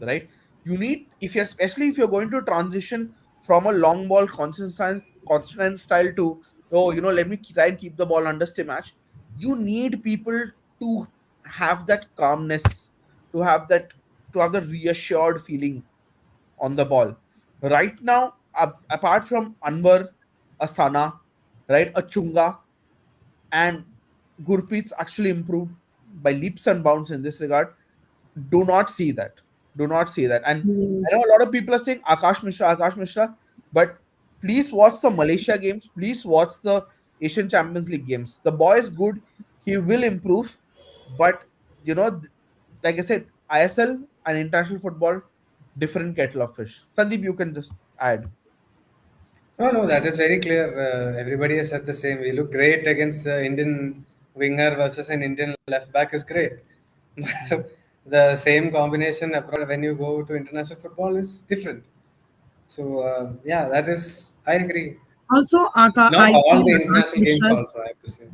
right? You need, if you're especially if you're going to transition from a long ball constant style to, oh, let me try and keep the ball under match. You need people to have that calmness, to have that to have the reassured feeling on the ball. Right now, apart from Anwar, a Sana, right, a Chunga, and Gurpreet's actually improved by leaps and bounds in this regard. Do not see that. Do not see that. And Mm. I know a lot of people are saying Akash Mishra, but please watch the Malaysia games. Please watch the Asian Champions League games. The boy is good. He will improve. But, like I said, ISL and international football, different kettle of fish. Sandeep, you can just add. No, no, that is very clear. Everybody has said the same. We look great against the Indian winger versus an Indian left back is great. The same combination abroad when you go to international football is different. So yeah, that is I agree. Also, Not I all feel the international games also I have to say.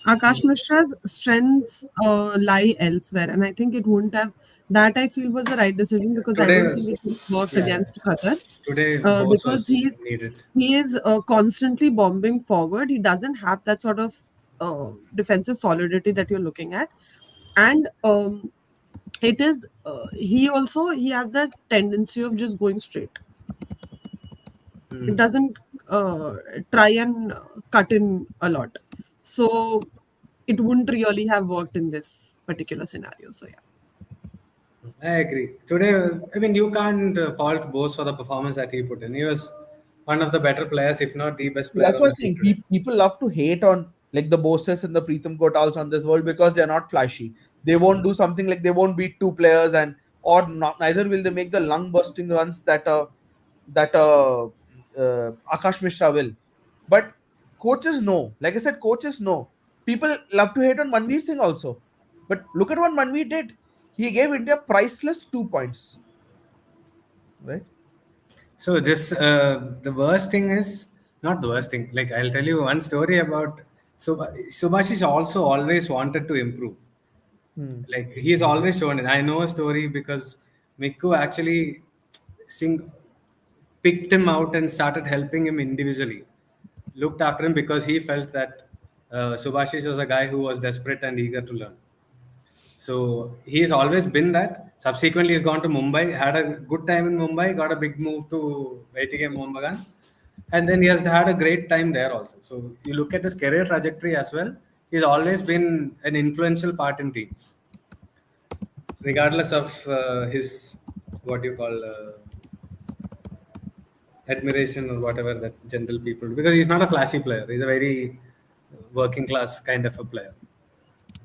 Akash Mishra's strengths lie elsewhere, and I think it wouldn't have That I feel was the right decision because I Today don't think was, it would work yeah, against Qatar. today both Because was needed. he is constantly bombing forward. He doesn't have that sort of defensive solidity that you're looking at, and it is he has that tendency of just going straight. It doesn't uh, try and cut in a lot, so it wouldn't really have worked in this particular scenario. So yeah. I agree. Today, I mean, you can't fault Bose for the performance that he put in. He was one of the better players, if not the best player That's on what the I'm field saying. today. People love to hate on like the Boses and the Preetham Kotals on this world because they're not flashy. They won't do something like they won't beat two players and or not neither will they make the lung busting runs that Akash Mishra will. But coaches know. Like I said, coaches know. People love to hate on Manveer Singh also. But look at what Manveer did. He gave India priceless 2 points. Right? So this, the worst thing is not the worst thing. Like I'll tell you one story about. So Subhashish also always wanted to improve. Hmm. Like he's always shown it. I know a story because Mikku actually sing picked him out and started helping him individually. Looked after him because he felt that Subhashish was a guy who was desperate and eager to learn. So he's always been that. Subsequently, he's gone to Mumbai, had a good time in Mumbai, got a big move to ATK Mohun, and then he has had a great time there also. So you look at his career trajectory as well. He's always been an influential part in teams, regardless of his what you call admiration or whatever that general people. Because he's not a flashy player. He's a very working class kind of a player.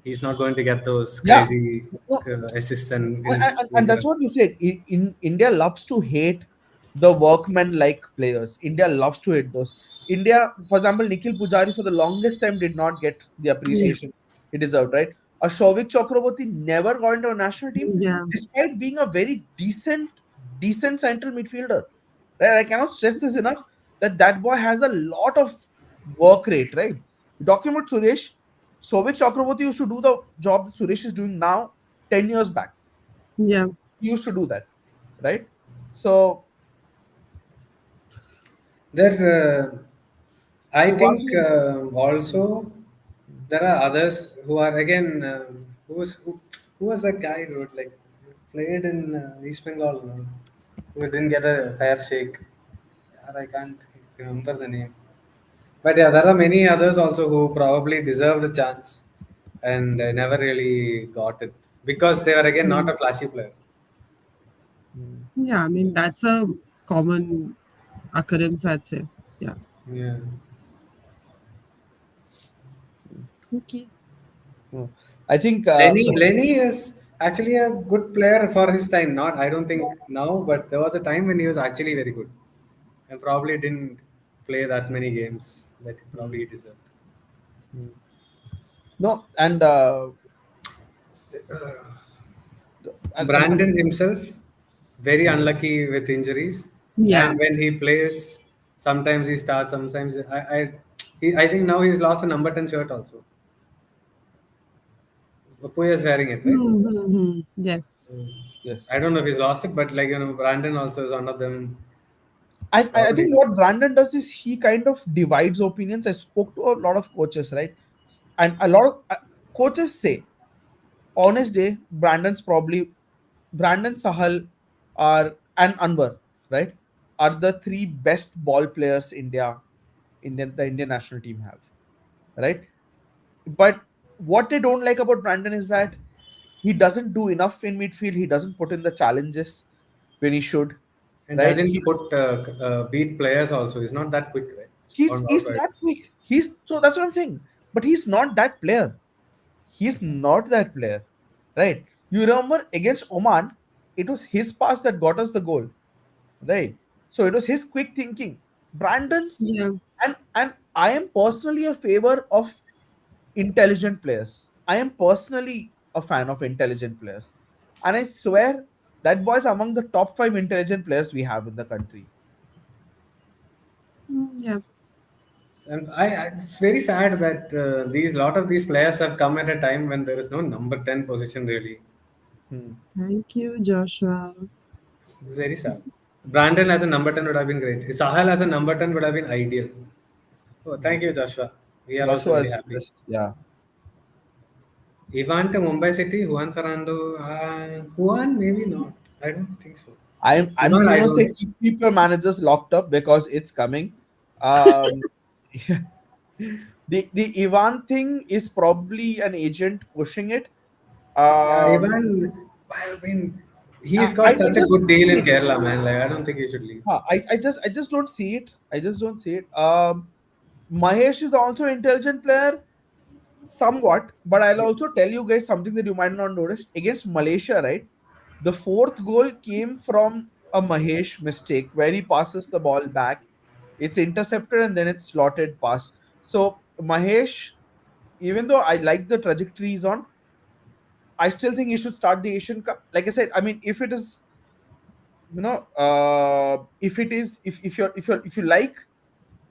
He's not going to get those Yeah. crazy No, assists and and increase that's what we said. In India loves to hate the workman-like players. India loves to hate those. India, for example, Nikhil Pujari for the longest time did not get the Yeah. appreciation he deserved. Right? A Shovik Chakraborty never got into a national team Yeah. despite being a very decent central midfielder. Right? I cannot stress this enough that boy has a lot of work rate. Right? Talking about Suresh, Shovik Chakraborty used to do the job that Suresh is doing now 10 years back. Yeah. He used to do that, right? So there. I think Subhashi, also there are others who are again who was that guy who like played in East Bengal who didn't get a fair shake. Yeah, I can't remember the name. But yeah, there are many others also who probably deserved a chance and never really got it because they were again not Mm. a flashy player. Yeah, I mean that's a common occurrence, I'd say. Yeah. Yeah. Okay. hmm. I think Lenny is actually a good player for his time. Not, I don't think now, but there was a time when he was actually very good, and probably didn't play that many games that he probably deserved. no, and Brandon himself, very unlucky with injuries, Yeah. and when he plays, sometimes he starts, sometimes I think now he's lost a number 10 shirt also. Apuya is wearing it, right? Mm-hmm. Yes. I yes, don't know if he's lost it, but like Brandon also is one of them. I Probably. think what Brandon does is he kind of divides opinions. I spoke to a lot of coaches, right? And a lot of coaches say, honest day, Brandon Sahal are and Anwar, right, are the three best ball players the Indian national team have, right? But what they don't like about Brandon is that he doesn't do enough in midfield. He doesn't put in the challenges when he should, And right? doesn't put beat players also. He's not that quick, right? He's Out wide. not quick. He's so that's what I'm saying. But he's not that player. He's not that player, right? You remember against Oman, it was his pass that got us the goal, right? So it was his quick thinking. Brandon's Yeah. and I am personally a favor of intelligent players. I am personally a fan of intelligent players. And I swear that boy is among the top 5 intelligent players we have in the country. Yeah. And it's very sad that these lot of these players have come at a time when there is no number 10 position really. Thank you, Joshua. It's very sad. Brandon as a number 10 would have been great. Sahal as a number 10 would have been ideal. Oh, thank you, Joshua. We are also Joshua very is happy. just, yeah. Ivan to Mumbai City, Juan Fernando, Juan maybe not. I don't think so. I'm Ivan, just I gonna don't say know. keep your managers locked up because it's coming. Um, the Ivan thing is probably an agent pushing it. Yeah, Um, Ivan, I mean, he's I, got I such a just good don't deal see in it. Kerala, man. Like, I don't think he should leave. I just don't see it. I just don't see it. Mahesh is also an intelligent player, somewhat, but I'll also Yes. tell you guys something that you might not notice. Against Malaysia, right? The fourth goal came from a Mahesh mistake where he passes the ball back. It's intercepted and then it's slotted past. So Mahesh, even though I like the trajectory he's on, I still think he should start the Asian Cup. Like I said, I mean, if it is, if it is, if you like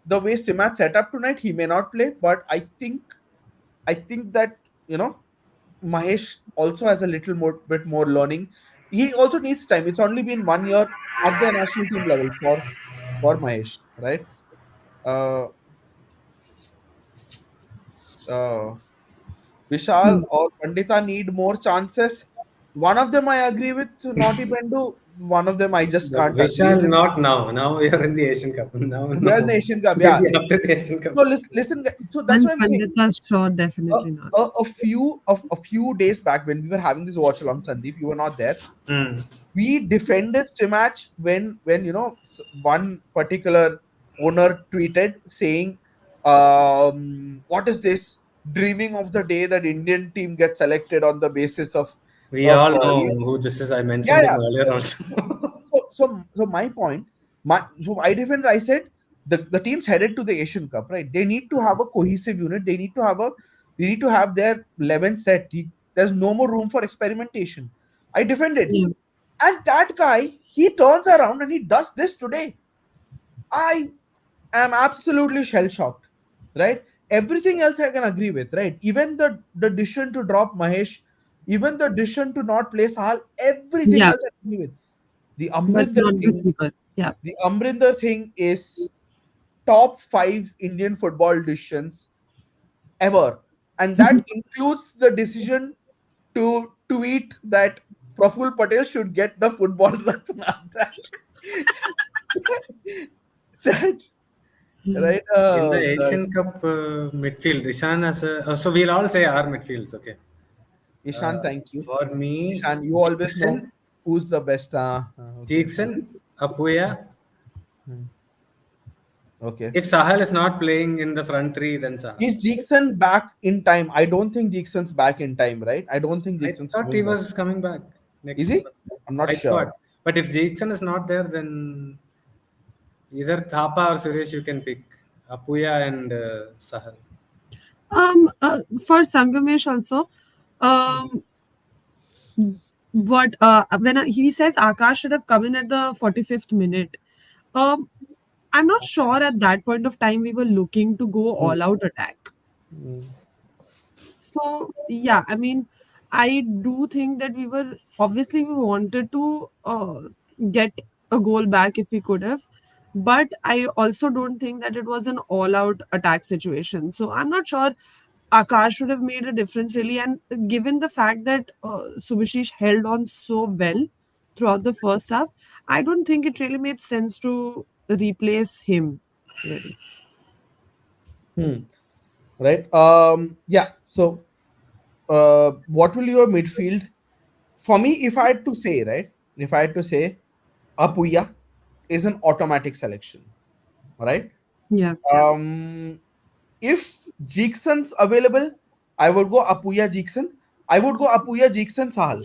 the way Stimat set up tonight, he may not play. But I think that you know Mahesh also has a little more bit more learning. He also needs time. It's only been 1 year at the national team level for Mahesh, right? Uh, uh, Vishal Hmm. or Pandita need more chances. One of them I agree with, Naughty Pendu. One of them I just But can't agree Vishal, with. not now. Now we are in the Asian Cup. Now, We are in the no. Asian Cup, yeah. Maybe after the Asian Cup. No, listen. So that's And what I'm saying. Pandita, sure, A, definitely not. a few days back when we were having this watch along, Sandeep, you were not there. Hmm. We defended Stimatch when one particular owner tweeted saying, "What is this? Dreaming of the day that Indian team gets selected on the basis of We of all uh, know yeah, who this is. I yeah, mentioned him yeah." earlier also. So my point, so I defended. I said the team's headed to the Asian Cup, right? They need to have a cohesive unit. They need to have their 11 set. There's no more room for experimentation. I defended. Yeah. And that guy, he turns around and he does this today. I am absolutely shell shocked, right? Everything else I can agree with, right? Even the decision to drop Mahesh, even the decision to not play Sahal, everything Yeah, else I agree with. The but Amrinder not the thing, keeper. Yeah. the Amrinder thing is top five Indian football decisions ever, and that includes the decision to tweet that Praful Patel should get the football Ratna. That right? In the That Asian Cup midfield, Ishan as a. So we'll all say our midfields, okay? Ishan, thank you. For me, Ishan, you always know Jackson, who's the best. Okay, Jackson, Apuya. okay. If Sahal is not playing in the front three, then Sahal. Is Jackson back in time? I don't think Jackson's back in time, right? I don't think I Jackson's thought he coming back. was coming back Is next he? month. I'm not I thought. sure. But if Jackson is not there, then either Thapa or Suresh you can pick. Apuya and Sahal. For Sangamesh also, um, he says Akash should have come in at the 45th minute. Um, I'm not sure at that point of time we were looking to go Hmm. all out attack. Hmm. So yeah, I mean, I do think that we wanted to get a goal back if we could have, but I also don't think that it was an all-out attack situation. So I'm not sure Akash would have made a difference really, and given the fact that Subhashish held on so well throughout the first half, I don't think it really made sense to replace him. Really, Hmm. Right. Yeah. So, what will your midfield? For me, if I had to say, right, if I had to say, Apuya is an automatic selection, right? yeah. Um, if Jigson's available, I would go Apuya Jigson. I would go Apuya Jigson Sahal.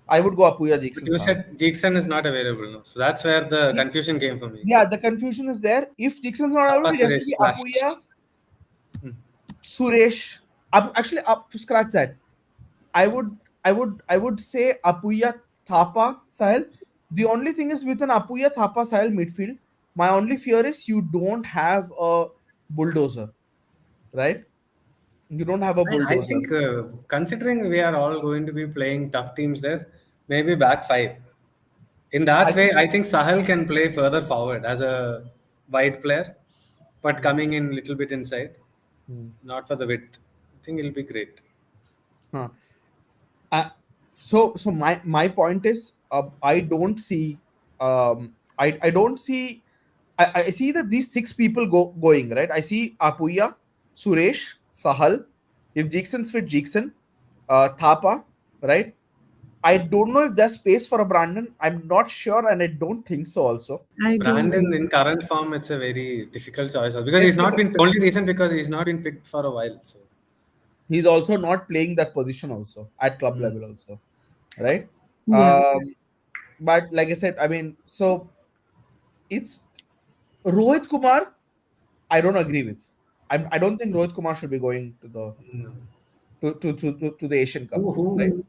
I would go Apuya But Jigson you Sahal. said Jackson is not available now. So that's where the confusion came for me. Yeah, the confusion is there. If Jigson's not Thapa available, it has to Suresh be slashed. Apuya, Suresh. Actually, up to scratch that. I would say Apuya Thapa Sahel. The only thing is with an Apuya Thapa Sahel midfield, my only fear is you don't have a bulldozer, right? You don't have a I bulldozer. think considering we are all going to be playing tough teams there, maybe back five. In I that way, think I think Sahal can play further forward as a wide player, but coming in a little bit inside, Hmm. not for the width. I think it'll be great. Huh. Uh, so my point is, I don't see, I don't see, I see that these six people going right. I see Apuya, Suresh, Sahal. If Jackson's fit, Jackson, Thapa, right? I don't know if there's space for a Brandon. I'm not sure, and I don't think so. Also, I don't Brandon think in so. current form, it's a very difficult choice because it's he's not because been only reason because he's not been picked for a while. So he's also not playing that position also at club mm. level also, right? Yeah. But like I said, I mean, so it's Rohit Kumar. I don't agree with. I don't think Rohit Kumar should be going to the to the Asian Cup, right? Who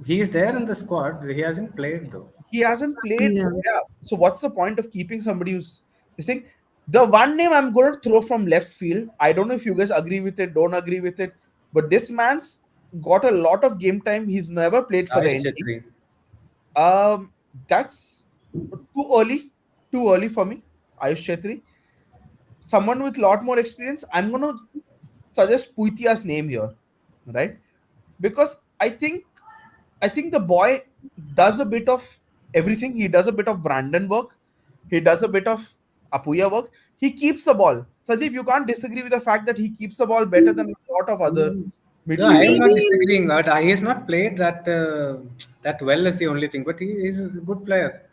he's there in the squad. He hasn't played though. He hasn't played. Yeah. Yeah. So what's the point of keeping somebody who's this thing? The one name I'm going to throw from left field. I don't know if you guys agree with it, don't agree with it, but this man's got a lot of game time. He's never played for the Aish NT. Chetri. That's too early. Too early for me. Ayush Chetri. Someone with a lot more experience. I'm going to suggest Puitia's name here, right? Because I think the boy does a bit of everything. He does a bit of Brandon work. He does a bit of Apuya work. He keeps the ball. Sandeep, you can't disagree with the fact that he keeps the ball better than a lot of other No, I am midfielders. not Maybe disagreeing. But he has not played that that well is the only thing. But he is a good player.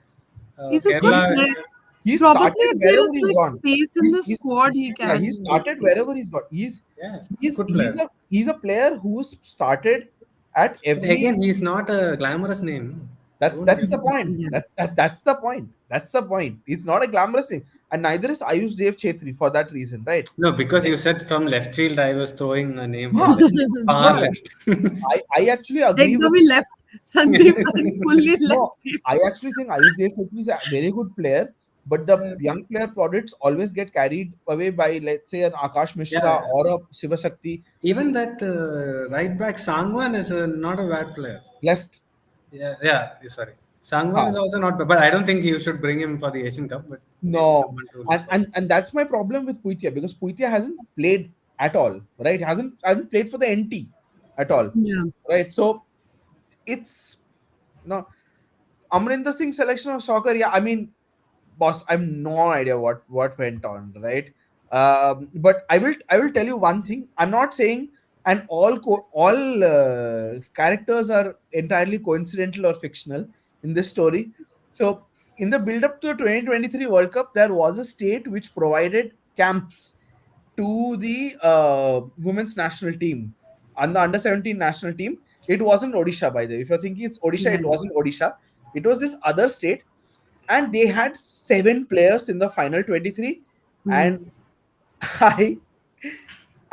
he's a good Kerala. He's player. he Probably started if there wherever is he's like gone. space in the He's squad, he yeah, he can started wherever he's got. Yeah, He's good he's player. a he's a player who's started at But again, every. he's not a glamorous name. Don't That's give the him. point. Yeah. That's the point. That's the point. It's not a glamorous thing, and neither is Ayush Dev Chetri for that reason, right? No, because Like, you said from left field, I was throwing a name from huh, left, no, far no, left. I actually agree with. Ekdam left. Sandeep and fully left. No, I actually think Ayush Dev Chetri is a very good player, but the young player products always get carried away by, let's say, an Akash Mishra Yeah, or a Shivashakti even that right back Sangwan is not a bad player. left. Yeah, yeah. Sorry, Sangwan Huh. is also not bad, but I don't think you should bring him for the Asian Cup. But maybe No, someone to look and, for. and and that's my problem with Puitia because Puitia hasn't played at all, right? Hasn't played for the NT at all, Yeah. right? So it's no Amrinder Singh selection of soccer. Yeah, I mean, boss, I have no idea what went on, right? But I will tell you one thing. I'm not saying and all characters are entirely coincidental or fictional in this story. So in the build up to the 2023 World Cup, there was a state which provided camps to the women's national team and the under 17 national team. It wasn't Odisha, by the way. If you're thinking it's Odisha, it Right. wasn't Odisha. It was this other state, and they had 7 players in the final 23. And Hmm. I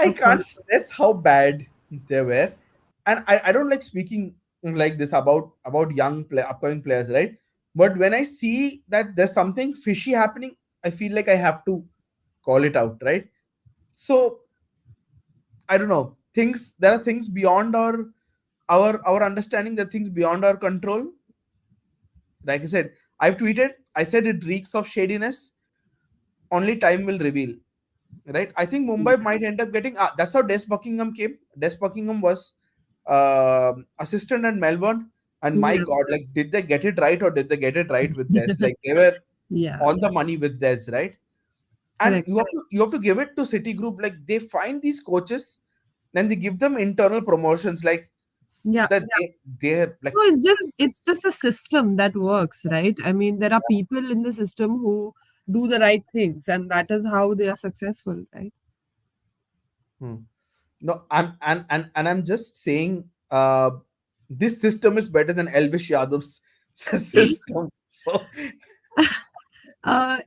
I Of can't course. stress how bad they were. And I don't like speaking like this about upcoming players, right? But when I see that there's something fishy happening, I feel like I have to call it out, right? So I don't know. Things There are things beyond our understanding. There are things beyond our control. Like I said, I've tweeted. I said it reeks of shadiness. Only time will reveal. Right? I think Mumbai might end up getting. That's how Des Buckingham came. Des Buckingham was assistant at Melbourne, and my Yeah. God, like, did they get it right or did they get it right with Des? Like, they were Yeah. on the money with Des, right? And Correct. you have to give it to City Group. Like, they find these coaches, then they give them internal promotions. Like Yeah. that, they're like. No, it's just a system that works, right? I mean, there are people in the system who do the right things, and that is how they are successful, right? Hmm. No, I'm just saying, this system is better than Elvish Yadav's system. So Uh,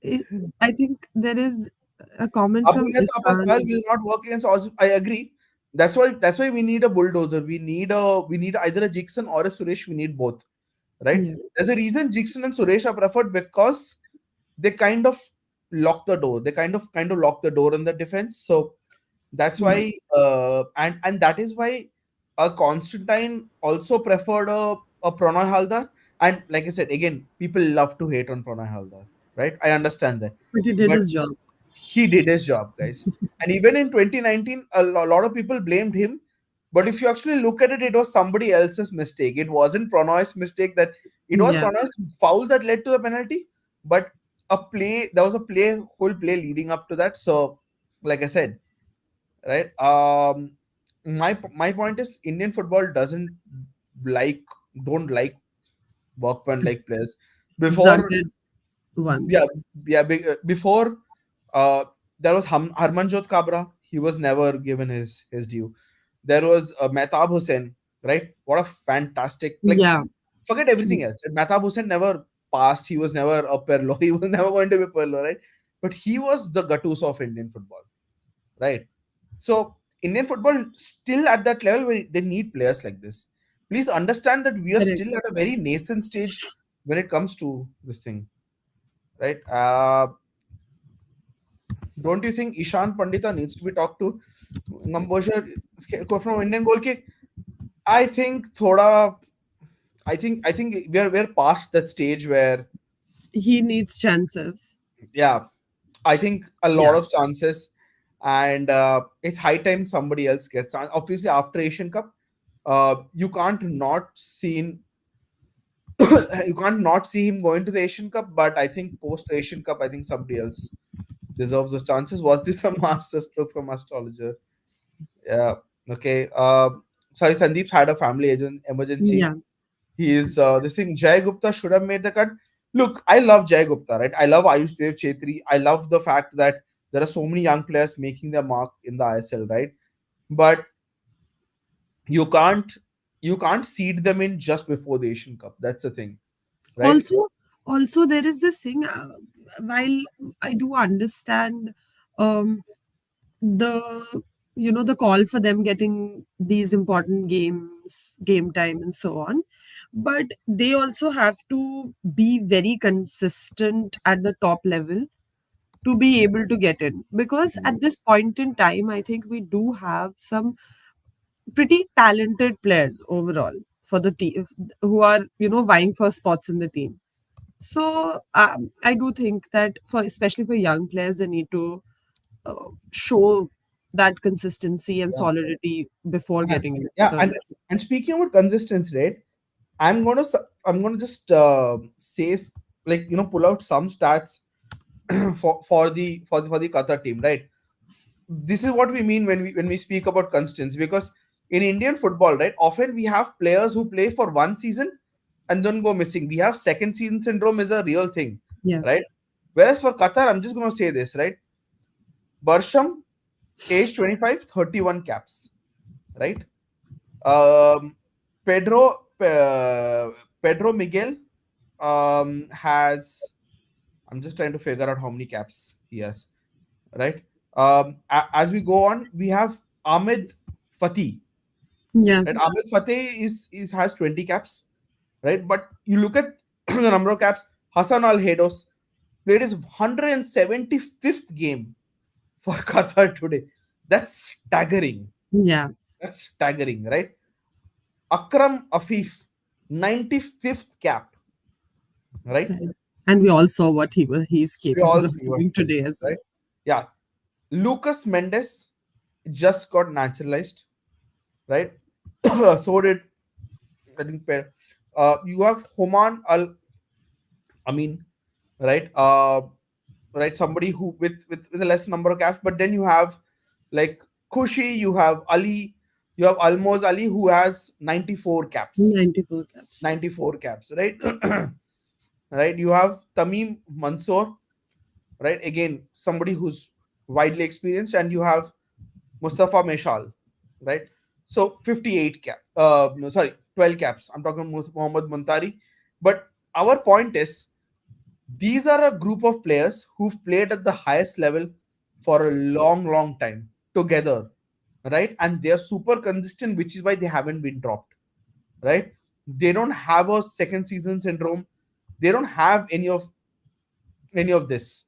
it, I think there is a comment from Abhinav Tapaswal Ishan. will not work against Oz. I agree. That's why we need a bulldozer. We need either a Jixon or a Suresh. We need both, right? Yeah. There's a reason Jixon and Suresh are preferred because they kind of lock the door. They kind of lock the door on the defense. So That's Yeah. why, and that is why Constantine also preferred a Pranay Haldar. And like I said, again, people love to hate on Pranay Haldar, right? I understand that, But he did but his job. he did his job, guys. And even in 2019, lot of people blamed him. But if you actually look at it, it was somebody else's mistake. It wasn't Pranay's mistake. That it was Yeah. Pranay's foul that led to the penalty. But there was a whole play leading up to that. So, like I said, right? My point is Indian football like don't like workman like players. Before, Rugged yeah, ones. before, uh, there was Harmanjot Kabra. He was never given his due. There was Mehtab Hussain, right? What a fantastic, like, Yeah. forget everything else. Mehtab Hussain never passed. He was never a Perlo. He was never going to be Perlo, right? But he was the Gattuso of Indian football, right? So Indian football still at that level where they need players like this. Please understand that we are Correct. still at a very nascent stage when it comes to this thing, right? Don't you think Ishan Pandita needs to be talked to? Ngambosher from Indian goal kick. I think thoda. I think we're past that stage where, He needs chances. yeah, I think a lot Yeah. of chances, and it's high time somebody else gets. Obviously, after Asian Cup, you can't not see you can't not see him going to the Asian Cup. But I think post Asian Cup, I think somebody else deserves those chances. Was this a master stroke from astrologer? Yeah. Okay. Sorry, Sandeep's had a family emergency. Yeah. He is this thing. Jay Gupta should have made the cut. Look, I love Jay Gupta, right? I love Ayush Dev Chetri. I love the fact that there are so many young players making their mark in the ISL, right? But you can't you can't seed them in just before the Asian Cup. That's the thing, right? Also, also there is this thing. While I do understand, um, the the call for them getting these important games, game time, and so on, but they also have to be very consistent at the top level to be able to get in, because at this point in time I think we do have some pretty talented players overall for the team who are vying for spots in the team. So I do think that for especially for young players they need to show that consistency and Yeah, solidity before and, getting into yeah, the. and speaking about consistency, right? I'm gonna just like pull out some stats for the Qatar team, right? This is what we mean when we speak about consistency, because in Indian football, right, often we have players who play for one season and then go missing. We have second season syndrome is a real thing, Yeah. right? Whereas for Qatar, I'm just going to say this, right? Barsham, age 25, 31 caps, right? Um, Pedro Pedro Miguel has. I'm just trying to figure out how many caps he has, right? As we go on, we have Ahmed Fatih, Yeah. right? Ahmed Fateh is has 20 caps, right? But you look at the number of caps. Hassan Al Hedos played his 175th game for Qatar today. That's staggering. Yeah. That's staggering, right? Akram Afif, 95th cap, right? Right. And we all saw what he's We all capable of see what doing he did, today as well. right? Yeah. Lucas Mendes just got naturalized, right? So did, I think, you have Homan Al Amin, right? Right, somebody who with a less number of caps, but then you have like Kushi, you have Ali, you have Almoz Ali who has 94 caps, 94 caps. 94 caps, right? Right, you have Tamim Mansoor, right? Again, somebody who's widely experienced, and you have Mustafa Meshal, right? So 58 cap, no, sorry, 12 caps. I'm talking Mohammad Muntari. But our point is, these are a group of players who've played at the highest level for a long, long time together, right? And they're super consistent, which is why they haven't been dropped, right? They don't have a second season syndrome. They don't have any of this,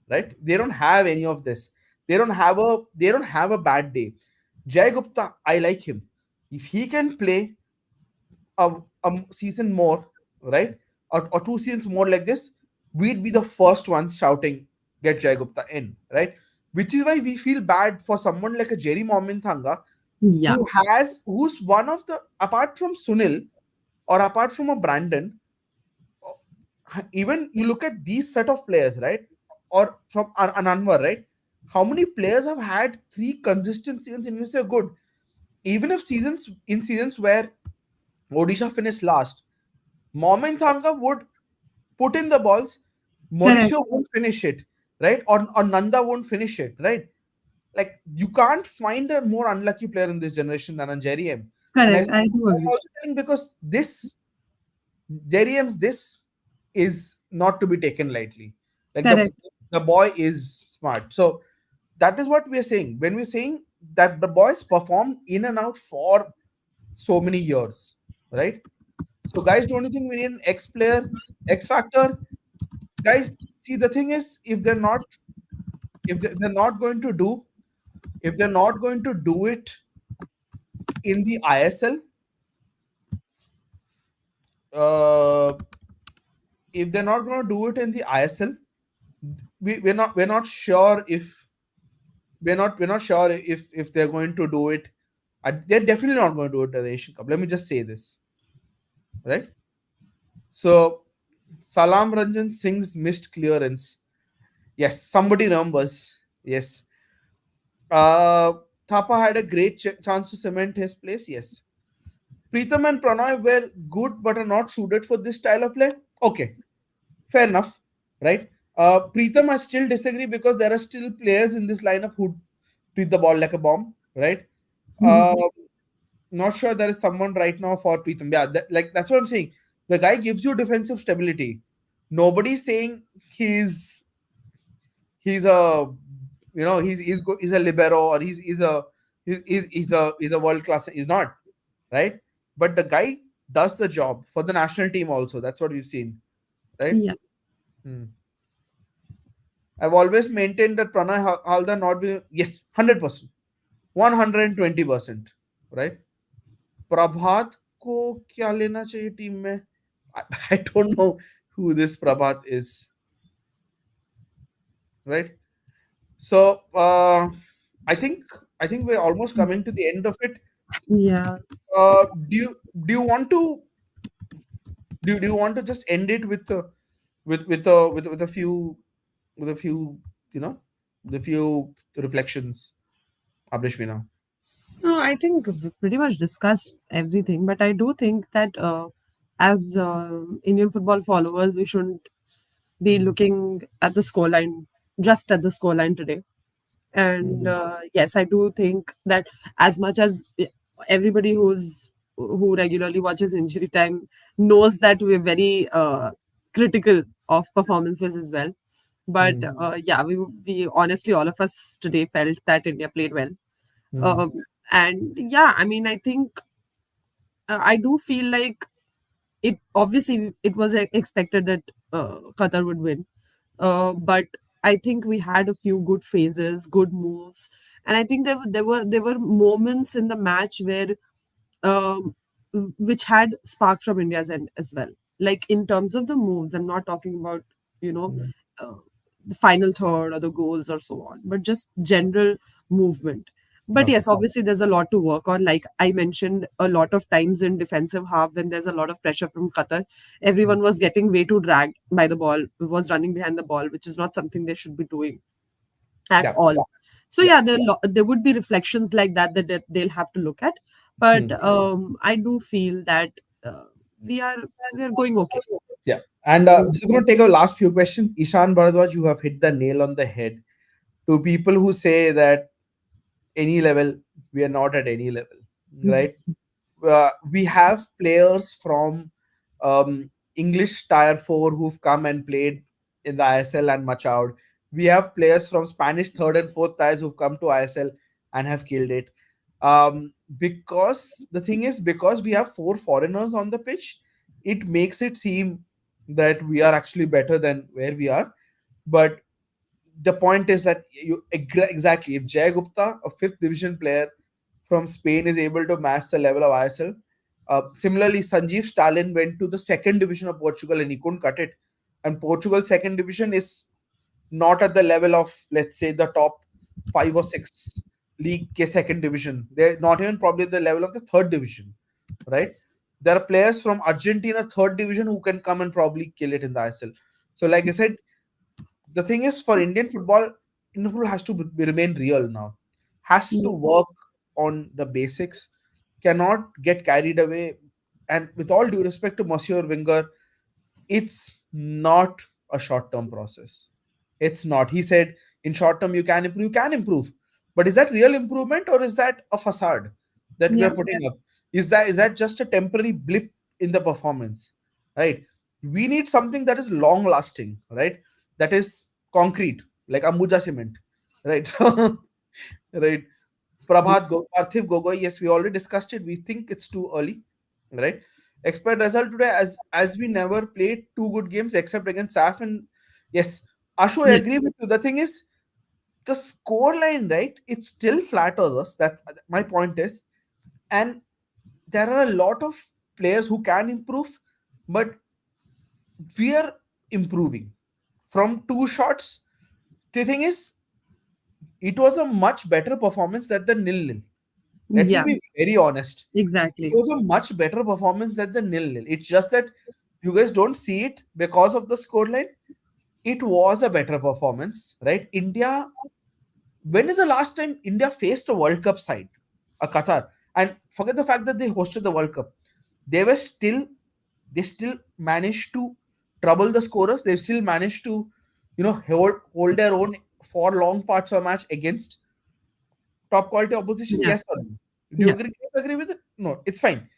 right? They don't have any of this. they don't have a bad day. Jay Gupta, I like him. If he can play a, a season more, right, or 2 seasons more like this, we'd be the first ones shouting, "Get Jay Gupta in," right? Which is why we feel bad for someone like a Jerry Mominthanga, Yeah, who's one of the, apart from Sunil or apart from a Brandon, even you look at these set of players, right, or from an Anwar, right? How many players have had 3 consistent seasons in which they're good? Even if seasons where Odisha finished last, Momin Thanga would put in the balls, correct, Mauricio won't finish it, right? Or Nanda won't finish it, right? Like you can't find a more unlucky player in this generation than a Jerry M. And correct. I do I'm agree. also telling because this Jerry M's this is not to be taken lightly. Like Correct, the boy is smart. So that is what we are saying. When we're saying that the boys perform in and out for so many years, right? So guys, don't you think we need an X player, X factor? Guys, see the thing is if they're not going to do if they're not going to do it in the ISL, uh, if they're not going to do it in the ISL, we're not sure if we're not sure if they're going to do it. They're definitely not going to do it at the Asian Cup. Let me just say this, right? So Salam Ranjan Singh's missed clearance. Yes, somebody remembers. Yes. Uh, Thapa had a great chance to cement his place. Yes. Pritham and Pranoy were good but are not suited for this style of play. Okay, fair enough, right? Pritham, I still disagree because there are still players in this lineup who treat the ball like a bomb, right? Uh, not sure there is someone right now for Pritham. Yeah, that's what I'm saying. The guy gives you defensive stability. Nobody's saying he's a he's a libero or he's a world class. He's not, right? But the guy does the job for the national team also. That's what we've seen, right? yeah, Hmm. I've always maintained that Pranay Haldar not be, yes, 100%, 120%, right? प्रभात को क्या लेना चाहिए team में? I don't know who this Prabhat is, right? So I think we're almost coming to the end of it. yeah. Do you want to just end it with a few with a few you know with a few reflections, Abrishmina? No, I think we pretty much discussed everything, but I do think that as Indian football followers, we shouldn't be looking at the scoreline, just at the scoreline today. And Mhm. yes, I do think that as much as everybody who regularly watches Injury Time knows that we're very critical of performances as well. But Mhm. yeah, we honestly all of us today felt that India played well. Mhm. Um, and yeah, I mean, I think I do feel like it was expected that Qatar would win. But I think we had a few good phases, good moves, and I think there were moments in the match where um, which had spark from India's end as well. Like in terms of the moves, I'm not talking about you know Mhm. uh, the final third or the goals or so on, but just general movement. But Okay. yes, obviously there's a lot to work on. Like I mentioned, a lot of times in defensive half when there's a lot of pressure from Qatar, everyone was getting way too dragged by the ball, was running behind the ball, which is not something they should be doing at Yeah. all. So Yeah. yeah, there would be reflections like that they'll have to look at. But Hmm. I do feel that uh, we are we are going okay. Yeah. And just going to take our last few questions. Ishan Bharadwaj, you have hit the nail on the head. To people who say that any level, we are not at any level, right? We have players from English Tier 4 who've come and played in the ISL and much out. We have players from Spanish third and fourth tiers who've come to ISL and have killed it. Because the thing is, because we have 4 foreigners on the pitch, it makes it seem that we are actually better than where we are. But the point is that exactly, if Jay Gupta, a fifth division player from Spain, is able to match the level of ISL. Similarly, Sanjeev Stalin went to the second division of Portugal and he couldn't cut it. And Portugal's second division is not at the level of, let's say, the top 5 or 6 league second division. They're not even probably the level of the third division, right? There are players from Argentina third division who can come and probably kill it in the ISL. So, like I said, the thing is, for Indian football has to remain real now. Has to work on the basics. Cannot get carried away. And with all due respect to Monsieur Wenger, it's not a short-term process. It's not. He said, in short term, you can improve. You can improve, but is that real improvement or is that a facade that we Yeah, are putting up? Is that just a temporary blip in the performance? Right. We need something that is long-lasting. Right. That is concrete, like Ambuja cement. Right. Right. Parthiv Gogoi, yes, we already discussed it. We think it's too early, right? Expect result today, as we never played two good games except against SAF. And yes, Ashu, I yeah, agree with you. The thing is, the score line, right? It still flatters us. That's my point is, and there are a lot of players who can improve, but we are improving from two shots. The thing is, it was a much better performance than the nil-nil. Let me yeah, be very honest. It exactly. was a much better performance than the nil-nil. It's just that you guys don't see it because of the scoreline. It was a better performance, right? India, when is the last time India faced a World Cup side, a Qatar? And forget the fact that they hosted the World Cup. They were still, they still managed to trouble the scorers. They still managed to, hold their own for long parts of a match against top quality opposition. Yeah, Yes or no? Do you yeah, agree with it? No, it's fine.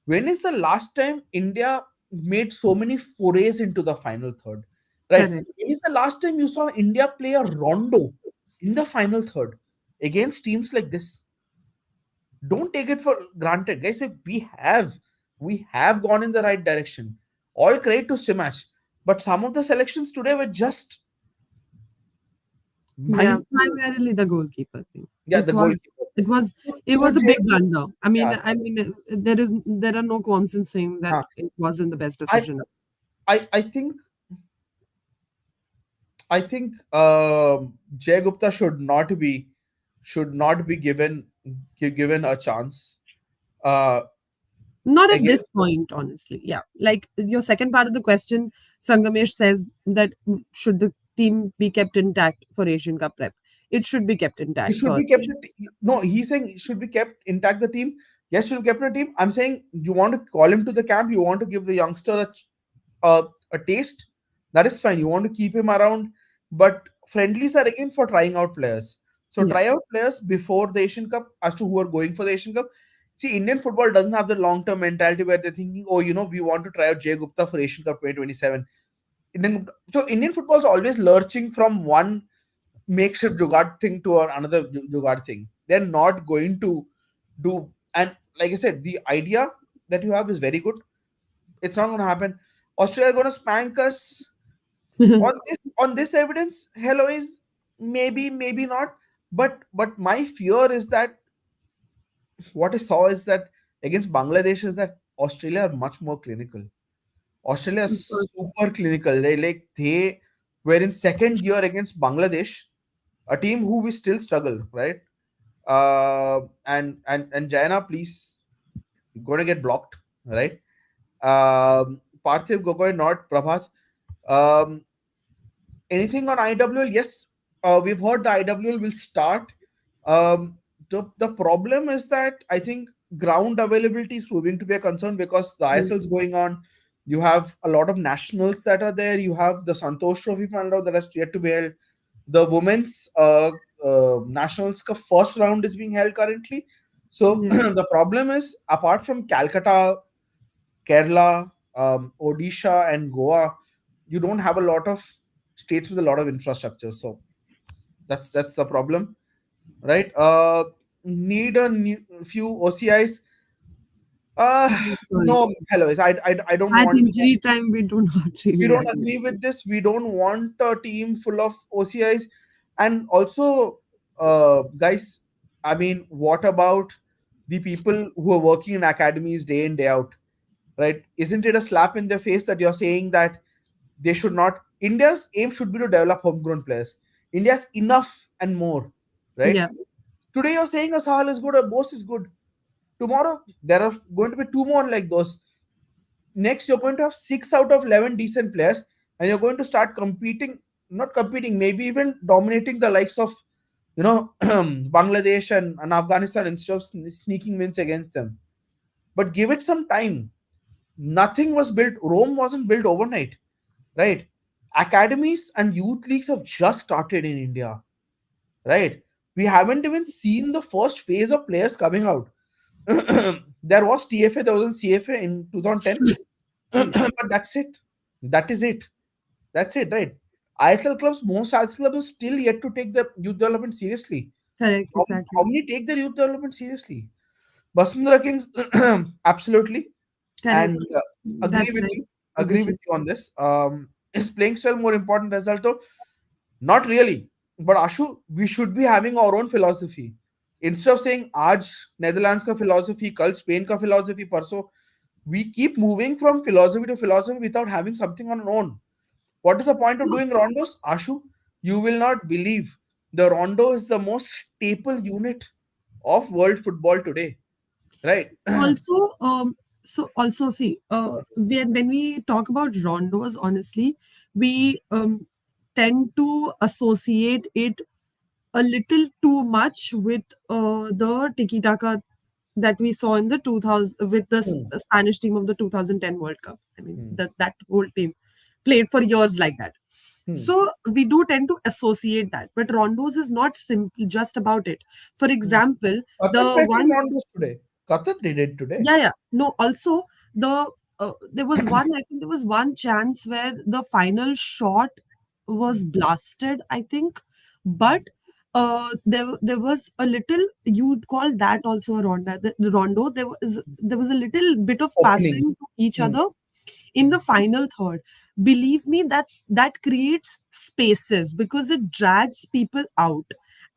When is the last time India made so many forays into the final third? Right. correct. When is the last time you saw India play a rondo in the final third against teams like this? Don't take it for granted, guys. If we have gone in the right direction. All credit to Stimash, but some of the selections today were just Yeah, mind. primarily the goalkeeper thing. Yeah, the goalkeeper. It was, it So was a Jay, big blunder. yeah, There are no qualms in saying that huh. it wasn't the best I decision. I think Jay Gupta should not be given a chance. Uh, Not at again, this point, honestly. Yeah. Like your second part of the question, Sangamesh says that should the team be kept intact for Asian Cup prep? It should be kept it intact should for be kept. Asian. No, he's saying it should be kept intact. The team, yes, should be kept in the team. I'm saying you want to call him to the camp. You want to give the youngster a taste. That is fine. You want to keep him around, but friendlies are again for trying out players. So Yeah. try out players before the Asian Cup as to who are going for the Asian Cup. See, Indian football doesn't have the long-term mentality where they're thinking, oh, we want to try out Jay Gupta for Asian Cup 2027. So Indian football is always lurching from one makeshift jugaad thing to another jugaad thing. They're not going to do, and like I said, the idea that you have is very good. It's not going to happen. Australia are going to spank us on this evidence. Hello is maybe not, but my fear is that what I saw is that against Bangladesh is that Australia are much more clinical. Australia is super clinical. They were in second gear against Bangladesh, a team who we still struggle, right? And Jaina, please, you're gonna get blocked, right? Parthiv Gogoi, not Prabhat. Um, Anything on IWL? Yes, we've heard the IWL will start. The problem is that I think ground availability is proving to be a concern because the ISL is going on. You have a lot of nationals that are there. You have the Santosh Trophy final that has yet to be held. The women's nationals Cup first round is being held currently. So Yeah. the problem is, apart from Calcutta, Kerala, Odisha, and Goa, you don't have a lot of states with a lot of infrastructure. So that's the problem, right? Need few OCIs. Sorry. No, hello. I don't At want. injury time, we do not We really don't agree. agree with this. We don't want a team full of OCIs. And also, guys, I mean, what about the people who are working in academies day in, day out, right? Isn't it a slap in their face that you're saying that they should not? India's aim should be to develop homegrown players. India's enough and more, right? Yeah. Today you're saying a Sahal is good, a Bose is good. Tomorrow there are going to be two more like those. Next you're going to have 6 out of 11 decent players, and you're going to start competing, not competing, maybe even dominating the likes of Bangladesh and Afghanistan instead of sneaking wins against them. But give it some time. Nothing was built, Rome wasn't built overnight, right? Academies and youth leagues have just started in India, right? We haven't even seen the first phase of players coming out. There was TFA, there was a CFA in 2010. Yeah. But that's it. That is it. That's it, right? ISL clubs, most ISL clubs are still yet to take the youth development seriously. Correct. How Exactly. many take their youth development seriously? Basundhara Kings, absolutely, Correct. and agree That's with right. you. Agree with Abhishek. you on this. Is playing style more important as also? Not really. But Ashu, we should be having our own philosophy. Instead of saying आज Netherlands का philosophy, कल Spain का philosophy, परसों, we keep moving from philosophy to philosophy without having something on our own. What is the point of doing rondos? Ashu, you will not believe the rondo is the most staple unit of world football today, right? Also, also see, when we talk about rondos, honestly, we tend to associate it a little too much with the tiki taka that we saw in the 2000 with the Hmm, Spanish team of the 2010 World Cup. I mean, hmm, that whole team played for years like that. hmm. So we do tend to associate that, but rondos is not simply just about it. For Hmm. example, Qatar the played some one, rondos today. Qatar did it today. yeah, yeah. No, also the there was one. I think there was one chance where the final shot was blasted. I think, but there was a little. You'd call that also a ronda. The rondo. There was a little bit of Opening. passing to each Hmm, other in the final third. Believe me, that creates spaces because it drags people out,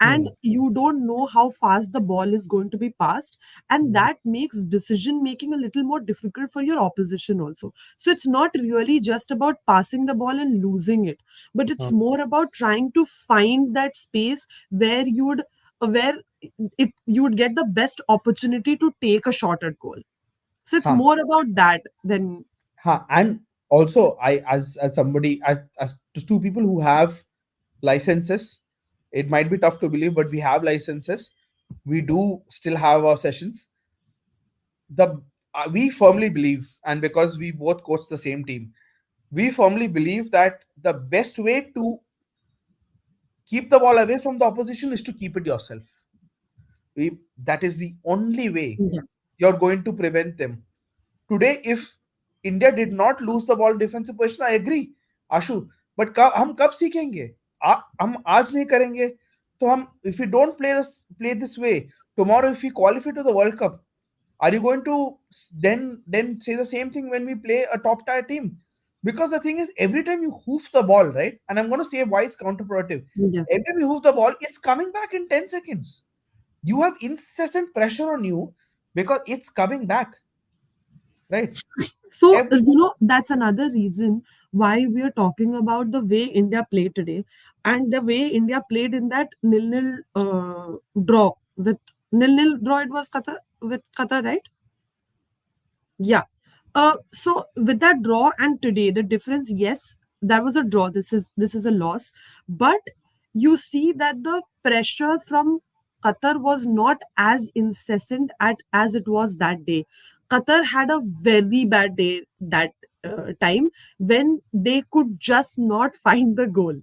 hmm, and you don't know how fast the ball is going to be passed, and hmm. that makes decision making a little more difficult for your opposition also. So it's not really just about passing the ball and losing it, but it's Huh. more about trying to find that space where you would get the best opportunity to take a shot at goal. So it's Huh. more about that than. Huh. And also, I as somebody as to two people who have licenses, it might be tough to believe, but we have licenses. We do still have our sessions. The We firmly believe, and because we both coach the same team, we firmly believe that the best way to keep the ball away from the opposition is to keep it yourself. That is the only way Yeah. you're going to prevent them. Today, if India did not lose the ball defensive position, I agree, Ashu. But हम कब सीखेंगे? हम आज नहीं करेंगे तो हम if we don't play this way tomorrow, if we qualify to the World Cup, are you going to then say the same thing when we play a top tier team? Because the thing is, every time you hoof the ball, right? And I'm going to say why it's counterproductive. Yeah. Every time you hoof the ball, it's coming back in 10 seconds. You have incessant pressure on you because it's coming back, right? So, Every, that's another reason why we are talking about the way India played today and the way India played in that nil-nil draw with nil-nil draw. It was Qatar with Qatar, right? Yeah. So with that draw and today, the difference, yes, that was a draw. This is a loss, but you see that the pressure from Qatar was not as incessant as it was that day. Qatar had a very bad day that time when they could just not find the goal.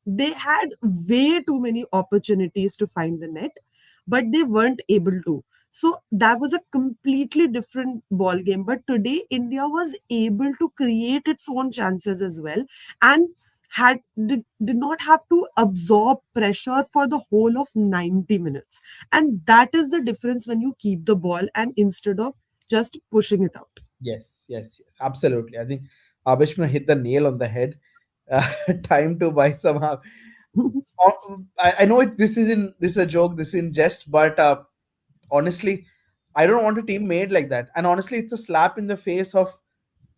They had way too many opportunities to find the net, but they weren't able to. So that was a completely different ball game. But today, India was able to create its own chances as well, and did not have to absorb pressure for the whole of 90 minutes. And that is the difference when you keep the ball and instead of just pushing it out. Yes, yes, yes, absolutely. I think Abhishma hit the nail on the head. Time to buy some. I know this is a joke, this is in jest, but honestly, I don't want a team made like that. And honestly, it's a slap in the face of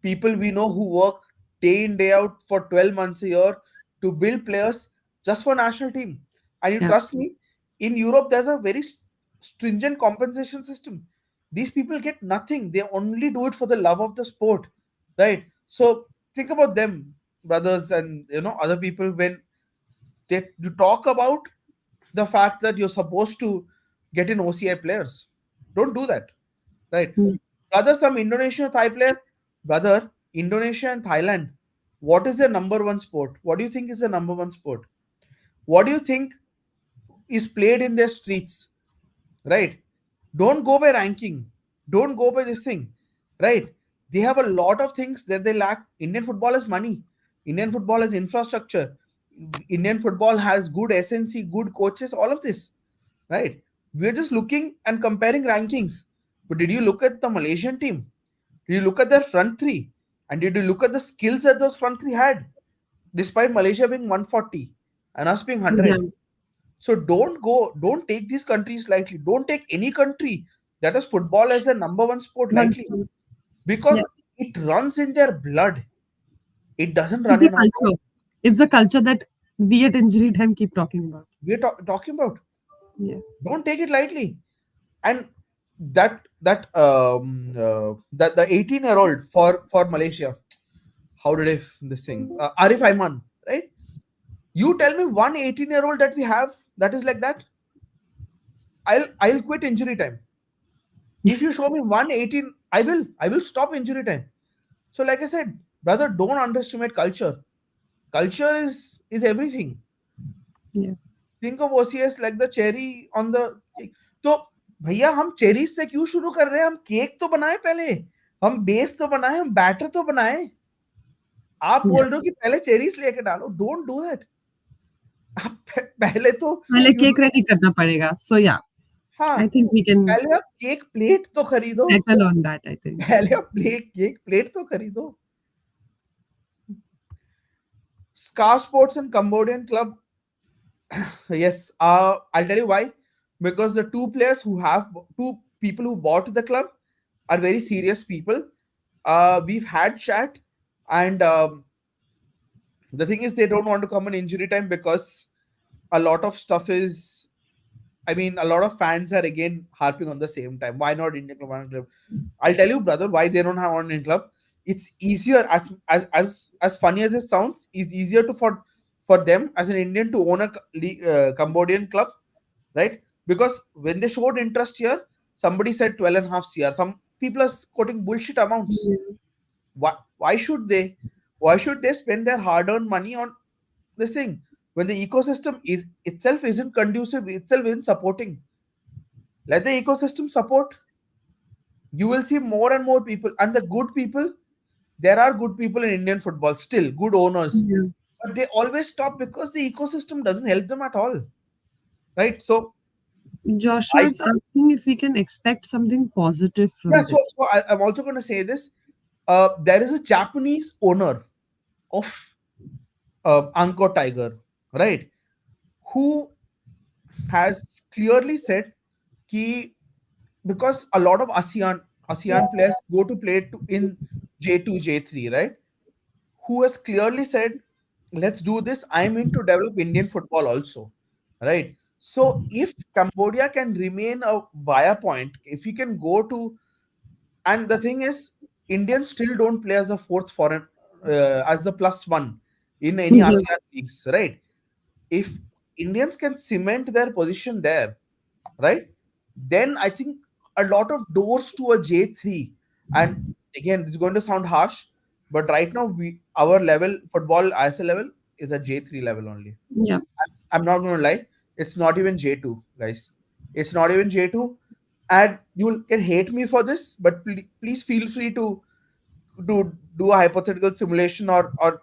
people we know who work day in day out for 12 months a year to build players just for national team. And you Yeah. trust me, in Europe there's a very stringent compensation system. These people get nothing. They only do it for the love of the sport, right? So think about them, brothers, and other people when you talk about the fact that you're supposed to get in OCI players. Don't do that, right? Mm. Rather, some Indonesian Thai player, brother, Indonesia and Thailand, what is their number one sport? What do you think is the number one sport? What do you think is played in their streets, right? Don't go by ranking. Don't go by this thing, right? They have a lot of things that they lack. Indian football has money. Indian football has infrastructure. Indian football has good SNC, good coaches, all of this, right? We're just looking and comparing rankings. But did you look at the Malaysian team? Did you look at their front three? And did you look at the skills that those front three had? Despite Malaysia being 140 and us being Yeah. 100. So don't take these countries lightly. Don't take any country that has football as a number one sport That's lightly. true. Because Yeah. it runs in their blood. It doesn't It's run a in our blood. culture. It's the culture that we at Injury Time keep talking about. We're talking about. Yeah. Don't take it lightly. And that the 18-year-old for Malaysia, how did this thing? Arif Aiman, right? You tell me one 18-year-old that we have that is like that. I'll quit Injury Time. If you show me one 18, I will stop Injury Time. So like I said, brother, don't underestimate culture. Culture is everything. Yeah. Think of OCS like the cherry on the cake. तो भैया हम cherries से क्यों शुरू कर रहे हैं? हम केक तो बनाए पहले, हम बेस तो बनाए, हम बैटर तो बनाए. आप बोल रहे हो कि पहले चेरीज लेके डालो. Don't do that. पहले तो पहले केक रेडी करना पड़ेगा. So yeah, हाँ, I think we can पहले आप केक प्लेट तो खरीदो. settle on that. I think. पहले आप केक प्लेट तो खरीदो. Scar Sports and Cambodian Club. Yes, I'll tell you why. Because the two people who bought the club are very serious people. We've had chat, and the thing is, they don't want to come on Injury Time because a lot of stuff is. I mean, a lot of fans are again harping on the same time. Why not Indian club? Indian club? I'll tell you, brother, why they don't have one Indian club. It's easier, as funny as it sounds, it's easier for them as an Indian to own a Cambodian club, right? Because when they showed interest here, somebody said 12.5 CR. Some people are quoting bullshit amounts. Why should they? Why should they spend their hard-earned money on this thing when the ecosystem itself isn't conducive, itself isn't supporting? Let the ecosystem support. You will see more and more people, and the good people. There are good people in Indian football still, good owners, Yeah. but they always stop because the ecosystem doesn't help them at all, right? So Joshua I is asking if we can expect something positive from yeah, this. I'm also going to say this. There is a Japanese owner of Angkor Tiger, right, who has clearly said ki, because a lot of ASEAN players go to play in J2, J3, right? Who has clearly said, let's do this. I'm in to develop Indian football also, right? So if Cambodia can remain a buyer point, if we can go to, and the thing is, Indians still don't play as a fourth foreign, as the plus one in any Yeah. ASEAN leagues, right? If Indians can cement their position there, right, then I think a lot of doors to a J3. And again, it's going to sound harsh, but right now our level football ISL level is a J3 level only. Yeah. I'm not going to lie, it's not even J2, guys. It's not even J2, and you can hate me for this, but please feel free to do a hypothetical simulation, or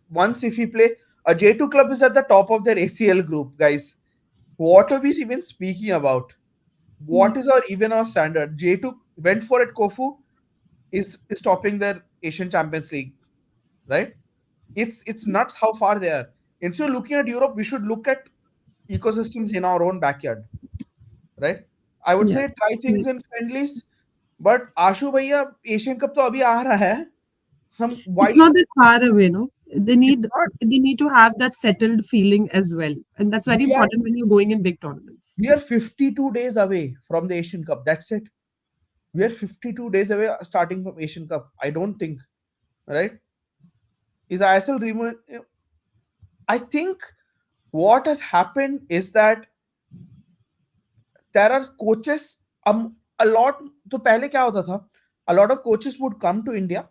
once if we play a J2 club is at the top of their ACL group, guys. What are we even speaking about? what is our standard? J2 went for it. Kofu is topping their Asian Champions League, right? It's nuts how far they are. Instead of looking at Europe, we should look at ecosystems in our own backyard, right? I would Yeah. say try things in friendlies, but Ashu भैया Asian cup तो अभी आ रहा है. Why It's not should that far away, no? They it's need not? they need to have that settled feeling as well. And that's very We are important when you're going in big tournaments. we are 52 days away from the Asian Cup. That's it. We are 52 days away starting from Asian Cup. I don't think, right? Is ISL remove? I think what has happened is that there are coaches. A lot. तो पहले क्या होता था? A lot of coaches would come to India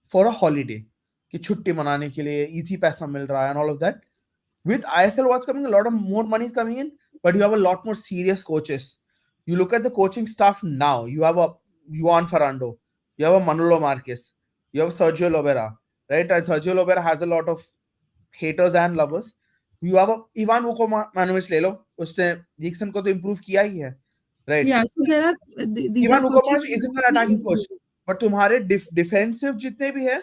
for a holiday. कि छुट्टी मनाने के लिए easy पैसा मिल रहा है and all of that. With ISL, what's coming? A lot of more money is coming in, but you have a lot more serious coaches. You look at the coaching staff now. You have a Juan Ferrando, you have a Manolo Marquez, you have Sergio Lobera, right? And Sergio Lobera has a lot of haters and lovers. You have a Ivan Vukomanovic ले लो, उसने Dixon को तो improve किया ही है, right? Yeah, so there are these are Ivan coaches Vukomanovic who isn't an really attacking coach, improve. but तुम्हारे defensive जितने भी है,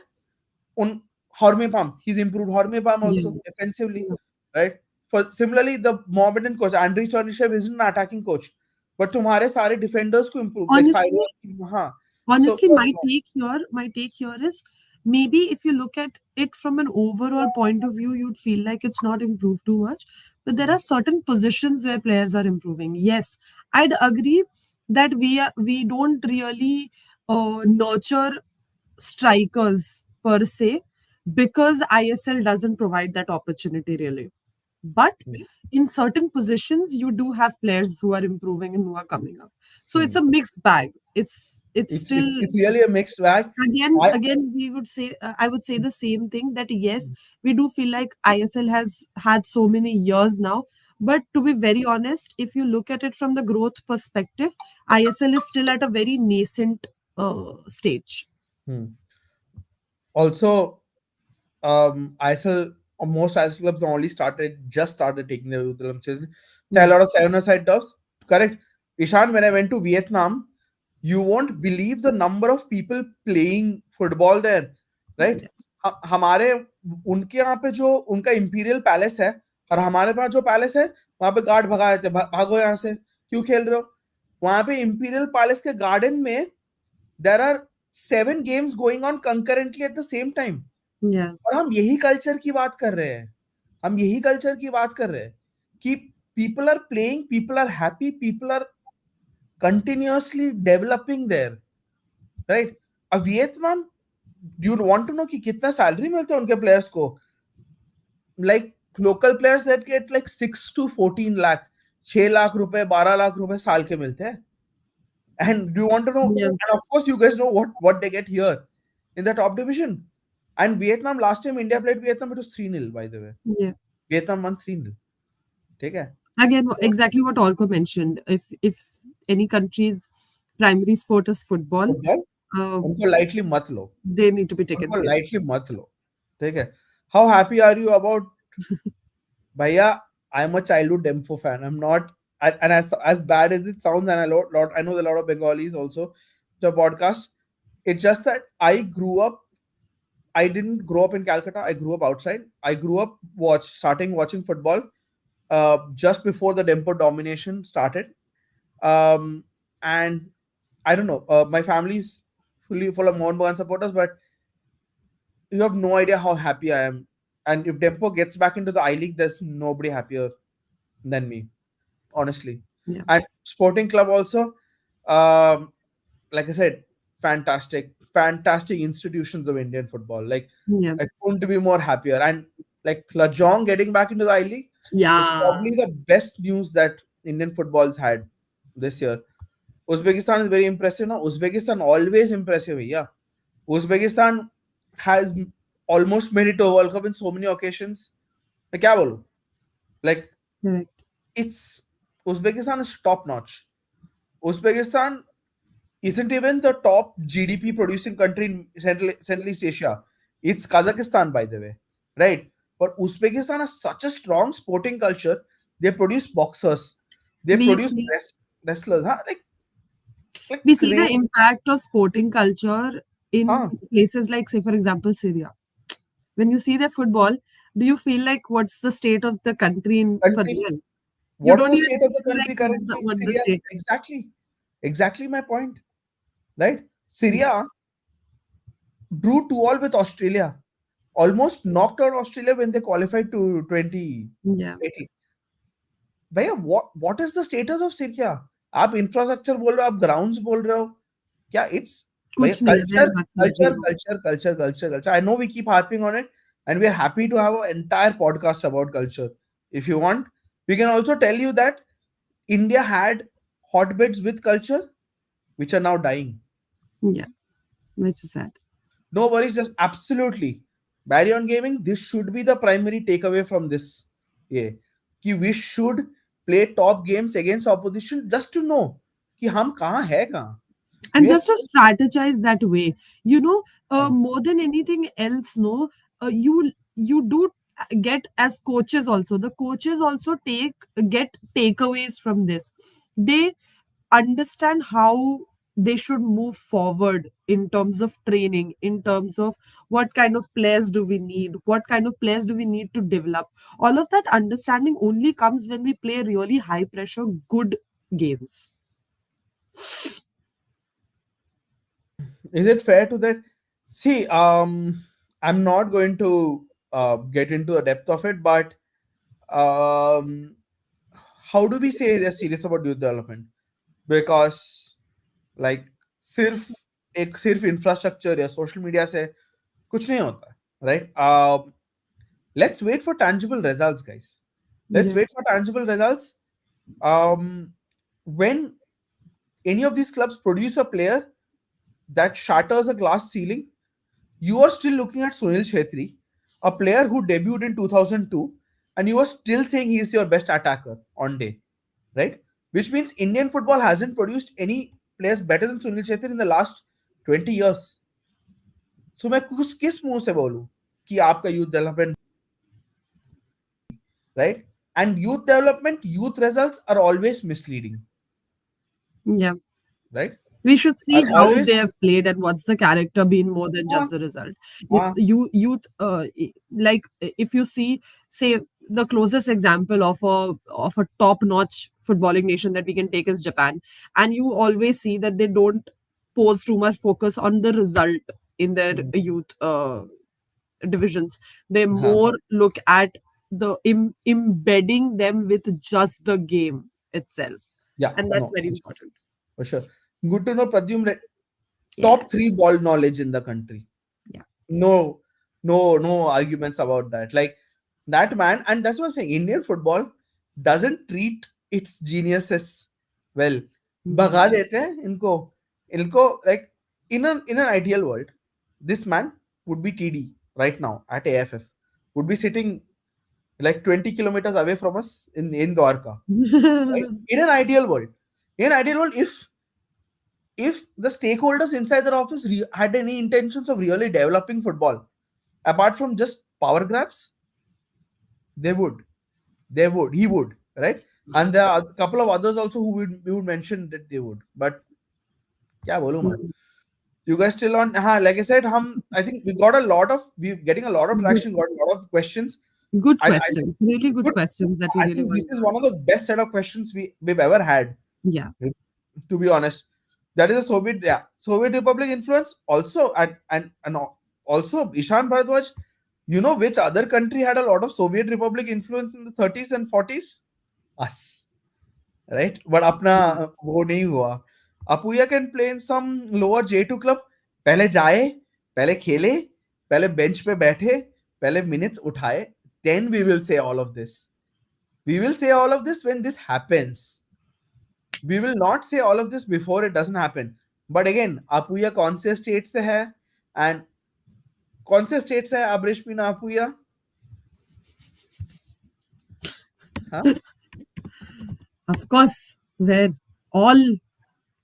on Hormepam, he's improved Hormepam also Yeah. defensively, Yeah. right? For similarly, the Mohammedan coach Andriy Chernishev isn't an attacking coach, but तुम्हारे सारे defenders को improve like Honestly, Cyrus, हाँ. honestly, So my take here is maybe if you look at it from an overall point of view, you'd feel like it's not improved too much. But there are certain positions where players are improving. Yes, I'd agree that we don't really nurture strikers per se because ISL doesn't provide that opportunity really. But in certain positions, you do have players who are improving and who are coming up. So it's a mixed bag. It's still it's really a mixed bag. again we would say I would say the same thing that yes, we do feel like ISL has had so many years now. But to be very honest, if you look at it from the growth perspective, ISL is still at a very nascent stage. Also, ISL most ISL clubs only just started taking the youth Olympics seriously. There are a lot of 7-a-side turfs. Correct. Ishan, when I went to Vietnam, you won't believe the number of people playing football there, right? हमारे उनके यहाँ पे जो उनका imperial palace है और हमारे पास जो पैलेस है वहां पे गार्ड भगा देते भागो यहाँ से क्यों खेल रहे हो वहां पे इंपीरियल पैलेस के गार्डन में there are 7 games going on concurrently at the same time Yeah. और हम यही कल्चर की बात कर रहे हैं हम यही कल्चर की बात कर रहे हैं कि people are playing, people are happy, people are continuously developing there, right? Vietnam, do you want to know कि कितना सैलरी मिलता है उनके प्लेयर्स को? Like local players that get like 6 to 14 lakh, 6 lakh रुपए 12 लाख रुपए साल के मिलते हैं. And do you want to know? Yeah. And of course, you guys know what they get here in the top division. And Vietnam, last time India played Vietnam, it was 3-0, by the way. Yeah. Vietnam won 3-0. ठीक है? Again, exactly what Olko mentioned. If any country's primary sport is football, उनको lightly मत लो. they need to be taken उनको seriously. lightly मत लो. ठीक है? How happy are you about? Bhaiya, I'm a childhood Dempo fan. I'm not, and as bad as it sounds, and I know a lot of Bengalis also the podcast. It's just that I didn't grow up in Calcutta. I grew up outside. I grew up starting watching football just before the Dempo domination started. And I don't know, my family's fully full of Mohun Bagan supporters, but you have no idea how happy I am. And if Dempo gets back into the I League, there's nobody happier than me, honestly. Yeah. And Sporting Club also, like I said, fantastic institutions of Indian football. Like, Yeah. I couldn't be more happier. And like Lajong getting back into the I League is Yeah. probably the best news that Indian football's had this year. Uzbekistan is very impressive now. Uzbekistan always impressive, yeah. Uzbekistan has almost made it to a World Cup in so many occasions. मैं क्या बोलूं? Like, Correct. it's Uzbekistan is top notch. Uzbekistan isn't even the top GDP producing country in Central East Asia. It's Kazakhstan, by the way, right? But Uzbekistan has such a strong sporting culture. They produce boxers. They We produce see- wrestlers, huh? Like We see the crazy, impact of sporting culture huh? in places like, say, for example, Syria. When you see their football, do you feel like what's the state of the country in for Country. real? You What is don't the even state of the feel like country currently? what the Syria. state is. Exactly. Exactly my point. Right? Syria drew 2-2 with Australia. Almost knocked out Australia when they qualified to Yeah. 2018. भैया what is the status of Syria? आप infrastructure बोल रहे हो, आप grounds बोल रहे हो, क्या it's भैया कुछ नहीं है, culture, there's nothing, culture, zero. culture, culture, culture, culture. I know we keep harping on it, and we are happy to have an entire podcast about culture. If you want, we can also tell you that India had hotbeds with culture, which are now dying. Yeah, which is sad. No worries, just absolutely. Barry on gaming, this should be the primary takeaway from this. Yeah. कि we should play top games against opposition just to know कि हम कहाँ है कहाँ. And We are just to still, strategize that way, you know, हाँ, more than anything else, no, you do get as coaches also. The coaches also get takeaways from this. They understand how they should move forward in terms of training, in terms of what kind of players do we need, what kind of players do we need to develop. All of that understanding only comes when we play really high pressure good games. is it fair to that? See, I'm not going to get into the depth of it, but um, how do we say they're serious about youth development? Because like सिर्फ सिर्फ infrastructure या social media से कुछ नहीं होता, right? Let's wait for tangible results, guys. Let's Yeah. wait for tangible results. When any of these clubs produce a player that shatters a glass ceiling, you are still looking at Sunil Chhetri, a player who debuted in 2002, and you are still saying he is your best attacker on day, right? Which means Indian football hasn't produced any players better than Sunil Chhetri in the last 20 years. So मैं किस मुंह से बोलूं कि आपका youth development, right? And youth development, youth results are always misleading, Yeah. right? We should see Are how always they have played and what's the character been more than uh, just the result. uh, It's youth. Like if you see, say the closest example of a top-notch footballing nation that we can take is Japan, and you always see that they don't pose too much focus on the result in their youth divisions. They uh, more look at the embedding them with just the game itself, yeah, and that's no, very important. for sure. Good to know, Pradyum. Yeah, Top three ball knowledge in the country. yeah. No, no arguments about that. Like that man, and that's what I'm saying. Indian football doesn't treat its geniuses well. Mm. भगा देते हैं इनको like in an ideal world, this man would be TD right now at AFF, would be sitting like 20 kilometers away from us in Dwarka. Right? In an ideal world, if the stakeholders inside their office had any intentions of really developing football, apart from just power grabs, they would. He would, right? And there are a couple of others also who we would mention that they would. But yeah, bolu man. You guys still on? Like I said, I think we're getting a lot of Good, traction, got a lot of questions. good I questions, really good good. questions that we I really think this want is to one of the best set of questions we've ever had. Yeah. To be honest, that is a Soviet Republic influence also, and also Ishan Bharadwaj. You know which other country had a lot of Soviet Republic influence in the 30s and 40s? Us, right? But अपना वो नहीं हुआ. Apuya can play in some lower J2 club. पहले जाए, पहले खेले, पहले bench पे बैठे, पहले minutes उठाए. Then we will say all of this. We will say all of this when this happens. We will not say all of this before it doesn't happen. But again, Apuya कौन से state से है, and कौन से state से है Abrish Pina Apuya? Huh? Of course, where all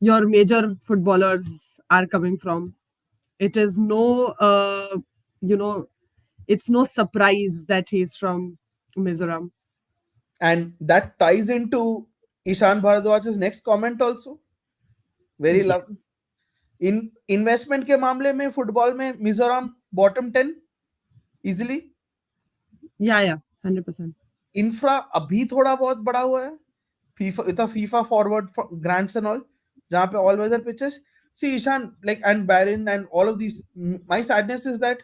your major footballers are coming from. It is no, you know, it's no surprise that he's from Mizoram. And that ties into Ishan Bharadwaj's next comment also very love. Yes. इन investment के मामले में football में Mizoram bottom 10 easily. Yeah, 100%. Infra अभी थोड़ा बहुत बड़ा हुआ है. फीफा इतना FIFA forward grants and all जहां पे ऑल वेदर पिचेस. सी ईशान लाइक एंड बैरन and all of this. My sadness is that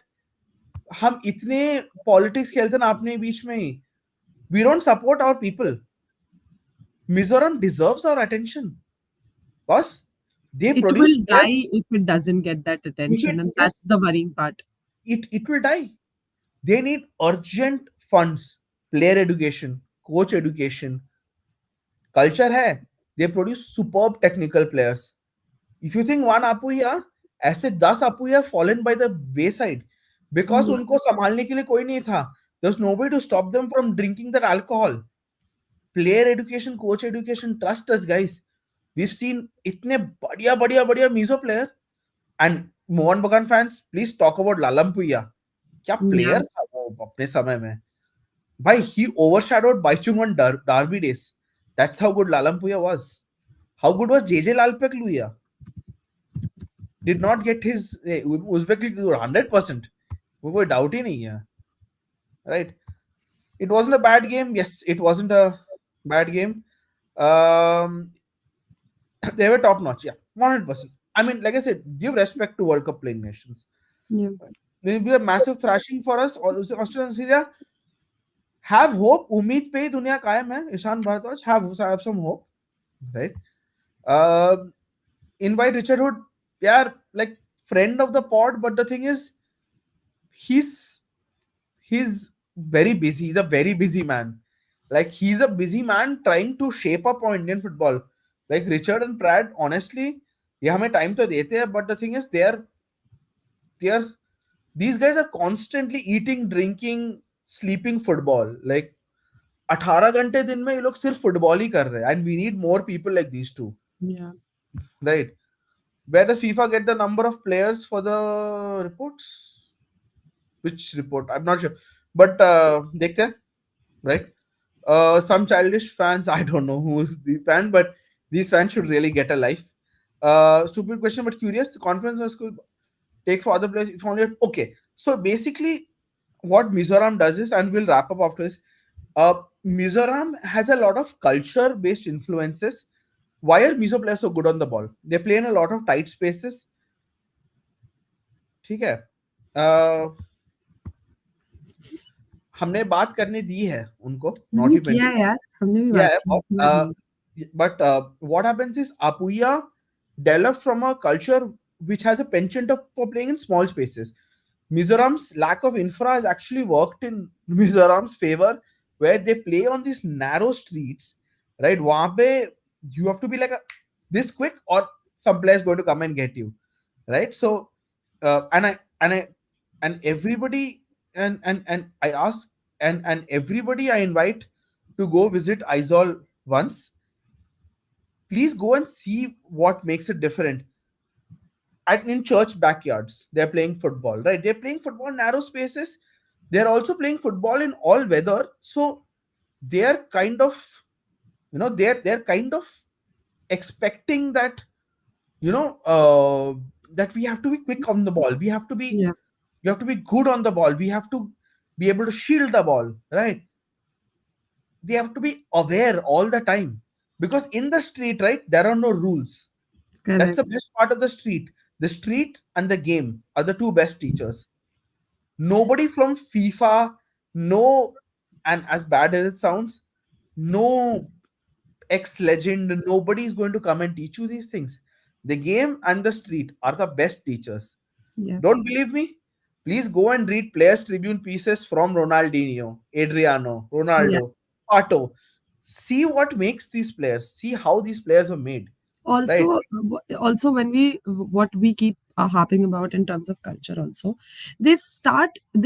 हम इतने पॉलिटिक्स खेलते हैं ना अपने बीच में ही. We don't support our people. Mizoram deserves our attention. बस they It produce will players. die if it doesn't get that attention, and Yes, that's the worrying part. it will die. They need urgent funds, player education, coach education. Culture hai. They produce superb technical players. If you think one Apuya, ऐसे 10 Apuya fallen by the wayside because Yeah. उनको संभालने के लिए कोई नहीं था. There's nobody to stop them from drinking that alcohol. Player education, coach education, trust us guys. We've seen इतने बढ़िया मीजो player. And मोहन बगान fans, please talk about लालमपुया. क्या Yeah. प्लेयर था वो अपने समय में. भाई he overshadowed Baichung on Derby days. That's how good Lalampuya was. How good was JJ Lalpekluya? Did not get his Uzbek League 100%. वो कोई डाउट ही नहीं है. Right? It wasn't a bad game. Yes, it wasn't a bad game. Um, they were top notch. Yeah, 100%. I mean, like I said, give respect to World Cup playing nations. Yeah. It will be a massive thrashing for us. Australia and Syria. Have hope. उम्मीद पे ही दुनिया कायम है. Ishan Bhardwaj have some hope, right? Invite Richard Hood. Yeah, like friend of the pod, but the thing is, he's very busy. He's a very busy man. Like he's a busy man trying to shape up on Indian football. Like Richard and Pratt, honestly, yeah, हमें time तो देते हैं, but the thing is, they're these guys are constantly eating, drinking, sleeping football. Like 18 घंटे दिन में ये लोग सिर्फ फुटबॉल ही कर रहे हैं. And we need more people like these two. Yeah. Right. Where does FIFA get the number of players for the reports? Which report? I'm not sure. But देखते हैं, right? Some childish fans, I don't know who's the fan, but these fans should really get a life. Stupid question, but curious. Conference or school take for other players if only. Okay. So basically, what Mizoram does is, and we'll wrap up after this. Mizoram has a lot of culture-based influences. Why are Mizo players so good on the ball? They play in a lot of tight spaces. ठीक है. हमने बात करने दी है उनको. Not even. किया है यार, हमने भी Yeah, बात की. but what happens is Apuya developed from a culture which has a penchant for playing in small spaces. Mizoram's lack of infra has actually worked in Mizoram's favor, where they play on these narrow streets, right? वहाँ पे you have to be like this quick, or some player is going to come and get you, right? So, and everybody and I ask and everybody I invite to go visit Aizol once. Please go and see what makes it different. In church backyards, they're playing football, right? They're playing football in narrow spaces. They're also playing football in all weather. So they're kind of, they're kind of expecting that, that we have to be quick on the ball. We have to be good on the ball. We have to be able to shield the ball, right? They have to be aware all the time, because in the street, right, there are no rules. That's the best part of the street. The street and the game are the two best teachers. Nobody from FIFA, no, and as bad as it sounds, no ex-legend, nobody is going to come and teach you these things. The game and the street are the best teachers. Yeah. Don't believe me? Please go and read Players Tribune pieces from Ronaldinho, Adriano, Ronaldo, Pato. See what makes these players. See how these players are made. Also, also when what we keep harping about in terms of culture, also they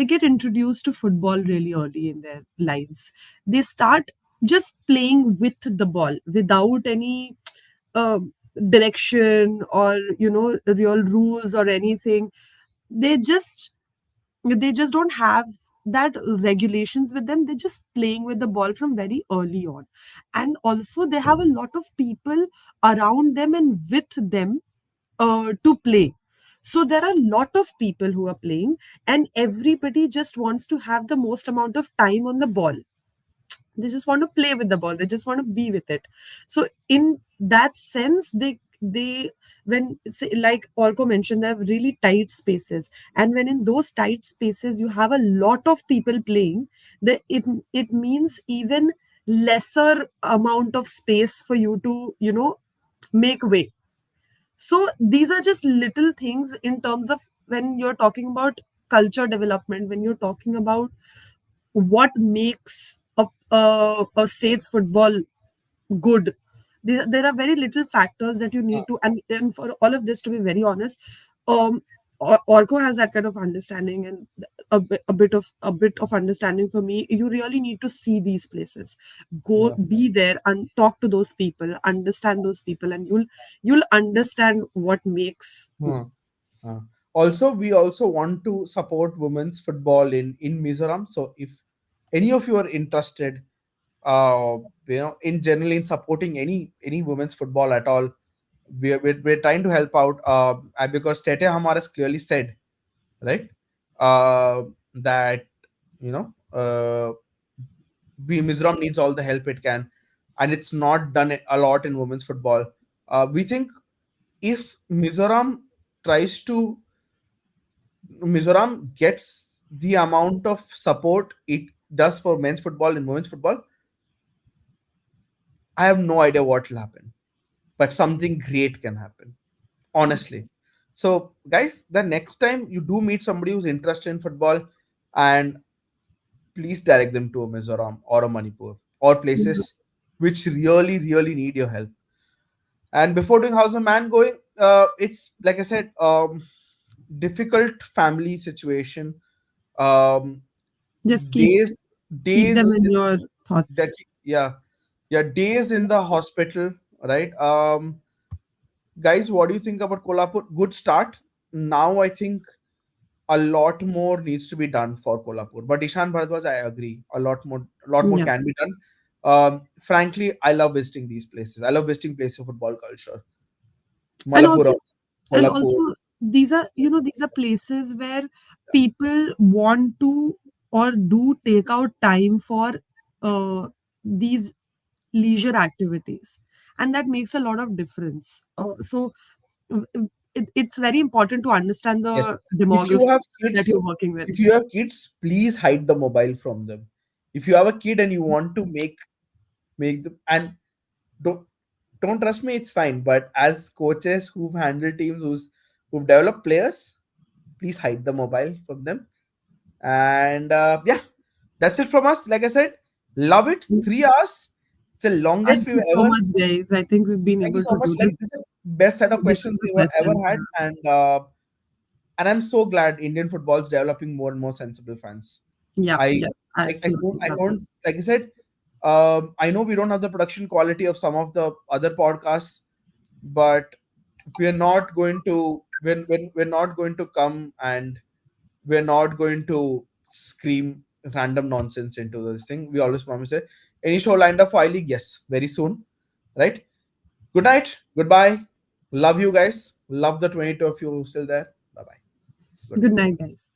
get introduced to football really early in their lives. They start just playing with the ball without any direction or real rules or anything. They just don't have that regulations with them. They're just playing with the ball from very early on. And also they have a lot of people around them and with them to play. So there are a lot of people who are playing, and everybody just wants to have the most amount of time on the ball. They just want to play with the ball, they just want to be with it. So in that sense, they when say, like Orko mentioned, they have really tight spaces, and when in those tight spaces you have a lot of people playing, it means even lesser amount of space for you to make way. So these are just little things in terms of when you're talking about culture development, when you're talking about what makes a state's football good. There are very little factors that you need to, and for all of this, to be very honest, um Orko has that kind of understanding, and a bit of understanding. For me, you really need to see these places, go Yeah. be there and talk to those people, understand those people, and you'll understand what makes who. Hmm. Uh, Also, we also want to support women's football in Mizoram. So, if any of you are interested, uh, in general in supporting any women's football at all, we're trying to help out. Because Tete Hamar has clearly said, right, that you know, we Mizoram needs all the help it can, and it's not done a lot in women's football. We think if Mizoram gets the amount of support it does for men's football and women's football, I have no idea what will happen, but something great can happen, honestly. So, guys, the next time you do meet somebody who's interested in football, and please direct them to a Mizoram or a Manipur or places which really, really need your help. And before doing House of Man going, it's like I said, difficult family situation. Um, Just days, keep them days in your that thoughts. yeah, yeah, days in the hospital, right? Guys, what do you think about Kolhapur? Good start. Now I think a lot more needs to be done for Kolhapur. But Ishan Bharadwaj, I agree. A lot more Yeah. can be done. Frankly, I love visiting these places. I love visiting places of football culture. and also Malapuram, and Kolhapur. also these are places where people want to or do take out time for these leisure activities, and that makes a lot of difference. It's very important to understand Yes. the If you demography have that kids, you're working with. if you have kids, please hide the mobile from them. If you have a kid and you want to make them, and don't don't trust me, it's fine. But as coaches who've handled teams who've developed players, please hide the mobile from them. And yeah, that's it from us. Like I said, love it. 3 hours. It's the longest Thank we've you so ever. much, guys. I think we've been Thank you able so to much. do Like this this is the best set of questions beautiful we've ever question. had, and I'm so glad Indian football is developing more and more sensible fans. Yeah, I yeah, absolutely. I don't like I said. I know we don't have the production quality of some of the other podcasts, but we're not going to we're not going to come, and we're not going to scream random nonsense into this thing. We always promise it. Any show lined up for I League? Yes, very soon. Right? Good night. Goodbye. Love you guys. Love the 22 of you still there. Bye bye. Good Good night. night, guys.